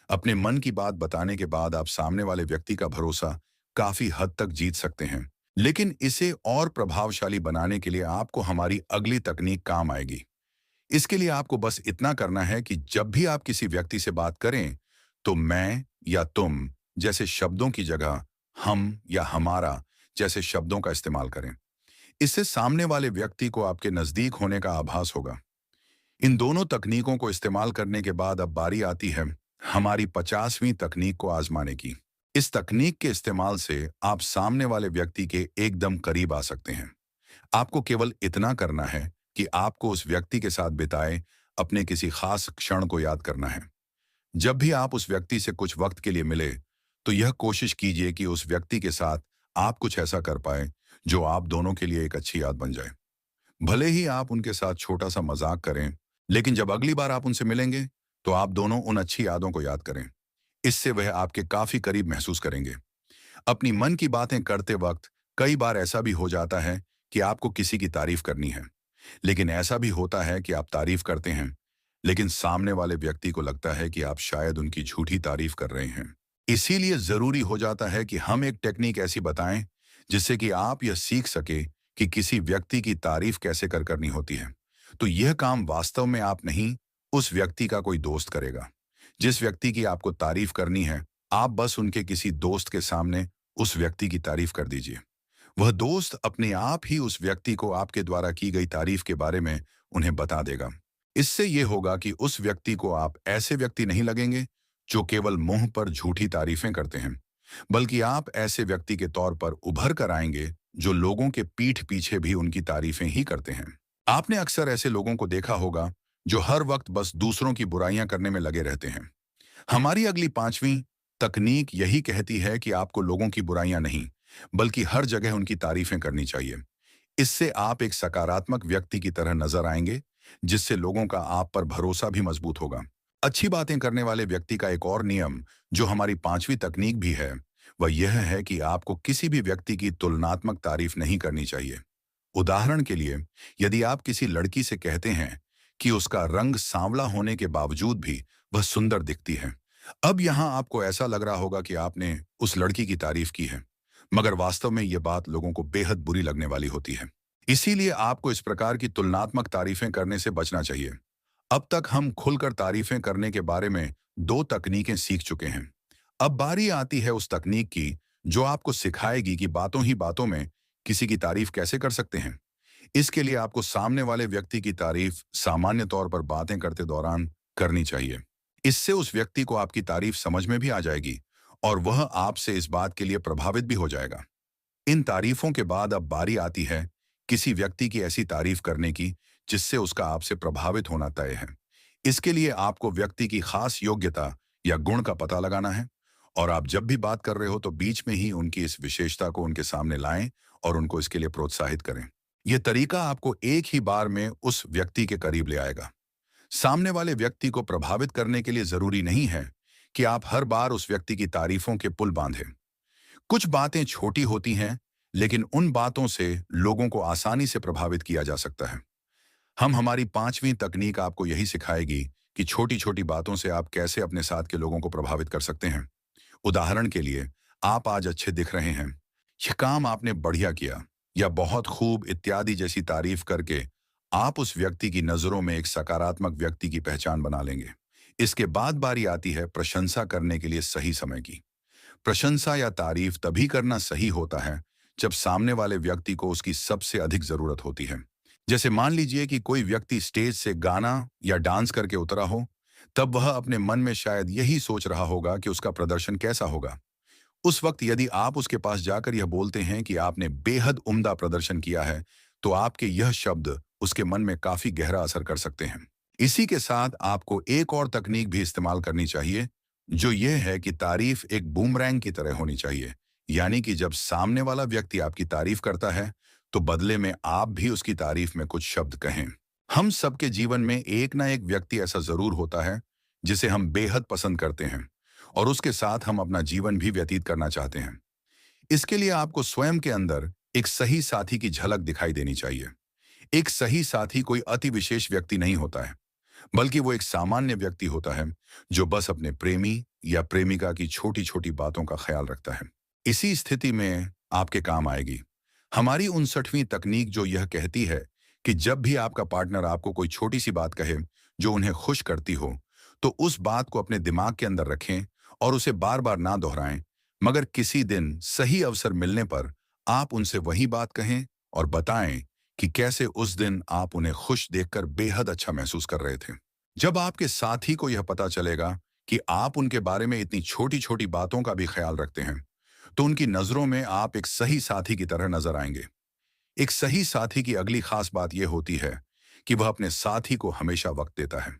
अपने मन की बात बताने के बाद आप सामने वाले व्यक्ति का भरोसा काफी हद तक जीत सकते हैं। लेकिन इसे और प्रभावशाली बनाने के लिए आपको हमारी अगली तकनीक काम आएगी। इसके लिए आपको बस इतना करना है कि जब भी आप किसी व्यक्ति से बात करें तो मैं या तुम जैसे शब्दों की जगह हम या हमारा जैसे शब्दों का इस्तेमाल करें। इससे सामने वाले व्यक्ति को आपके नजदीक होने का आभास होगा। इन दोनों तकनीकों को इस्तेमाल करने के बाद अब बारी आती है हमारी 50वीं तकनीक को आजमाने की। इस तकनीक के इस्तेमाल से आप सामने वाले व्यक्ति के एकदम करीब आ सकते हैं। आपको केवल इतना करना है कि आपको उस व्यक्ति के साथ बिताए अपने किसी खास क्षण को याद करना है। जब भी आप उस व्यक्ति से कुछ वक्त के लिए मिले तो यह कोशिश कीजिए कि उस व्यक्ति के साथ आप कुछ ऐसा कर पाए जो आप दोनों के लिए एक अच्छी याद बन जाए। भले ही आप उनके साथ छोटा सा मजाक करें, लेकिन जब अगली बार आप उनसे मिलेंगे तो आप दोनों उन अच्छी यादों को याद करें। इससे वह आपके काफी करीब महसूस करेंगे। अपनी मन की बातें करते वक्त कई बार ऐसा भी हो जाता है कि आपको किसी की तारीफ करनी है, लेकिन ऐसा भी होता है कि आप तारीफ करते हैं लेकिन सामने वाले व्यक्ति को लगता है कि आप शायद उनकी झूठी तारीफ कर रहे हैं। इसीलिए जरूरी हो जाता है कि हम एक टेक्निक ऐसी बताएं जिससे कि आप यह सीख सके कि किसी व्यक्ति की तारीफ कैसे करनी होती है। तो यह काम वास्तव में आप नहीं, उस व्यक्ति का कोई दोस्त करेगा। जिस व्यक्ति की आपको तारीफ करनी है आप बस उनके किसी दोस्त के सामने उस व्यक्ति की तारीफ कर दीजिए। वह दोस्त अपने आप ही उस व्यक्ति को आपके द्वारा की गई तारीफ के बारे में उन्हें बता देगा। इससे यह होगा कि उस व्यक्ति को आप ऐसे व्यक्ति नहीं लगेंगे जो केवल मुंह पर झूठी तारीफें करते हैं, बल्कि आप ऐसे व्यक्ति के तौर पर उभर कर आएंगे जो लोगों के पीठ पीछे भी उनकी तारीफें ही करते हैं। आपने अक्सर ऐसे लोगों को देखा होगा जो हर वक्त बस दूसरों की बुराइयां करने में लगे रहते हैं। हमारी अगली 5वीं तकनीक यही कहती है कि आपको लोगों की बुराइयां नहीं बल्कि हर जगह उनकी तारीफें करनी चाहिए। इससे आप एक सकारात्मक व्यक्ति की तरह नजर आएंगे जिससे लोगों का आप पर भरोसा भी मजबूत होगा। अच्छी बातें करने वाले व्यक्ति का एक और नियम जो हमारी 5वीं तकनीक भी है वह यह है कि आपको किसी भी व्यक्ति की तुलनात्मक तारीफ नहीं करनी चाहिए। उदाहरण के लिए, यदि आप किसी लड़की से कहते हैं कि उसका रंग सांवला होने के बावजूद भी वह सुंदर दिखती है, अब यहां आपको ऐसा लग रहा होगा कि आपने उस लड़की की तारीफ की है, मगर वास्तव में यह बात लोगों को बेहद बुरी लगने वाली होती है। इसीलिए आपको इस प्रकार की तुलनात्मक तारीफें करने से बचना चाहिए। अब तक हम खुलकर तारीफें करने के बारे में 2 तकनीकें सीख चुके हैं। अब बारी आती है उस तकनीक की जो आपको सिखाएगी कि बातों ही बातों में किसी की तारीफ कैसे कर सकते हैं। इसके लिए आपको सामने वाले व्यक्ति की तारीफ सामान्य तौर पर बातें करते दौरान करनी चाहिए। इससे उस व्यक्ति को आपकी तारीफ समझ में भी आ जाएगी और वह आपसे इस बात के लिए प्रभावित भी हो जाएगा। इन तारीफों के बाद अब बारी आती है किसी व्यक्ति की ऐसी तारीफ करने की जिससे उसका आपसे प्रभावित होना तय है। इसके लिए आपको व्यक्ति की खास योग्यता या गुण का पता लगाना है, और आप जब भी बात कर रहे हो तो बीच में ही उनकी इस विशेषता को उनके सामने लाएं और उनको इसके लिए प्रोत्साहित करें। यह तरीका आपको एक ही बार में उस व्यक्ति के करीब ले आएगा। सामने वाले व्यक्ति को प्रभावित करने के लिए जरूरी नहीं है कि आप हर बार उस व्यक्ति की तारीफों के पुल बांधें। कुछ बातें छोटी होती हैं, लेकिन उन बातों से लोगों को आसानी से प्रभावित किया जा सकता है। हम हमारी 5वीं तकनीक आपको यही सिखाएगी कि छोटी छोटी बातों से आप कैसे अपने साथ के लोगों को प्रभावित कर सकते हैं। उदाहरण के लिए, आप आज अच्छे दिख रहे हैं, यह काम आपने बढ़िया किया, या बहुत खूब इत्यादि जैसी तारीफ करके आप उस व्यक्ति की नजरों में एक सकारात्मक व्यक्ति की पहचान बना लेंगे। इसके बाद बारी आती है प्रशंसा करने के लिए सही समय की। प्रशंसा या तारीफ तभी करना सही होता है जब सामने वाले व्यक्ति को उसकी सबसे अधिक जरूरत होती है। जैसे मान लीजिए कि कोई व्यक्ति स्टेज से गाना या डांस करके उतरा हो, तब वह अपने मन में शायद यही सोच रहा होगा कि उसका प्रदर्शन कैसा होगा। उस वक्त यदि आप उसके पास जाकर यह बोलते हैं कि आपने बेहद उम्दा प्रदर्शन किया है, तो आपके यह शब्द उसके मन में काफी गहरा असर कर सकते हैं। इसी के साथ आपको एक और तकनीक भी इस्तेमाल करनी चाहिए, जो यह है कि तारीफ एक बूमरैंग की तरह होनी चाहिए। यानी कि जब सामने वाला व्यक्ति आपकी तारीफ करता है, तो बदले में आप भी उसकी तारीफ में कुछ शब्द कहें। हम सबके जीवन में एक ना एक व्यक्ति ऐसा जरूर होता है जिसे हम बेहद पसंद करते हैं, और उसके साथ हम अपना जीवन भी व्यतीत करना चाहते हैं। इसके लिए आपको स्वयं के अंदर एक सही साथी की झलक दिखाई देनी चाहिए। एक सही साथी कोई अति विशेष व्यक्ति नहीं होता है, बल्कि वो एक सामान्य व्यक्ति होता है जो बस अपने प्रेमी या प्रेमिका की छोटी छोटी बातों का ख्याल रखता है। इसी स्थिति में आपके काम आएगी हमारी 59वीं तकनीक, जो यह कहती है कि जब भी आपका पार्टनर आपको कोई छोटी सी बात कहे जो उन्हें खुश करती हो, तो उस बात को अपने दिमाग के अंदर रखें और उसे बार बार ना दोहराएं, मगर किसी दिन सही अवसर मिलने पर आप उनसे वही बात कहें और बताएं कि कैसे उस दिन आप उन्हें खुश देखकर बेहद अच्छा महसूस कर रहे थे। जब आपके साथी को यह पता चलेगा कि आप उनके बारे में इतनी छोटी छोटी बातों का भी ख्याल रखते हैं, तो उनकी नजरों में आप एक सही साथी की तरह नजर आएंगे। एक सही साथी की अगली खास बात यह होती है कि वह अपने साथी को हमेशा वक्त देता है।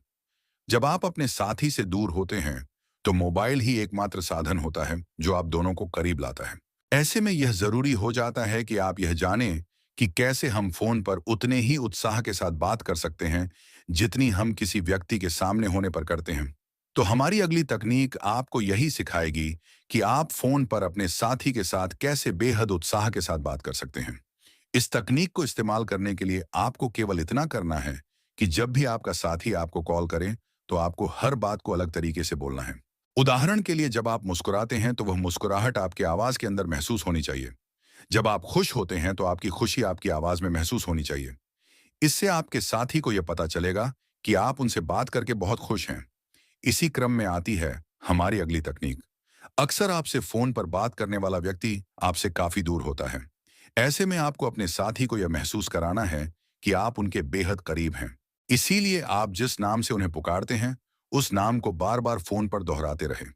जब आप अपने साथी से दूर होते हैं, तो मोबाइल ही एकमात्र साधन होता है जो आप दोनों को करीब लाता है। ऐसे में यह जरूरी हो जाता है कि आप यह जानें कि कैसे हम फोन पर उतने ही उत्साह के साथ बात कर सकते हैं जितनी हम किसी व्यक्ति के सामने होने पर करते हैं। तो हमारी अगली तकनीक आपको यही सिखाएगी कि आप फोन पर अपने साथी के साथ कैसे बेहद उत्साह के साथ बात कर सकते हैं। इस तकनीक को इस्तेमाल करने के लिए आपको केवल इतना करना है कि जब भी आपका साथी आपको कॉल करे, तो आपको हर बात को अलग तरीके से बोलना है। उदाहरण के लिए, जब आप मुस्कुराते हैं तो वह मुस्कुराहट आपके आवाज के अंदर महसूस होनी चाहिए। जब आप खुश होते हैं तो आपकी खुशी आपकी आवाज में महसूस होनी चाहिए। इससे आपके साथी को यह पता चलेगा कि आप उनसे बात करके बहुत खुश हैं। इसी क्रम में आती है हमारी अगली तकनीक। अक्सर आपसे फोन पर बात करने वाला व्यक्ति आपसे काफी दूर होता है। ऐसे में आपको अपने साथी को यह महसूस कराना है कि आप उनके बेहद करीब हैं। इसीलिए आप जिस नाम से उन्हें पुकारते हैं, उस नाम को बार बार फोन पर दोहराते रहें।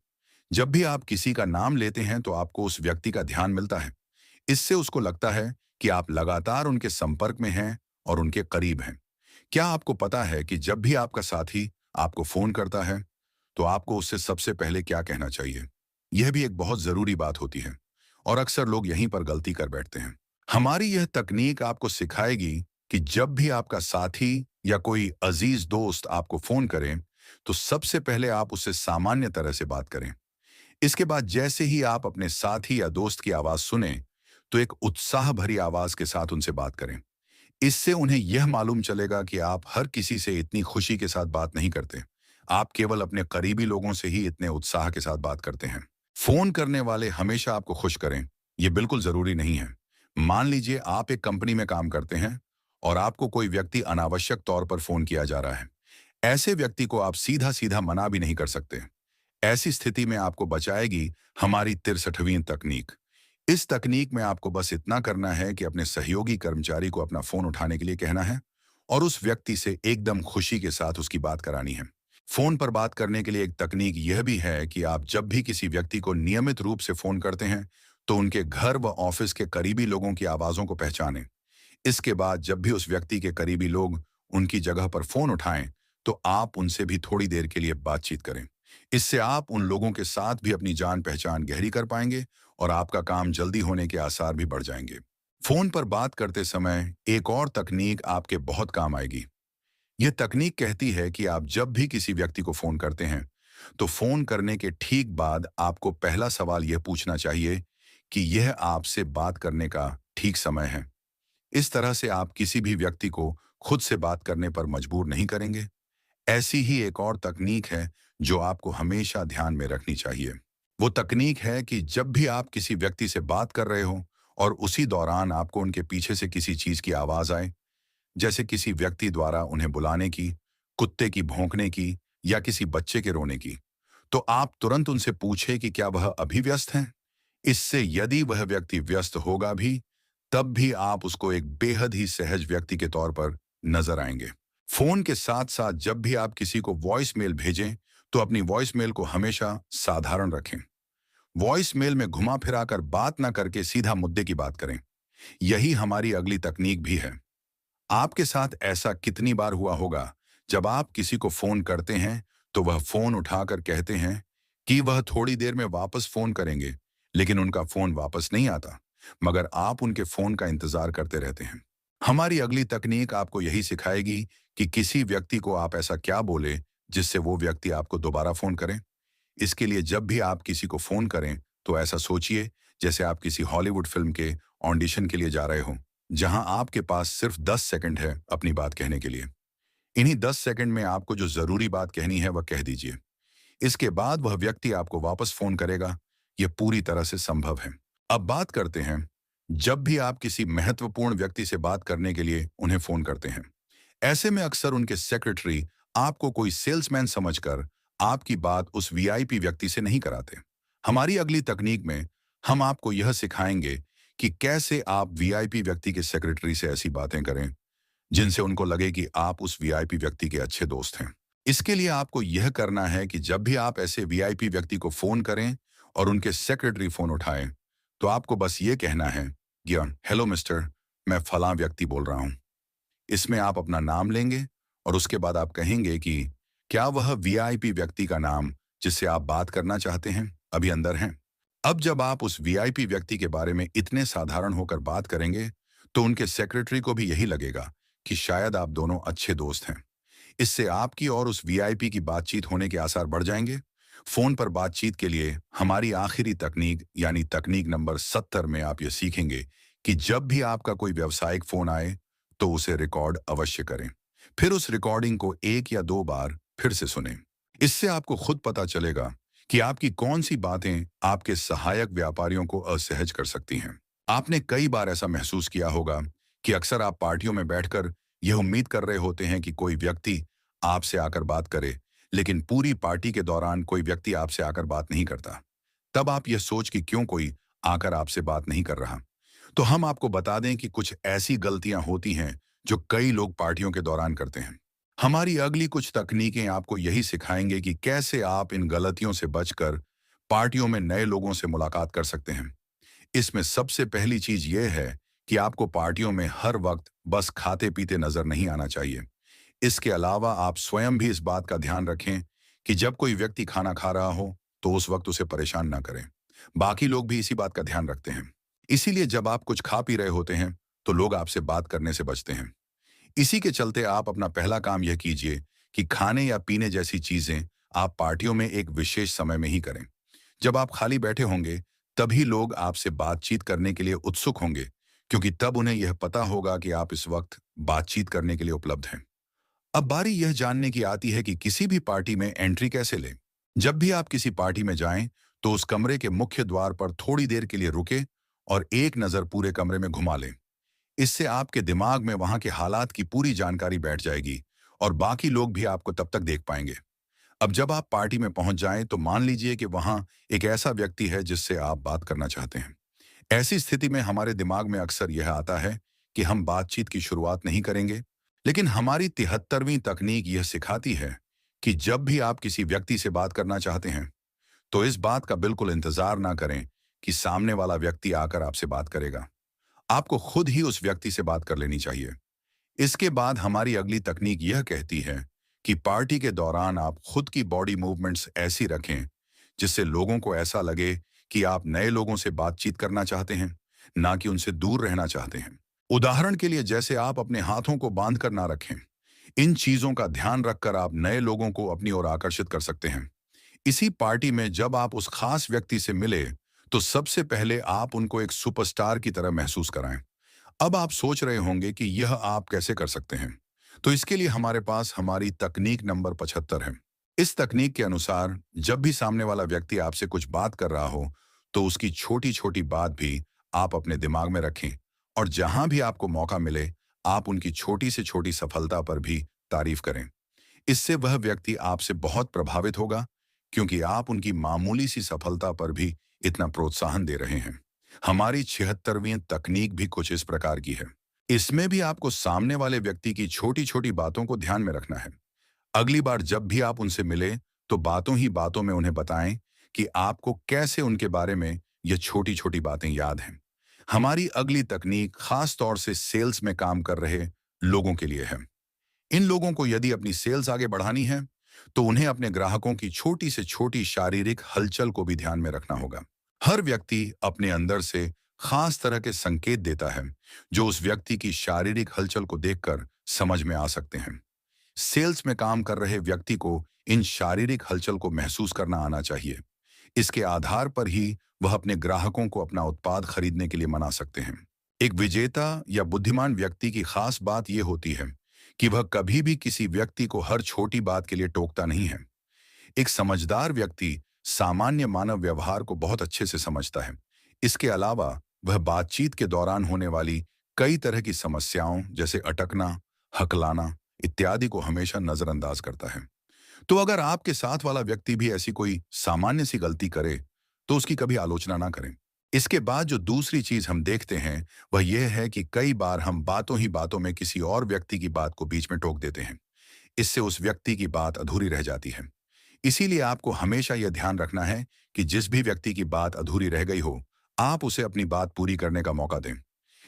जब भी आप किसी का नाम लेते हैं तो आपको उस व्यक्ति का ध्यान मिलता है। इससे उसको लगता है कि आप लगातार उनके संपर्क में हैं और उनके करीब हैं। क्या आपको पता है कि जब भी आपका साथी आपको फोन करता है, तो आपको उससे सबसे पहले क्या कहना चाहिए? यह भी एक बहुत जरूरी बात होती है, और अक्सर लोग यहीं पर गलती कर बैठते हैं। हमारी यह तकनीक आपको सिखाएगी कि जब भी आपका साथी या कोई अजीज दोस्त आपको फोन करे, तो सबसे पहले आप उससे सामान्य तरह से बात करें। इसके बाद जैसे ही आप अपने साथी या दोस्त की आवाज सुने, तो एक उत्साह भरी आवाज के साथ उनसे बात करें। इससे उन्हें यह मालूम चलेगा कि आप हर किसी से इतनी खुशी के साथ बात नहीं करते। आप केवल अपने करीबी लोगों से ही इतने उत्साह के साथ बात करते हैं। फोन करने वाले हमेशा आपको खुश करें, यह बिल्कुल जरूरी नहीं है। मान लीजिए आप एक कंपनी में काम करते हैं और आपको कोई व्यक्ति अनावश्यक तौर पर फोन किया जा रहा है। ऐसे व्यक्ति को आप सीधा सीधा मना भी नहीं कर सकते। ऐसी स्थिति में आपको बचाएगी हमारी 63वीं तकनीक। इस तकनीक में आपको बस इतना करना है कि अपने सहयोगी कर्मचारी को अपना फोन उठाने के लिए कहना है और उस व्यक्ति से एकदम खुशी के साथ उसकी बात करानी है। फोन पर बात करने के लिए एक तकनीक यह भी है कि आप जब भी किसी व्यक्ति को नियमित रूप से फोन करते हैं, तो उनके घर व ऑफिस के करीबी लोगों की आवाजों को पहचानें। इसके बाद जब भी उस व्यक्ति के करीबी लोग उनकी जगह पर फोन उठाएं, तो आप उनसे भी थोड़ी देर के लिए बातचीत करें। इससे आप उन लोगों के साथ भी अपनी जान पहचान गहरी कर पाएंगे और आपका काम जल्दी होने के आसार भी बढ़ जाएंगे। फोन पर बात करते समय एक और तकनीक आपके बहुत काम आएगी। यह तकनीक कहती है कि आप जब भी किसी व्यक्ति को फोन करते हैं, तो फोन करने के ठीक बाद आपको पहला सवाल यह पूछना चाहिए कि यह आपसे बात करने का ठीक समय है। इस तरह से आप किसी भी व्यक्ति को खुद से बात करने पर मजबूर नहीं करेंगे। ऐसी ही एक और तकनीक है जो आपको हमेशा ध्यान में रखनी चाहिए। वो तकनीक है कि जब भी आप किसी व्यक्ति से बात कर रहे हो और उसी दौरान आपको उनके पीछे से किसी चीज की आवाज आए, जैसे किसी व्यक्ति द्वारा उन्हें बुलाने की, कुत्ते की भौंकने की या किसी बच्चे के रोने की, तो आप तुरंत उनसे पूछे कि क्या वह अभी व्यस्त हैं। इससे यदि वह व्यक्ति व्यस्त होगा भी, तब भी आप उसको एक बेहद ही सहज व्यक्ति के तौर पर नजर आएंगे। फोन के साथ साथ जब भी आप किसी को वॉइस मेल भेजें, तो अपनी वॉइस मेल को हमेशा साधारण रखें। वॉइस मेल में घुमा फिरा कर बात ना करके सीधा मुद्दे की बात करें। यही हमारी अगली तकनीक भी है। आपके साथ ऐसा कितनी बार हुआ होगा, जब आप किसी को फोन करते हैं तो वह फोन उठाकर कहते हैं कि वह थोड़ी देर में वापस फोन करेंगे, लेकिन उनका फोन वापस नहीं आता, मगर आप उनके फोन का इंतजार करते रहते हैं। हमारी अगली तकनीक आपको यही सिखाएगी कि किसी व्यक्ति को आप ऐसा क्या बोले जिससे वो व्यक्ति आपको दोबारा फोन करें। इसके लिए जब भी आप किसी को फोन करें, तो ऐसा सोचिए जैसे आप किसी हॉलीवुड फिल्म के ऑडिशन के लिए जा रहे हो, जहां आपके पास सिर्फ 10 सेकंड है अपनी बात कहने के लिए। इन्हीं 10 सेकंड में आपको जो जरूरी बात कहनी है वह कह दीजिए। इसके बाद वह व्यक्ति आपको वापस फोन करेगा। यह पूरी तरह से संभव है। अब बात करते हैं, जब भी आप किसी महत्वपूर्ण व्यक्ति से बात करने के लिए उन्हें फोन करते हैं। ऐसे में अक्सर उनके सेक्रेटरी आपको कोई सेल्समैन समझकर आपकी बात उस वीआईपी व्यक्ति से नहीं कराते। हमारी अगली तकनीक में हम आपको यह सिखाएंगे कि कैसे आप वीआईपी व्यक्ति के सेक्रेटरी से ऐसी बातें करें जिनसे उनको लगे कि आप उस वीआईपी व्यक्ति के अच्छे दोस्त हैं। इसके लिए आपको यह करना है कि जब भी आप ऐसे वीआईपी व्यक्ति को फोन करें और उनके सेक्रेटरी फोन उठाएं, तो आपको बस ये कहना है कि हेलो मिस्टर, मैं फलां व्यक्ति बोल रहा हूं। इसमें आप अपना नाम लेंगे और उसके बाद आप कहेंगे कि क्या वह वीआईपी व्यक्ति का नाम जिससे आप बात करना चाहते हैं अभी अंदर है। अब जब आप उस वीआईपी व्यक्ति के बारे में इतने साधारण होकर बात करेंगे, तो उनके सेक्रेटरी को भी यही लगेगा कि शायद आप दोनों अच्छे दोस्त हैं। इससे आपकी और उस वीआईपी की बातचीत होने के आसार बढ़ जाएंगे। फोन पर बातचीत के लिए हमारी आखिरी तकनीक यानी तकनीक नंबर 70 में आप ये सीखेंगे कि जब भी आपका कोई व्यावसायिक फोन आए, तो उसे रिकॉर्ड अवश्य करें। फिर उस रिकॉर्डिंग को 1 या 2 बार फिर से सुनें। इससे आपको खुद पता चलेगा कि आपकी कौन सी बातें आपके सहायक व्यापारियों को असहज कर सकती हैं। आपने कई बार ऐसा महसूस किया होगा कि अक्सर आप पार्टियों में बैठकर यह उम्मीद कर रहे होते हैं कि कोई व्यक्ति आपसे आकर बात करे, लेकिन पूरी पार्टी के दौरान कोई व्यक्ति आपसे आकर बात नहीं करता। तब आप यह सोच कि क्यों कोई आकर आपसे बात नहीं कर रहा। तो हम आपको बता दें कि कुछ ऐसी गलतियां होती हैं जो कई लोग पार्टियों के दौरान करते हैं। हमारी अगली कुछ तकनीकें आपको यही सिखाएंगे कि कैसे आप इन गलतियों से बचकर पार्टियों में नए लोगों से मुलाकात कर सकते हैं। इसमें सबसे पहली चीज यह है कि आपको पार्टियों में हर वक्त बस खाते पीते नजर नहीं आना चाहिए। इसके अलावा आप स्वयं भी इस बात का ध्यान रखें कि जब कोई व्यक्ति खाना खा रहा हो, तो उस वक्त उसे परेशान ना करें। बाकी लोग भी इसी बात का ध्यान रखते हैं। इसीलिए जब आप कुछ खा पी रहे होते हैं, तो लोग आपसे बात करने से बचते हैं। इसी के चलते आप अपना पहला काम यह कीजिए कि खाने या पीने जैसी चीजें आप पार्टियों में एक विशेष समय में ही करें। जब आप खाली बैठे होंगे, तभी लोग आपसे बातचीत करने के लिए उत्सुक होंगे, क्योंकि तब उन्हें यह पता होगा कि आप इस वक्त बातचीत करने के लिए उपलब्ध हैं। अब बारी यह जानने की आती है कि किसी भी पार्टी में एंट्री कैसे लें। जब भी आप किसी पार्टी में जाएं, तो उस कमरे के मुख्य द्वार पर थोड़ी देर के लिए रुके और एक नजर पूरे कमरे में घुमा लें। इससे आपके दिमाग में वहां के हालात की पूरी जानकारी बैठ जाएगी और बाकी लोग भी आपको तब तक देख पाएंगे। अब जब आप पार्टी में पहुंच जाएं, तो मान लीजिए कि वहां एक ऐसा व्यक्ति है जिससे आप बात करना चाहते हैं। ऐसी स्थिति में हमारे दिमाग में अक्सर यह आता है कि हम बातचीत की शुरुआत नहीं करेंगे, लेकिन हमारी 73वीं तकनीक यह सिखाती है कि जब भी आप किसी व्यक्ति से बात करना चाहते हैं, तो इस बात का बिल्कुल इंतजार ना करें कि सामने वाला व्यक्ति आकर आपसे बात करेगा। आपको खुद ही उस व्यक्ति से बात कर लेनी चाहिए। इसके बाद हमारी अगली तकनीक यह कहती है कि पार्टी के दौरान आप खुद की बॉडी मूवमेंट्स ऐसी रखें जिससे लोगों को ऐसा लगे कि आप नए लोगों से बातचीत करना चाहते हैं, ना कि उनसे दूर रहना चाहते हैं। उदाहरण के लिए जैसे आप अपने हाथों को बांध कर ना रखें। इन चीजों का ध्यान रखकर आप नए लोगों को अपनी ओर आकर्षित कर सकते हैं। इसी पार्टी में जब आप उस खास व्यक्ति से मिले, तो सबसे पहले आप उनको एक सुपरस्टार की तरह महसूस कराएं। अब आप सोच रहे होंगे कि यह आप कैसे कर सकते हैं। तो इसके लिए हमारे पास हमारी तकनीक नंबर 75 है। इस तकनीक के अनुसार जब भी सामने वाला व्यक्ति आपसे कुछ बात कर रहा हो, तो उसकी छोटी छोटी बात भी आप अपने दिमाग में रखें, और जहां भी आपको मौका मिले, आप उनकी छोटी से छोटी सफलता पर भी तारीफ करें। इससे वह व्यक्ति आपसे बहुत प्रभावित होगा, क्योंकि आप उनकी मामूली सी सफलता पर भी इतना प्रोत्साहन दे रहे हैं। हमारी 76वीं तकनीक भी कुछ इस प्रकार की है। इसमें भी आपको सामने वाले व्यक्ति की छोटी छोटी बातों को ध्यान में रखना है। अगली बार जब भी आप उनसे मिले, तो बातों ही बातों में उन्हें बताएं कि आपको कैसे उनके बारे में ये छोटी छोटी बातें याद हैं। हमारी अगली तकनीक खास तौर से सेल्स में काम कर रहे लोगों के लिए है। इन लोगों को यदि अपनी सेल्स आगे बढ़ानी है, तो उन्हें अपने ग्राहकों की छोटी से छोटी शारीरिक हलचल को भी ध्यान में रखना होगा। हर व्यक्ति अपने अंदर से खास तरह के संकेत देता है, जो उस व्यक्ति की शारीरिक हलचल को देखकर समझ में आ सकते हैं। सेल्स में काम कर रहे व्यक्ति को इन शारीरिक हलचल को महसूस करना आना चाहिए। इसके आधार पर ही वह अपने ग्राहकों को अपना उत्पाद खरीदने के लिए मना सकते हैं। एक विजेता या बुद्धिमान व्यक्ति की खास बात यह होती है कि वह कभी भी किसी व्यक्ति को हर छोटी बात के लिए टोकता नहीं है। एक समझदार व्यक्ति सामान्य मानव व्यवहार को बहुत अच्छे से समझता है। इसके अलावा वह बातचीत के दौरान होने वाली कई तरह की समस्याओं जैसे अटकना, हकलाना इत्यादि को हमेशा नजरअंदाज करता है। तो अगर आपके साथ वाला व्यक्ति भी ऐसी कोई सामान्य सी गलती करे, तो उसकी कभी आलोचना ना करें। इसके बाद जो दूसरी चीज हम देखते हैं, वह यह है कि कई बार हम बातों ही बातों में किसी और व्यक्ति की बात को बीच में टोक देते हैं। इससे उस व्यक्ति की बात अधूरी रह जाती है। इसीलिए आपको हमेशा यह ध्यान रखना है कि जिस भी व्यक्ति की बात अधूरी रह गई हो, आप उसे अपनी बात पूरी करने का मौका दें।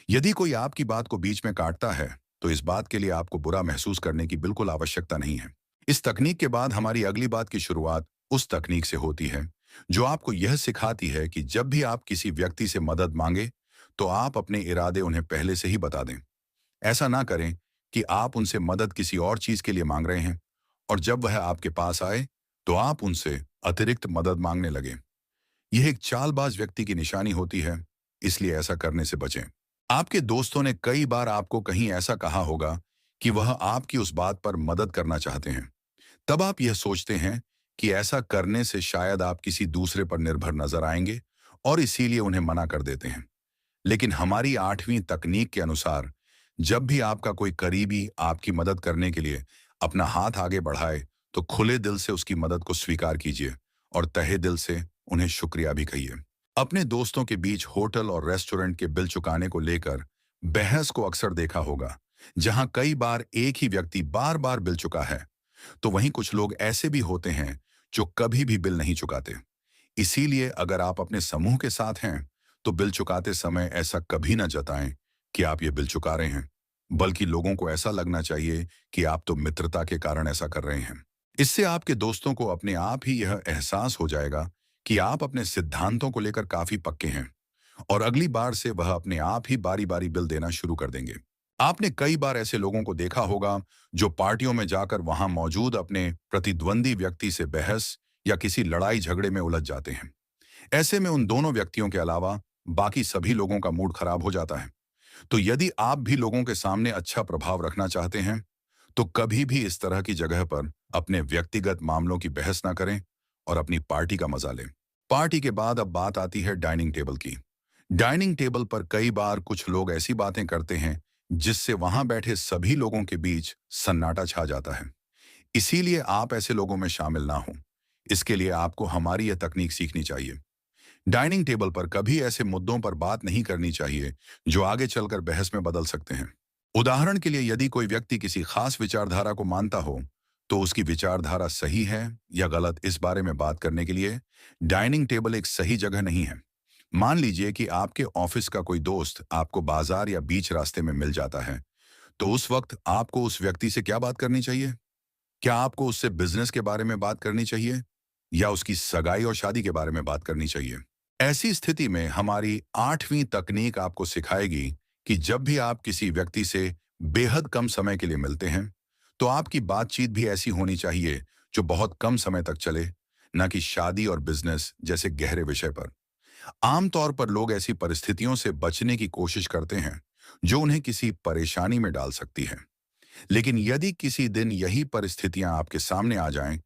यदि कोई आपकी बात को बीच में काटता है, तो इस बात के लिए आपको बुरा महसूस करने की बिल्कुल आवश्यकता नहीं है। इस तकनीक के बाद हमारी अगली बात की शुरुआत उस तकनीक से होती है जो आपको यह सिखाती है कि जब भी आप किसी व्यक्ति से मदद मांगे, तो आप अपने इरादे उन्हें पहले से ही बता दें। ऐसा ना करें कि आप उनसे मदद किसी और चीज के लिए मांग रहे हैं, और जब वह आपके पास आए, तो आप उनसे अतिरिक्त मदद मांगने लगे। यह एक चालबाज व्यक्ति की निशानी होती है, इसलिए ऐसा करने से बचें। आपके दोस्तों ने कई बार आपको कहीं ऐसा कहा होगा कि वह आपकी उस बात पर मदद करना चाहते हैं। तब आप यह सोचते हैं कि ऐसा करने से शायद आप किसी दूसरे पर निर्भर नजर आएंगे, और इसीलिए उन्हें मना कर देते हैं। लेकिन हमारी 8वीं तकनीक के अनुसार जब भी आपका कोई करीबी आपकी मदद करने के लिए अपना हाथ आगे बढ़ाए, तो खुले दिल से उसकी मदद को स्वीकार कीजिए और तहे दिल से उन्हें शुक्रिया भी कहिए। अपने दोस्तों के बीच होटल और रेस्टोरेंट के बिल चुकाने को लेकर बहस को अक्सर देखा होगा, जहां कई बार एक ही व्यक्ति बार बार बिल चुका है। तो वहीं कुछ लोग ऐसे भी होते हैं जो कभी भी बिल नहीं चुकाते। इसीलिए अगर आप अपने समूह के साथ हैं, तो बिल चुकाते समय ऐसा कभी ना जताएं कि आप ये बिल चुका रहे हैं, बल्कि लोगों को ऐसा लगना चाहिए कि आप तो मित्रता के कारण ऐसा कर रहे हैं। इससे आपके दोस्तों को अपने आप ही यह एहसास हो जाएगा कि आप अपने सिद्धांतों को लेकर काफी पक्के हैं, और अगली बार से वह अपने आप ही बारी बारी बिल देना शुरू कर देंगे। आपने कई बार ऐसे लोगों को देखा होगा जो पार्टियों में जाकर वहां मौजूद अपने प्रतिद्वंदी व्यक्ति से बहस या किसी लड़ाई झगड़े में उलझ जाते हैं। ऐसे में उन दोनों व्यक्तियों के अलावा बाकी सभी लोगों का मूड खराब हो जाता है। तो यदि आप भी लोगों के सामने अच्छा प्रभाव रखना चाहते हैं, तो कभी भी इस तरह की जगह पर अपने व्यक्तिगत मामलों की बहस ना करें और अपनी पार्टी का मजा लें। पार्टी के बाद अब बात आती है डाइनिंग टेबल की। डाइनिंग टेबल पर कई बार कुछ लोग ऐसी बातें करते हैं जिससे वहां बैठे सभी लोगों के बीच सन्नाटा छा जाता है। इसीलिए आप ऐसे लोगों में शामिल ना हो। इसके लिए आपको हमारी यह तकनीक सीखनी चाहिए। डाइनिंग टेबल पर कभी ऐसे मुद्दों पर बात नहीं करनी चाहिए जो आगे चलकर बहस में बदल सकते हैं। उदाहरण के लिए, यदि कोई व्यक्ति किसी खास विचारधारा को मानता हो, तो उसकी विचारधारा सही है या गलत, इस बारे में बात करने के लिए डाइनिंग टेबल एक सही जगह नहीं है। मान लीजिए कि आपके ऑफिस का कोई दोस्त आपको बाजार या बीच रास्ते में मिल जाता है, तो उस वक्त आपको उस व्यक्ति से क्या बात करनी चाहिए? क्या आपको उससे बिजनेस के बारे में बात करनी चाहिए या उसकी सगाई और शादी के बारे में बात करनी चाहिए? ऐसी स्थिति में हमारी 8वीं तकनीक आपको सिखाएगी कि जब भी आप किसी व्यक्ति से बेहद कम समय के लिए मिलते हैं, तो आपकी बातचीत भी ऐसी होनी चाहिए जो बहुत कम समय तक चले, न कि शादी और बिजनेस जैसे गहरे विषय पर। आमतौर पर लोग ऐसी परिस्थितियों से बचने की कोशिश करते हैं जो उन्हें किसी परेशानी में डाल सकती है। लेकिन यदि किसी दिन यही परिस्थितियां आपके सामने आ जाएं,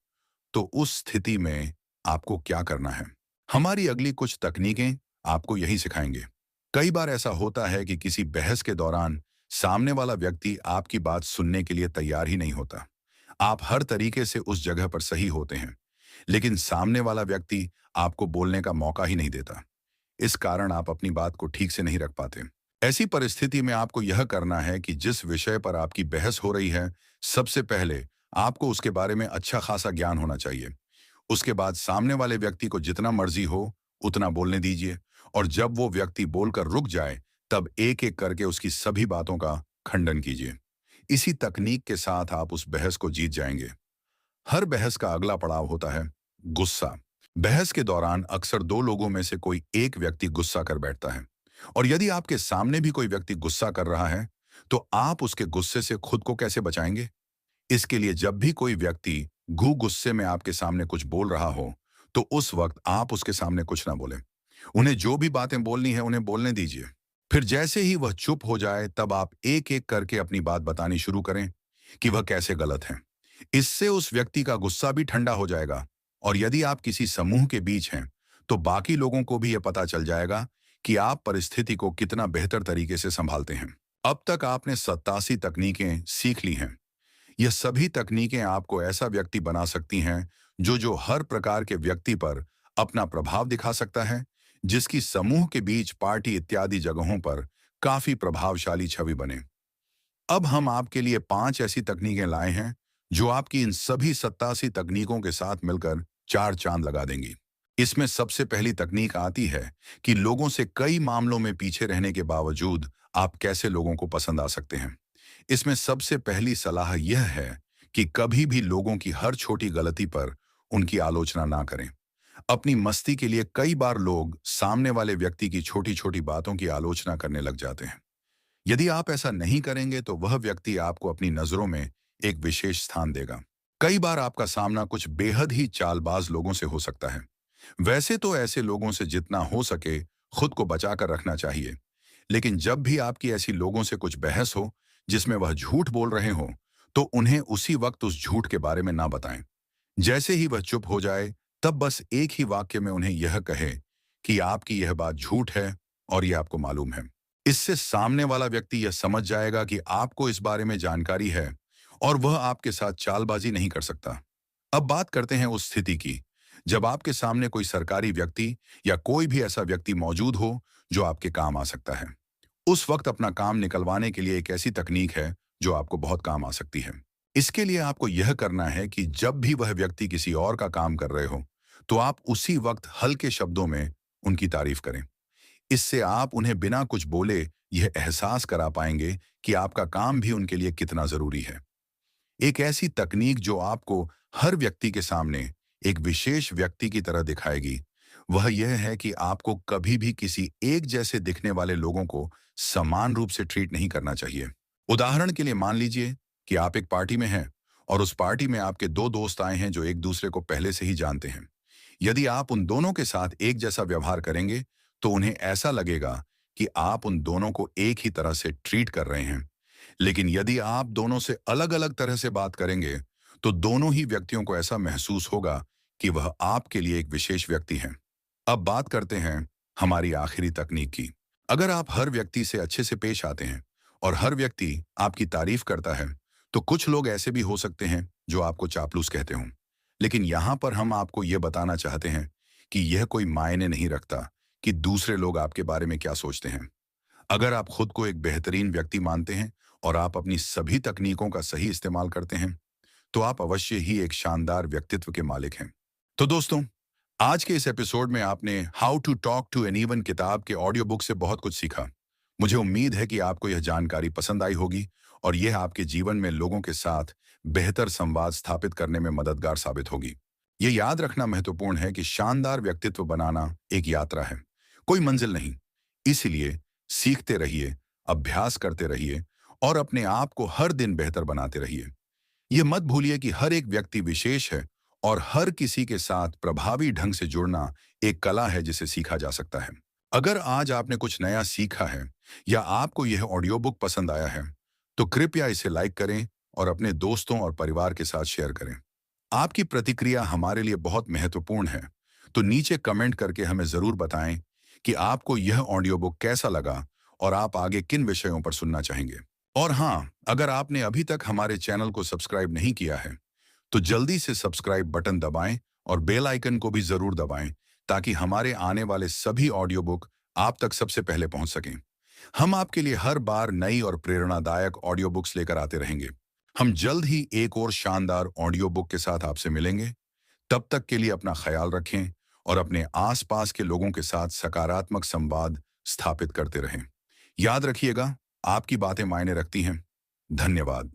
तो उस स्थिति में आपको क्या करना है? हमारी अगली कुछ तकनीकें आपको यही सिखाएंगे। कई बार ऐसा होता है कि किसी बहस के दौरान सामने वाला व्यक्ति आपकी बात सुनने के लिए तैयार ही नहीं होता। आप हर तरीके से उस जगह पर सही होते हैं, लेकिन सामने वाला व्यक्ति आपको बोलने का मौका ही नहीं देता। इस कारण आप अपनी बात को ठीक से नहीं रख पाते। ऐसी परिस्थिति में आपको यह करना है कि जिस विषय पर आपकी बहस हो रही है, सबसे पहले आपको उसके बारे में अच्छा खासा ज्ञान होना चाहिए। उसके बाद सामने वाले व्यक्ति को जितना मर्जी हो उतना बोलने दीजिए, और जब वो व्यक्ति बोलकर रुक जाए, तब एक एक करके उसकी सभी बातों का खंडन कीजिए। इसी तकनीक के साथ आप उस बहस को जीत जाएंगे। हर बहस का अगला पड़ाव होता है गुस्सा। बहस के दौरान अक्सर दो लोगों में से कोई एक व्यक्ति गुस्सा कर बैठता है, और यदि आपके सामने भी कोई व्यक्ति गुस्सा कर रहा है, तो आप उसके गुस्से से खुद को कैसे बचाएंगे? इसके लिए जब भी कोई व्यक्ति गुस्से में आपके सामने कुछ बोल रहा हो, तो उस वक्त आप उसके सामने कुछ ना बोलें। उन्हें जो भी बातें बोलनी है उन्हें बोलने दीजिए। फिर जैसे ही वह चुप हो जाए, तब आप एक एक करके अपनी बात बतानी शुरू करें कि वह कैसे गलत है। इससे उस व्यक्ति का गुस्सा भी ठंडा हो जाएगा, और यदि आप किसी समूह के बीच हैं, तो बाकी लोगों को भी यह पता चल जाएगा कि आप परिस्थिति को कितना बेहतर तरीके से संभालते हैं। अब तक आपने 87 तकनीकें सीख ली हैं। यह सभी तकनीकें आपको ऐसा व्यक्ति बना सकती हैं जो हर प्रकार के व्यक्ति पर अपना प्रभाव दिखा सकता है, जिसकी समूह के बीच, पार्टी इत्यादि जगहों पर काफी प्रभावशाली छवि बने। अब हम आपके लिए 5 ऐसी तकनीकें लाए हैं जो आपकी इन सभी 87 तकनीकों के साथ मिलकर 4 चांद लगा देंगी। इसमें सबसे पहली तकनीक आती है कि लोगों से कई मामलों में पीछे रहने के बावजूद आप कैसे लोगों को पसंद आ सकते हैं। इसमें सबसे पहली सलाह यह है कि कभी भी लोगों की हर छोटी गलती पर उनकी आलोचना ना करें। अपनी मस्ती के लिए कई बार लोग सामने वाले व्यक्ति की छोटी छोटी बातों की आलोचना करने लग जाते हैं। यदि आप ऐसा नहीं करेंगे, तो वह व्यक्ति आपको अपनी नजरों में एक विशेष स्थान देगा। कई बार आपका सामना कुछ बेहद ही चालबाज लोगों से हो सकता है। वैसे तो ऐसे लोगों से जितना हो सके खुद को बचाकर रखना चाहिए, लेकिन जब भी आपकी ऐसी लोगों से कुछ बहस हो जिसमें वह झूठ बोल रहे हो, तो उन्हें उसी वक्त उस झूठ के बारे में ना बताएं। जैसे ही वह चुप हो जाए, तब बस एक ही वाक्य में उन्हें यह कहे कि आपकी यह बात झूठ है और यह आपको मालूम है। इससे सामने वाला व्यक्ति यह समझ जाएगा कि आपको इस बारे में जानकारी है और वह आपके साथ चालबाजी नहीं कर सकता। अब बात करते हैं उस स्थिति की जब आपके सामने कोई सरकारी व्यक्ति या कोई भी ऐसा व्यक्ति मौजूद हो जो आपके काम आ सकता है। उस वक्त अपना काम निकलवाने के लिए एक ऐसी तकनीक है जो आपको बहुत काम आ सकती है। इसके लिए आपको यह करना है कि जब भी वह व्यक्ति किसी और का काम कर रहे हो, तो आप उसी वक्त हल्के शब्दों में उनकी तारीफ करें। इससे आप उन्हें बिना कुछ बोले यह एहसास करा पाएंगे कि आपका काम भी उनके लिए कितना जरूरी है। एक ऐसी तकनीक जो आपको हर व्यक्ति के सामने एक विशेष व्यक्ति की तरह दिखाएगी, वह यह है कि आपको कभी भी किसी एक जैसे दिखने वाले लोगों को समान रूप से ट्रीट नहीं करना चाहिए। उदाहरण के लिए मान लीजिए कि आप एक पार्टी में हैं और उस पार्टी में आपके दो दोस्त आए हैं जो एक दूसरे को पहले से ही जानते हैं। यदि आप उन दोनों के साथ एक जैसा व्यवहार करेंगे, तो उन्हें ऐसा लगेगा कि आप उन दोनों को एक ही तरह से ट्रीट कर रहे हैं। लेकिन यदि आप दोनों से अलग अलग तरह से बात करेंगे, तो दोनों ही व्यक्तियों को ऐसा महसूस होगा कि वह आपके लिए एक विशेष व्यक्ति हैं। अब बात करते हैं हमारी आखिरी तकनीक की। अगर आप हर व्यक्ति से अच्छे से पेश आते हैं और हर व्यक्ति आपकी तारीफ करता है, तो कुछ लोग ऐसे भी हो सकते हैं जो आपको चापलूस कहते हों। लेकिन यहाँ पर हम आपको ये बताना चाहते हैं कि यह कोई मायने नहीं रखता कि दूसरे लोग आपके बारे में क्या सोचते हैं। अगर आप खुद को एक बेहतरीन व्यक्ति मानते हैं और आप अपनी सभी तकनीकों का सही इस्तेमाल करते हैं, तो आप अवश्य ही एक शानदार व्यक्तित्व के मालिक हैं। तो दोस्तों, आज के इस एपिसोड में आपने how to talk to anyone किताब के ऑडियो बुक से बहुत कुछ सीखा। मुझे उम्मीद है कि आपको यह जानकारी पसंद आई होगी और यह आपके जीवन में लोगों के साथ बेहतर संवाद स्थापित करने में मददगार साबित होगी। ये याद रखना महत्वपूर्ण है कि शानदार व्यक्तित्व बनाना एक यात्रा है, कोई मंजिल नहीं। इसलिए सीखते रहिए, अभ्यास करते रहिए और अपने आप को हर दिन बेहतर बनाते रहिए। ये मत भूलिए कि हर एक व्यक्ति विशेष है और हर किसी के साथ प्रभावी ढंग से जुड़ना एक कला है जिसे सीखा जा सकता है। अगर आज आपने कुछ नया सीखा है या आपको यह ऑडियो बुक पसंद आया है, तो कृपया इसे लाइक करें और अपने दोस्तों और परिवार के साथ शेयर करें। आपकी प्रतिक्रिया हमारे लिए बहुत महत्वपूर्ण है, तो नीचे कमेंट करके हमें जरूर बताएं कि आपको यह ऑडियो बुक कैसा लगा और आप आगे किन विषयों पर सुनना चाहेंगे। और हाँ, अगर आपने अभी तक हमारे चैनल को सब्सक्राइब नहीं किया है, तो जल्दी से सब्सक्राइब बटन दबाएं और बेल आइकन को भी जरूर दबाएं ताकि हमारे आने वाले सभी ऑडियो बुक आप तक सबसे पहले पहुंच सकें। हम आपके लिए हर बार नई और प्रेरणादायक ऑडियो बुक्स लेकर आते रहेंगे। हम जल्द ही एक और शानदार ऑडियो बुक के साथ आपसे मिलेंगे। तब तक के लिए अपना ख्याल रखें और अपने आसपास के लोगों के साथ सकारात्मक संवाद स्थापित करते रहें। याद रखिएगा, आपकी बातें मायने रखती हैं। धन्यवाद।